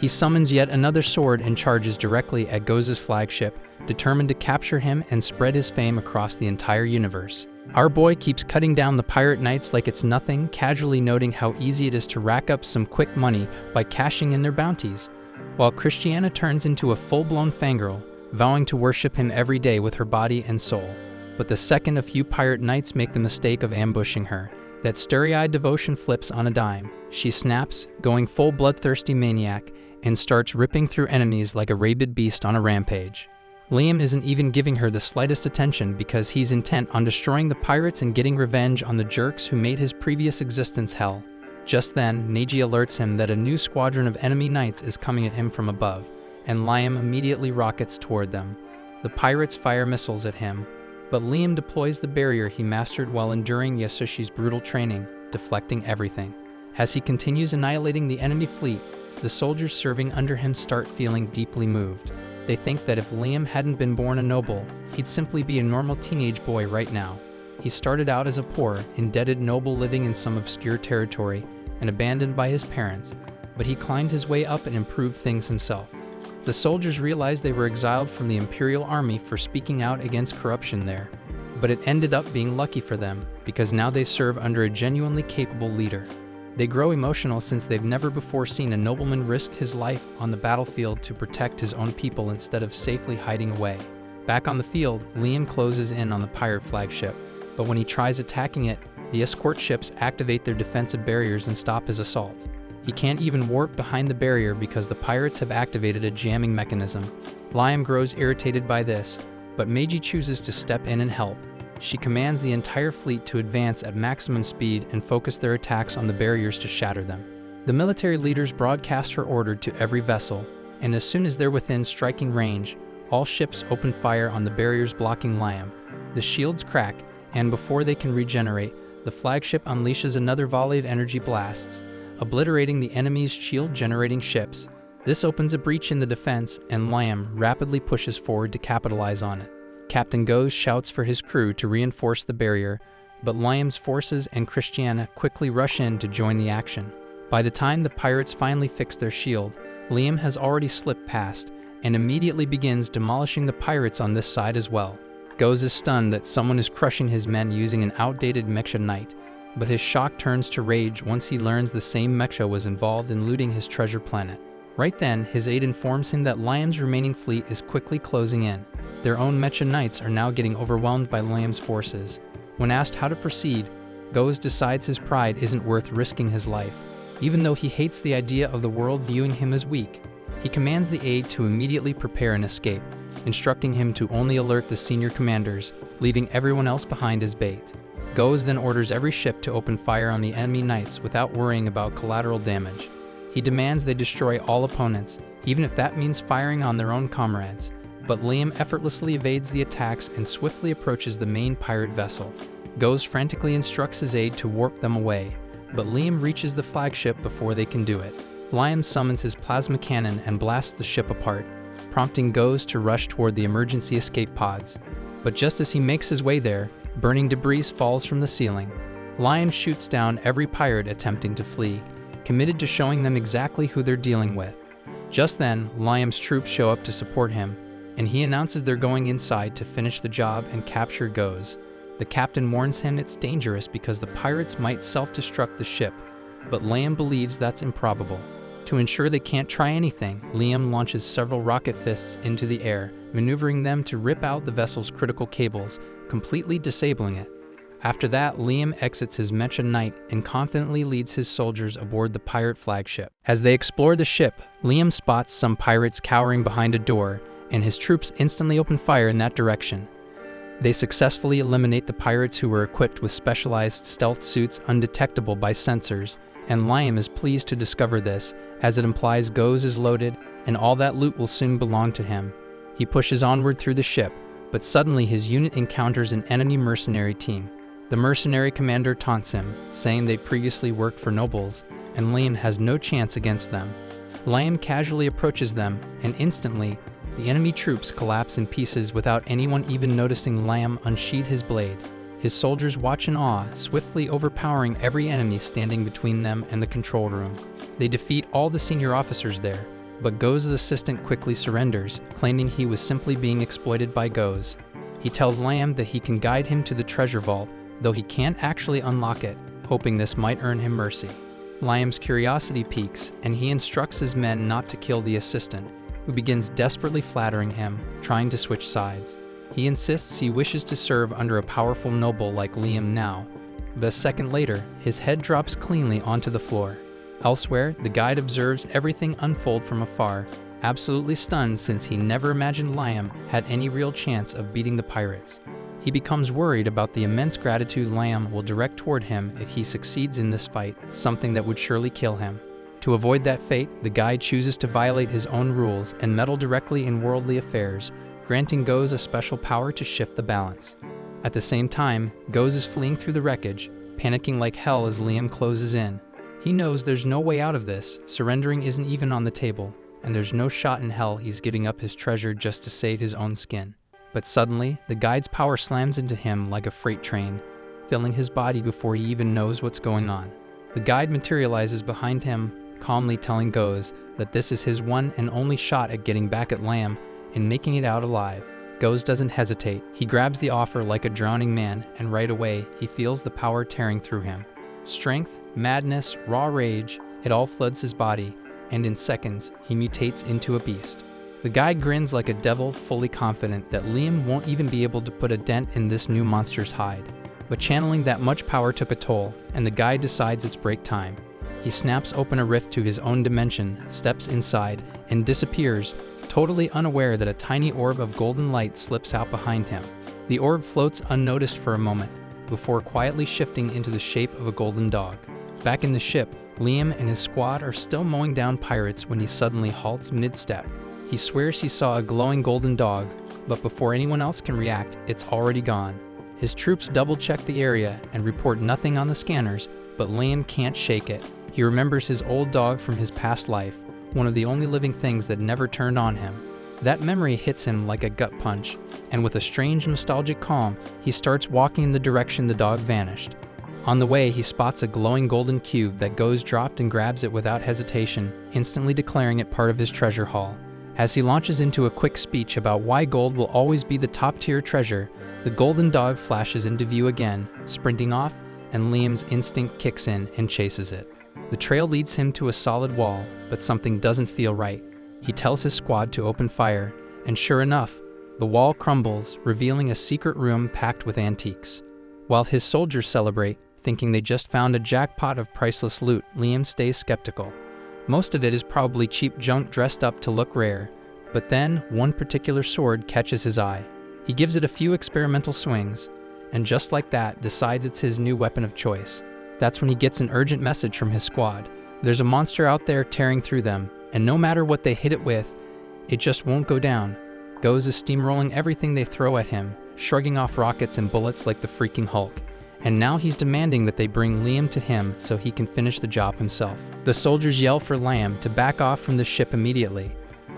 He summons yet another sword and charges directly at Goz's flagship, determined to capture him and spread his fame across the entire universe. Our boy keeps cutting down the pirate knights like it's nothing, casually noting how easy it is to rack up some quick money by cashing in their bounties, while Christiana turns into a full-blown fangirl, vowing to worship him every day with her body and soul. But the second a few pirate knights make the mistake of ambushing her, that starry-eyed devotion flips on a dime. She snaps, going full bloodthirsty maniac, and starts ripping through enemies like a rabid beast on a rampage. Liam isn't even giving her the slightest attention because he's intent on destroying the pirates and getting revenge on the jerks who made his previous existence hell. Just then, Neji alerts him that a new squadron of enemy knights is coming at him from above, and Liam immediately rockets toward them. The pirates fire missiles at him, but Liam deploys the barrier he mastered while enduring Yasoshi's brutal training, deflecting everything. As he continues annihilating the enemy fleet, the soldiers serving under him start feeling deeply moved. They think that if Liam hadn't been born a noble, he'd simply be a normal teenage boy right now. He started out as a poor, indebted noble living in some obscure territory and abandoned by his parents, but he climbed his way up and improved things himself. The soldiers realized they were exiled from the Imperial Army for speaking out against corruption there. But it ended up being lucky for them, because now they serve under a genuinely capable leader. They grow emotional since they've never before seen a nobleman risk his life on the battlefield to protect his own people instead of safely hiding away. Back on the field, Liam closes in on the pirate flagship, but when he tries attacking it, the escort ships activate their defensive barriers and stop his assault. He can't even warp behind the barrier because the pirates have activated a jamming mechanism. Liam grows irritated by this, but Meiji chooses to step in and help. She commands the entire fleet to advance at maximum speed and focus their attacks on the barriers to shatter them. The military leaders broadcast her order to every vessel, and as soon as they're within striking range, all ships open fire on the barriers blocking Liam. The shields crack, and before they can regenerate, the flagship unleashes another volley of energy blasts, obliterating the enemy's shield-generating ships. This opens a breach in the defense, and Liam rapidly pushes forward to capitalize on it. Captain Goes shouts for his crew to reinforce the barrier, but Liam's forces and Christiana quickly rush in to join the action. By the time the pirates finally fix their shield, Liam has already slipped past, and immediately begins demolishing the pirates on this side as well. Goes is stunned that someone is crushing his men using an outdated mecha knight, but his shock turns to rage once he learns the same mecha was involved in looting his treasure planet. Right then, his aide informs him that Liam's remaining fleet is quickly closing in. Their own mecha knights are now getting overwhelmed by Liam's forces. When asked how to proceed, Goes decides his pride isn't worth risking his life. Even though he hates the idea of the world viewing him as weak, he commands the aide to immediately prepare an escape, instructing him to only alert the senior commanders, leaving everyone else behind as bait. Goes then orders every ship to open fire on the enemy knights without worrying about collateral damage. He demands they destroy all opponents, even if that means firing on their own comrades. But Liam effortlessly evades the attacks and swiftly approaches the main pirate vessel. Goes frantically instructs his aide to warp them away, but Liam reaches the flagship before they can do it. Liam summons his plasma cannon and blasts the ship apart, prompting Goes to rush toward the emergency escape pods. But just as he makes his way there, burning debris falls from the ceiling. Liam shoots down every pirate attempting to flee, committed to showing them exactly who they're dealing with. Just then, Liam's troops show up to support him, and he announces they're going inside to finish the job and capture Goes. The captain warns him it's dangerous because the pirates might self-destruct the ship, but Liam believes that's improbable. To ensure they can't try anything, Liam launches several rocket fists into the air, maneuvering them to rip out the vessel's critical cables, completely disabling it. After that, Liam exits his mecha knight and confidently leads his soldiers aboard the pirate flagship. As they explore the ship, Liam spots some pirates cowering behind a door, and his troops instantly open fire in that direction. They successfully eliminate the pirates who were equipped with specialized stealth suits undetectable by sensors, and Liam is pleased to discover this, as it implies Goes is loaded and all that loot will soon belong to him. He pushes onward through the ship, but suddenly his unit encounters an enemy mercenary team. The mercenary commander taunts him, saying they previously worked for nobles, and Liam has no chance against them. Liam casually approaches them, and instantly, the enemy troops collapse in pieces without anyone even noticing Liam unsheath his blade. His soldiers watch in awe, swiftly overpowering every enemy standing between them and the control room. They defeat all the senior officers there, but Goes' assistant quickly surrenders, claiming he was simply being exploited by Goes. He tells Liam that he can guide him to the treasure vault, though he can't actually unlock it, hoping this might earn him mercy. Liam's curiosity piques, and he instructs his men not to kill the assistant, who begins desperately flattering him, trying to switch sides. He insists he wishes to serve under a powerful noble like Liam now, but a second later, his head drops cleanly onto the floor. Elsewhere, the guide observes everything unfold from afar, absolutely stunned since he never imagined Liam had any real chance of beating the pirates. He becomes worried about the immense gratitude Liam will direct toward him if he succeeds in this fight, something that would surely kill him. To avoid that fate, the guide chooses to violate his own rules and meddle directly in worldly affairs, granting Goes a special power to shift the balance. At the same time, Goes is fleeing through the wreckage, panicking like hell as Liam closes in. He knows there's no way out of this, surrendering isn't even on the table, and there's no shot in hell he's giving up his treasure just to save his own skin. But suddenly, the guide's power slams into him like a freight train, filling his body before he even knows what's going on. The guide materializes behind him, calmly telling Goes that this is his one and only shot at getting back at Lamb and making it out alive. Goes doesn't hesitate. He grabs the offer like a drowning man, and right away, he feels the power tearing through him. Strength, madness, raw rage, it all floods his body, and in seconds, he mutates into a beast. The guy grins like a devil, fully confident that Liam won't even be able to put a dent in this new monster's hide. But channeling that much power took a toll, and the guy decides it's break time. He snaps open a rift to his own dimension, steps inside, and disappears, totally unaware that a tiny orb of golden light slips out behind him. The orb floats unnoticed for a moment, before quietly shifting into the shape of a golden dog. Back in the ship, Liam and his squad are still mowing down pirates when he suddenly halts mid-step. He swears he saw a glowing golden dog, but before anyone else can react, it's already gone. His troops double-check the area and report nothing on the scanners, but Liam can't shake it. He remembers his old dog from his past life, one of the only living things that never turned on him. That memory hits him like a gut punch, and with a strange nostalgic calm, he starts walking in the direction the dog vanished. On the way, he spots a glowing golden cube that Goes dropped and grabs it without hesitation, instantly declaring it part of his treasure haul. As he launches into a quick speech about why gold will always be the top-tier treasure, the golden dog flashes into view again, sprinting off, and Liam's instinct kicks in and chases it. The trail leads him to a solid wall, but something doesn't feel right. He tells his squad to open fire, and sure enough, the wall crumbles, revealing a secret room packed with antiques. While his soldiers celebrate, thinking they just found a jackpot of priceless loot, Liam stays skeptical. Most of it is probably cheap junk dressed up to look rare, but then one particular sword catches his eye. He gives it a few experimental swings, and just like that, decides it's his new weapon of choice. That's when he gets an urgent message from his squad. There's a monster out there tearing through them, and no matter what they hit it with, it just won't go down. Goes is steamrolling everything they throw at him, shrugging off rockets and bullets like the freaking Hulk. And now he's demanding that they bring Liam to him so he can finish the job himself. The soldiers yell for Lamb to back off from the ship immediately,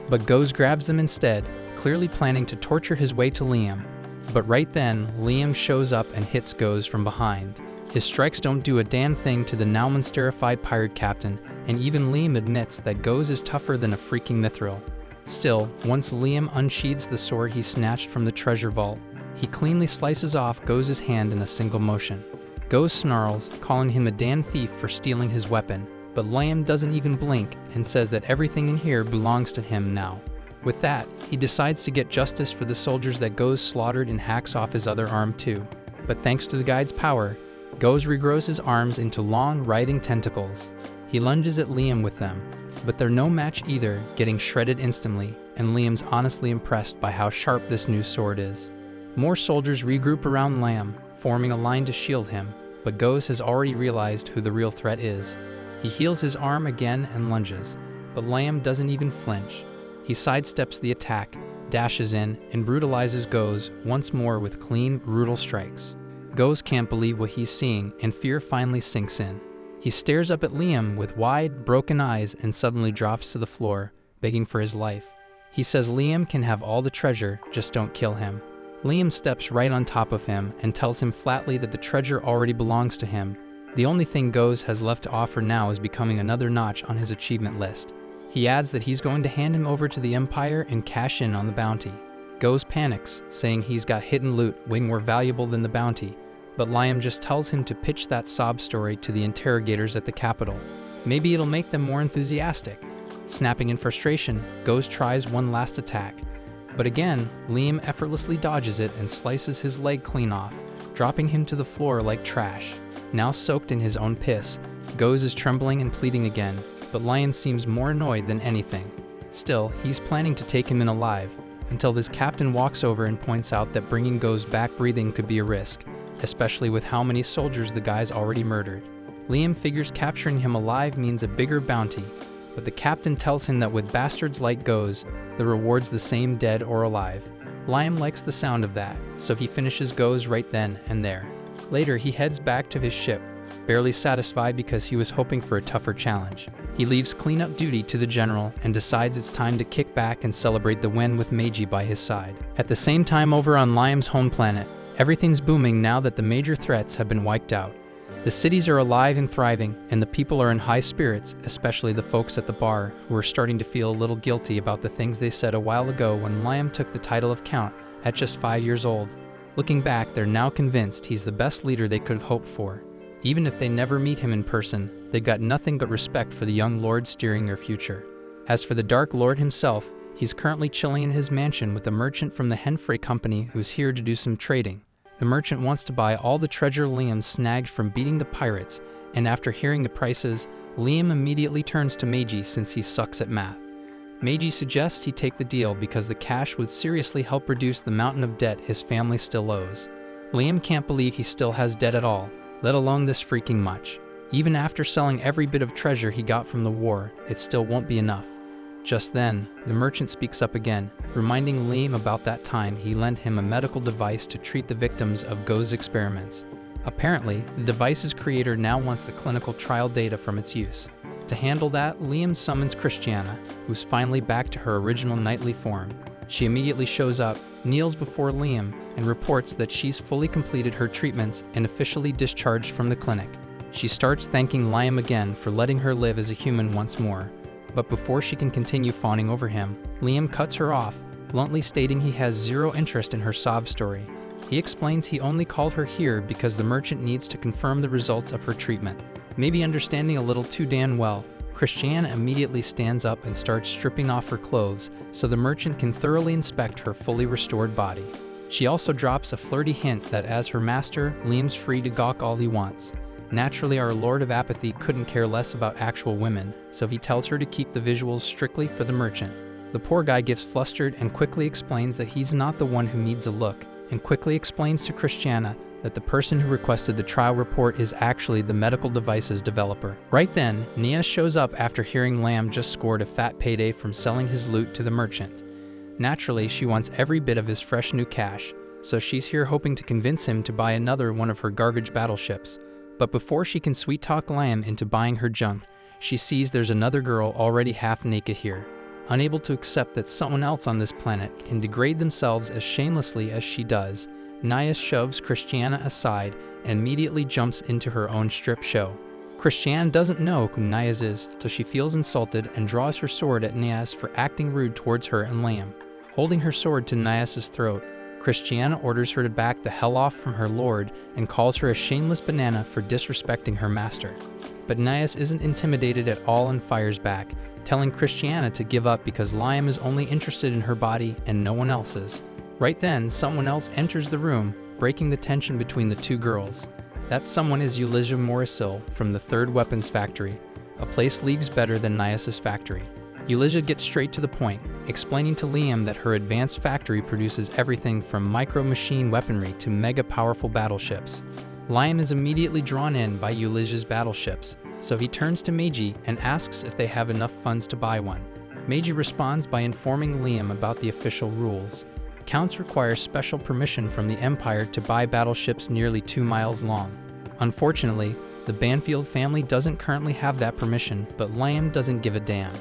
but Goes grabs them instead, clearly planning to torture his way to Liam. But right then, Liam shows up and hits Goes from behind. His strikes don't do a damn thing to the now monster-ified pirate captain, and even Liam admits that Goes is tougher than a freaking mithril. Still, once Liam unsheathes the sword he snatched from the treasure vault, he cleanly slices off Goes' hand in a single motion. Goes snarls, calling him a damn thief for stealing his weapon, but Liam doesn't even blink and says that everything in here belongs to him now. With that, he decides to get justice for the soldiers that Goes slaughtered and hacks off his other arm too. But thanks to the guide's power, Goes regrows his arms into long, writhing tentacles. He lunges at Liam with them, but they're no match either, getting shredded instantly, and Liam's honestly impressed by how sharp this new sword is. More soldiers regroup around Lamb, forming a line to shield him, but Goes has already realized who the real threat is. He heals his arm again and lunges, but Lamb doesn't even flinch. He sidesteps the attack, dashes in, and brutalizes Goes once more with clean, brutal strikes. Goes can't believe what he's seeing, and fear finally sinks in. He stares up at Liam with wide, broken eyes and suddenly drops to the floor, begging for his life. He says Liam can have all the treasure, just don't kill him. Liam steps right on top of him and tells him flatly that the treasure already belongs to him. The only thing Goes has left to offer now is becoming another notch on his achievement list. He adds that he's going to hand him over to the Empire and cash in on the bounty. Goes panics, saying he's got hidden loot way more valuable than the bounty, but Liam just tells him to pitch that sob story to the interrogators at the Capitol. Maybe it'll make them more enthusiastic. Snapping in frustration, Goes tries one last attack. But again, Liam effortlessly dodges it and slices his leg clean off, dropping him to the floor like trash. Now soaked in his own piss, Goes is trembling and pleading again, but Liam seems more annoyed than anything. Still, he's planning to take him in alive, until this captain walks over and points out that bringing Goes back breathing could be a risk, especially with how many soldiers the guy's already murdered. Liam figures capturing him alive means a bigger bounty, but the captain tells him that with bastards like Goes, the reward's the same dead or alive. Liam likes the sound of that, so he finishes Goes right then and there. Later, he heads back to his ship, barely satisfied because he was hoping for a tougher challenge. He leaves cleanup duty to the general and decides it's time to kick back and celebrate the win with Meiji by his side. At the same time over on Liam's home planet, everything's booming now that the major threats have been wiped out. The cities are alive and thriving, and the people are in high spirits, especially the folks at the bar, who are starting to feel a little guilty about the things they said a while ago when Liam took the title of Count at just 5 years old. Looking back, they're now convinced he's the best leader they could have hoped for. Even if they never meet him in person, they've got nothing but respect for the young lord steering their future. As for the Dark Lord himself, he's currently chilling in his mansion with a merchant from the Henfrey Company who's here to do some trading. The merchant wants to buy all the treasure Liam snagged from beating the pirates, and after hearing the prices, Liam immediately turns to Meiji since he sucks at math. Meiji suggests he take the deal because the cash would seriously help reduce the mountain of debt his family still owes. Liam can't believe he still has debt at all, let alone this freaking much. Even after selling every bit of treasure he got from the war, it still won't be enough. Just then, the merchant speaks up again, reminding Liam about that time he lent him a medical device to treat the victims of Go's experiments. Apparently, the device's creator now wants the clinical trial data from its use. To handle that, Liam summons Christiana, who's finally back to her original knightly form. She immediately shows up, kneels before Liam, and reports that she's fully completed her treatments and officially discharged from the clinic. She starts thanking Liam again for letting her live as a human once more. But before she can continue fawning over him, Liam cuts her off, bluntly stating he has zero interest in her sob story. He explains he only called her here because the merchant needs to confirm the results of her treatment. Maybe understanding a little too damn well, Christiana immediately stands up and starts stripping off her clothes so the merchant can thoroughly inspect her fully restored body. She also drops a flirty hint that as her master, Liam's free to gawk all he wants. Naturally, our Lord of Apathy couldn't care less about actual women, so he tells her to keep the visuals strictly for the merchant. The poor guy gets flustered and quickly explains that he's not the one who needs a look, and quickly explains to Christiana that the person who requested the trial report is actually the medical device's developer. Right then, Nia shows up after hearing Lamb just scored a fat payday from selling his loot to the merchant. Naturally, she wants every bit of his fresh new cash, so she's here hoping to convince him to buy another one of her garbage battleships. But before she can sweet-talk Lamb into buying her junk, she sees there's another girl already half-naked here. Unable to accept that someone else on this planet can degrade themselves as shamelessly as she does, Nia shoves Christiana aside and immediately jumps into her own strip show. Christiana doesn't know who Nia's is, so she feels insulted and draws her sword at Nias for acting rude towards her and Lamb. Holding her sword to Nias' throat, Christiana orders her to back the hell off from her lord and calls her a shameless banana for disrespecting her master. But Nias isn't intimidated at all and fires back, telling Christiana to give up because Liam is only interested in her body and no one else's. Right then, someone else enters the room, breaking the tension between the two girls. That someone is Ulysses Morisil from the Third Weapons Factory, a place leagues better than Nias' factory. Ulysses gets straight to the point, explaining to Liam that her advanced factory produces everything from micro-machine weaponry to mega-powerful battleships. Liam is immediately drawn in by Ulysses' battleships, so he turns to Meiji and asks if they have enough funds to buy one. Meiji responds by informing Liam about the official rules. Counts require special permission from the Empire to buy battleships nearly 2 miles long. Unfortunately, the Banfield family doesn't currently have that permission, but Liam doesn't give a damn.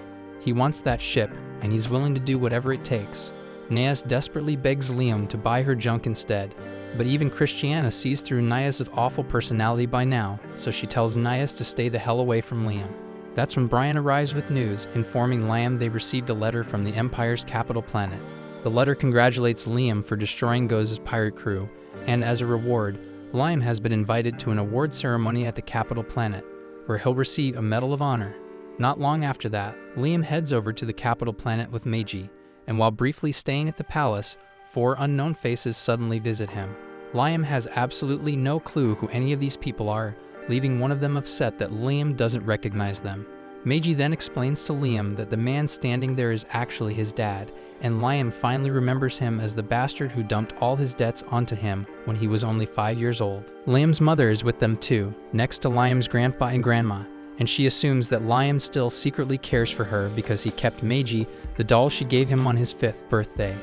He wants that ship, and he's willing to do whatever it takes. Nias desperately begs Liam to buy her junk instead, but even Christiana sees through Nias' awful personality by now, so she tells Nias to stay the hell away from Liam. That's when Brian arrives with news, informing Liam they received a letter from the Empire's capital planet. The letter congratulates Liam for destroying Go's pirate crew, and as a reward, Liam has been invited to an award ceremony at the capital planet, where he'll receive a Medal of Honor. Not long after that, Liam heads over to the capital planet with Meiji, and while briefly staying at the palace, 4 unknown faces suddenly visit him. Liam has absolutely no clue who any of these people are, leaving one of them upset that Liam doesn't recognize them. Meiji then explains to Liam that the man standing there is actually his dad, and Liam finally remembers him as the bastard who dumped all his debts onto him when he was only 5 years old. Liam's mother is with them too, next to Liam's grandpa and grandma, and she assumes that Liam still secretly cares for her because he kept Meiji, the doll she gave him on his 5th birthday.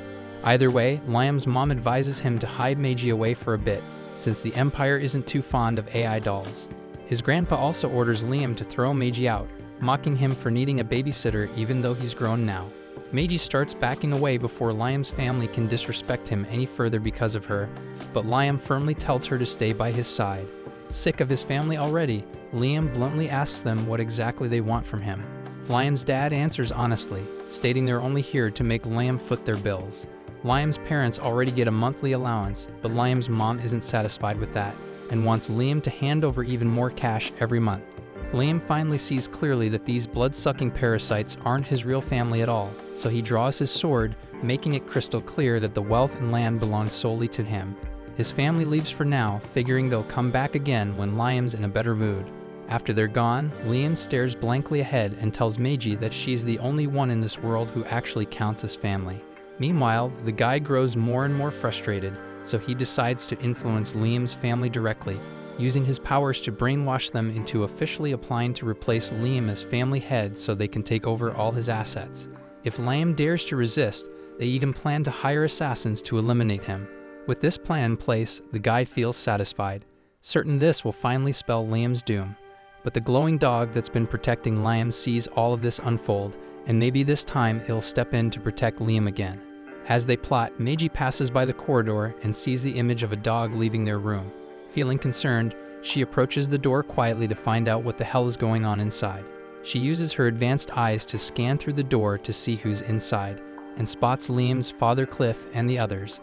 Either way, Liam's mom advises him to hide Meiji away for a bit, since the Empire isn't too fond of AI dolls. His grandpa also orders Liam to throw Meiji out, mocking him for needing a babysitter even though he's grown now. Meiji starts backing away before Liam's family can disrespect him any further because of her, but Liam firmly tells her to stay by his side. Sick of his family already, Liam bluntly asks them what exactly they want from him. Liam's dad answers honestly, stating they're only here to make Liam foot their bills. Liam's parents already get a monthly allowance, but Liam's mom isn't satisfied with that and wants Liam to hand over even more cash every month. Liam finally sees clearly that these blood-sucking parasites aren't his real family at all, so he draws his sword, making it crystal clear that the wealth and land belong solely to him. His family leaves for now, figuring they'll come back again when Liam's in a better mood. After they're gone, Liam stares blankly ahead and tells Meiji that she's the only one in this world who actually counts as family. Meanwhile, the guy grows more and more frustrated, so he decides to influence Liam's family directly, using his powers to brainwash them into officially applying to replace Liam as family head so they can take over all his assets. If Liam dares to resist, they even plan to hire assassins to eliminate him. With this plan in place, the guy feels satisfied, certain this will finally spell Liam's doom. But the glowing dog that's been protecting Liam sees all of this unfold, and maybe this time it'll step in to protect Liam again. As they plot, Meiji passes by the corridor and sees the image of a dog leaving their room. Feeling concerned, she approaches the door quietly to find out what the hell is going on inside. She uses her advanced eyes to scan through the door to see who's inside, and spots Liam's father Cliff and the others.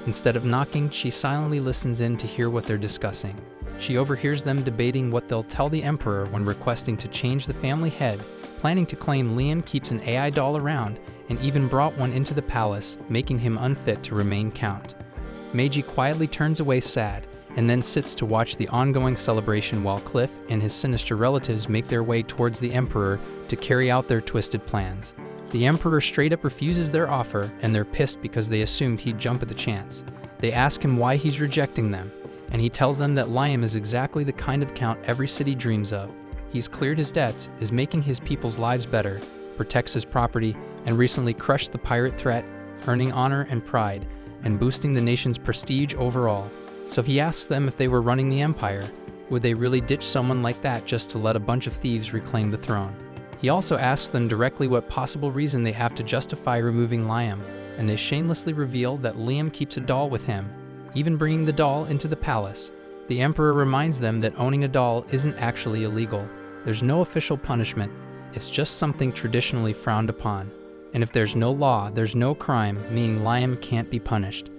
Instead of knocking, she silently listens in to hear what they're discussing. She overhears them debating what they'll tell the Emperor when requesting to change the family head, planning to claim Liam keeps an AI doll around, and even brought one into the palace, making him unfit to remain count. Meiji quietly turns away sad, and then sits to watch the ongoing celebration while Cliff and his sinister relatives make their way towards the Emperor to carry out their twisted plans. The Emperor straight up refuses their offer, and they're pissed because they assumed he'd jump at the chance. They ask him why he's rejecting them, and he tells them that Liam is exactly the kind of count every city dreams of. He's cleared his debts, is making his people's lives better, protects his property, and recently crushed the pirate threat, earning honor and pride, and boosting the nation's prestige overall. So he asks them if they were running the empire, would they really ditch someone like that just to let a bunch of thieves reclaim the throne? He also asks them directly what possible reason they have to justify removing Liam, and they shamelessly reveal that Liam keeps a doll with him, even bringing the doll into the palace. The Emperor reminds them that owning a doll isn't actually illegal. There's no official punishment, it's just something traditionally frowned upon. And if there's no law, there's no crime, meaning Liam can't be punished.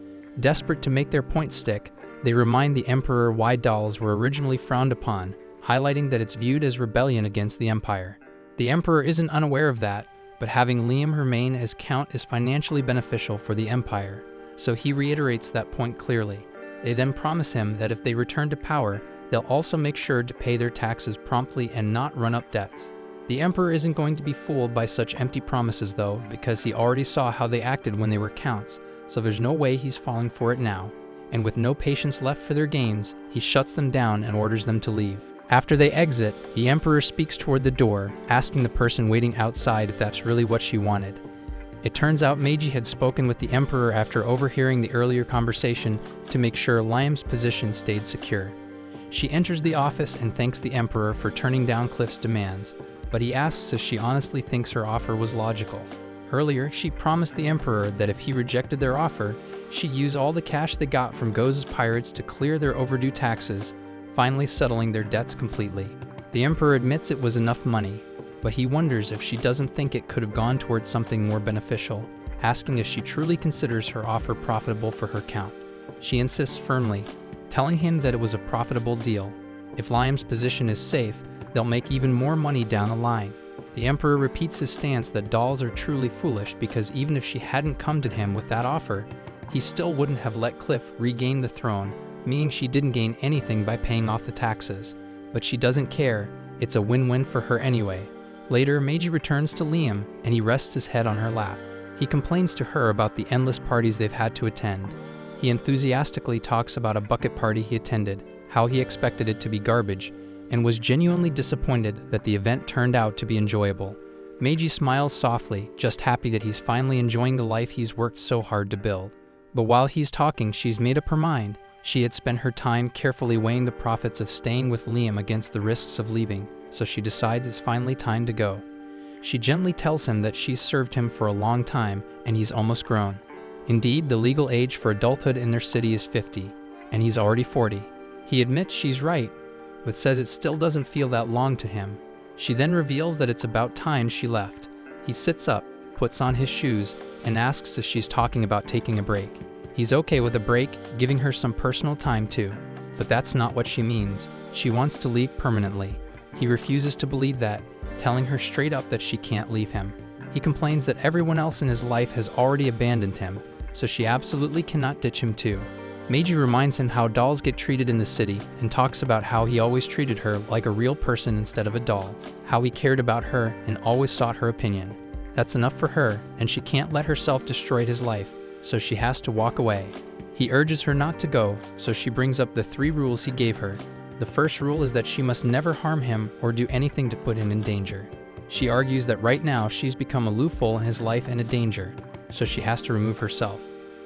Desperate to make their point stick, they remind the Emperor why dolls were originally frowned upon, highlighting that it's viewed as rebellion against the Empire. The Emperor isn't unaware of that, but having Liam remain as Count is financially beneficial for the Empire, so he reiterates that point clearly. They then promise him that if they return to power, they'll also make sure to pay their taxes promptly and not run up debts. The Emperor isn't going to be fooled by such empty promises though, because he already saw how they acted when they were counts, so there's no way he's falling for it now. And with no patience left for their games, he shuts them down and orders them to leave. After they exit, the Emperor speaks toward the door, asking the person waiting outside if that's really what she wanted. It turns out Meiji had spoken with the Emperor after overhearing the earlier conversation to make sure Liam's position stayed secure. She enters the office and thanks the Emperor for turning down Cliff's demands, but he asks if she honestly thinks her offer was logical. Earlier, she promised the Emperor that if he rejected their offer, she'd use all the cash they got from Goze's pirates to clear their overdue taxes, finally settling their debts completely. The Emperor admits it was enough money, but he wonders if she doesn't think it could have gone towards something more beneficial, asking if she truly considers her offer profitable for her count. She insists firmly, telling him that it was a profitable deal. If Liam's position is safe, they'll make even more money down the line. The Emperor repeats his stance that dolls are truly foolish because even if she hadn't come to him with that offer, he still wouldn't have let Cliff regain the throne, meaning she didn't gain anything by paying off the taxes. But she doesn't care, it's a win-win for her anyway. Later, Meiji returns to Liam, and he rests his head on her lap. He complains to her about the endless parties they've had to attend. He enthusiastically talks about a bucket party he attended, how he expected it to be garbage, and was genuinely disappointed that the event turned out to be enjoyable. Meiji smiles softly, just happy that he's finally enjoying the life he's worked so hard to build. But while he's talking, she's made up her mind. She had spent her time carefully weighing the profits of staying with Liam against the risks of leaving, so she decides it's finally time to go. She gently tells him that she's served him for a long time and he's almost grown. Indeed, the legal age for adulthood in their city is 50, and he's already 40. He admits she's right, but says it still doesn't feel that long to him. She then reveals that it's about time she left. He sits up, puts on his shoes, and asks if she's talking about taking a break. He's okay with a break, giving her some personal time too. But that's not what she means. She wants to leave permanently. He refuses to believe that, telling her straight up that she can't leave him. He complains that everyone else in his life has already abandoned him, so she absolutely cannot ditch him too. Meiji reminds him how dolls get treated in the city and talks about how he always treated her like a real person instead of a doll, how he cared about her and always sought her opinion. That's enough for her, and she can't let herself destroy his life, so she has to walk away. He urges her not to go, so she brings up the 3 rules he gave her. The first rule is that she must never harm him or do anything to put him in danger. She argues that right now she's become a loophole in his life and a danger, so she has to remove herself.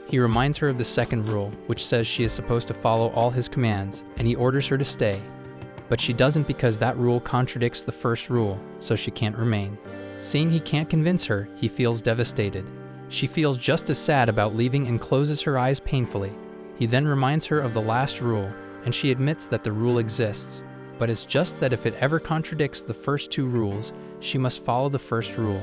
He reminds her of the second rule, which says she is supposed to follow all his commands, and he orders her to stay. But she doesn't because that rule contradicts the first rule, so she can't remain. Seeing he can't convince her, he feels devastated. She feels just as sad about leaving and closes her eyes painfully. He then reminds her of the last rule, and she admits that the rule exists. But it's just that if it ever contradicts the first 2 rules, she must follow the first rule.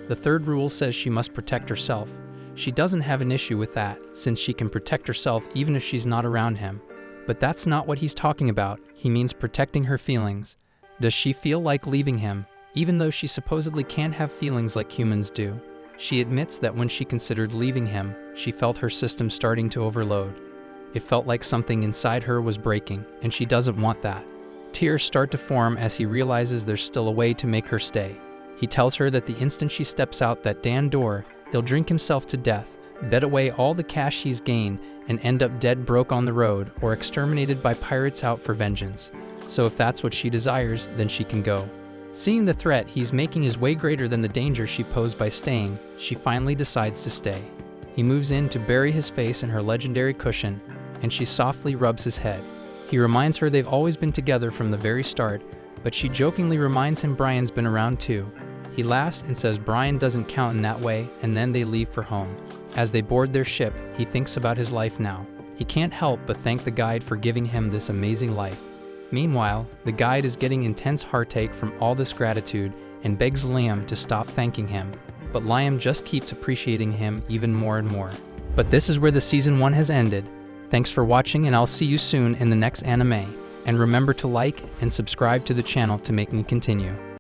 The third rule says she must protect herself. She doesn't have an issue with that, since she can protect herself even if she's not around him. But that's not what he's talking about. He means protecting her feelings. Does she feel like leaving him, even though she supposedly can't have feelings like humans do? She admits that when she considered leaving him, she felt her system starting to overload. It felt like something inside her was breaking, and she doesn't want that. Tears start to form as he realizes there's still a way to make her stay. He tells her that the instant she steps out that damn door, he'll drink himself to death, bet away all the cash he's gained, and end up dead broke on the road or exterminated by pirates out for vengeance. So if that's what she desires, then she can go. Seeing the threat he's making is way greater than the danger she posed by staying, she finally decides to stay. He moves in to bury his face in her legendary cushion, and she softly rubs his head. He reminds her they've always been together from the very start, but she jokingly reminds him Brian's been around too. He laughs and says Brian doesn't count in that way, and then they leave for home. As they board their ship, he thinks about his life now. He can't help but thank the guide for giving him this amazing life. Meanwhile, the guide is getting intense heartache from all this gratitude and begs Liam to stop thanking him. But Liam just keeps appreciating him even more and more. But this is where the season 1 has ended. Thanks for watching, and I'll see you soon in the next anime. And remember to like and subscribe to the channel to make me continue.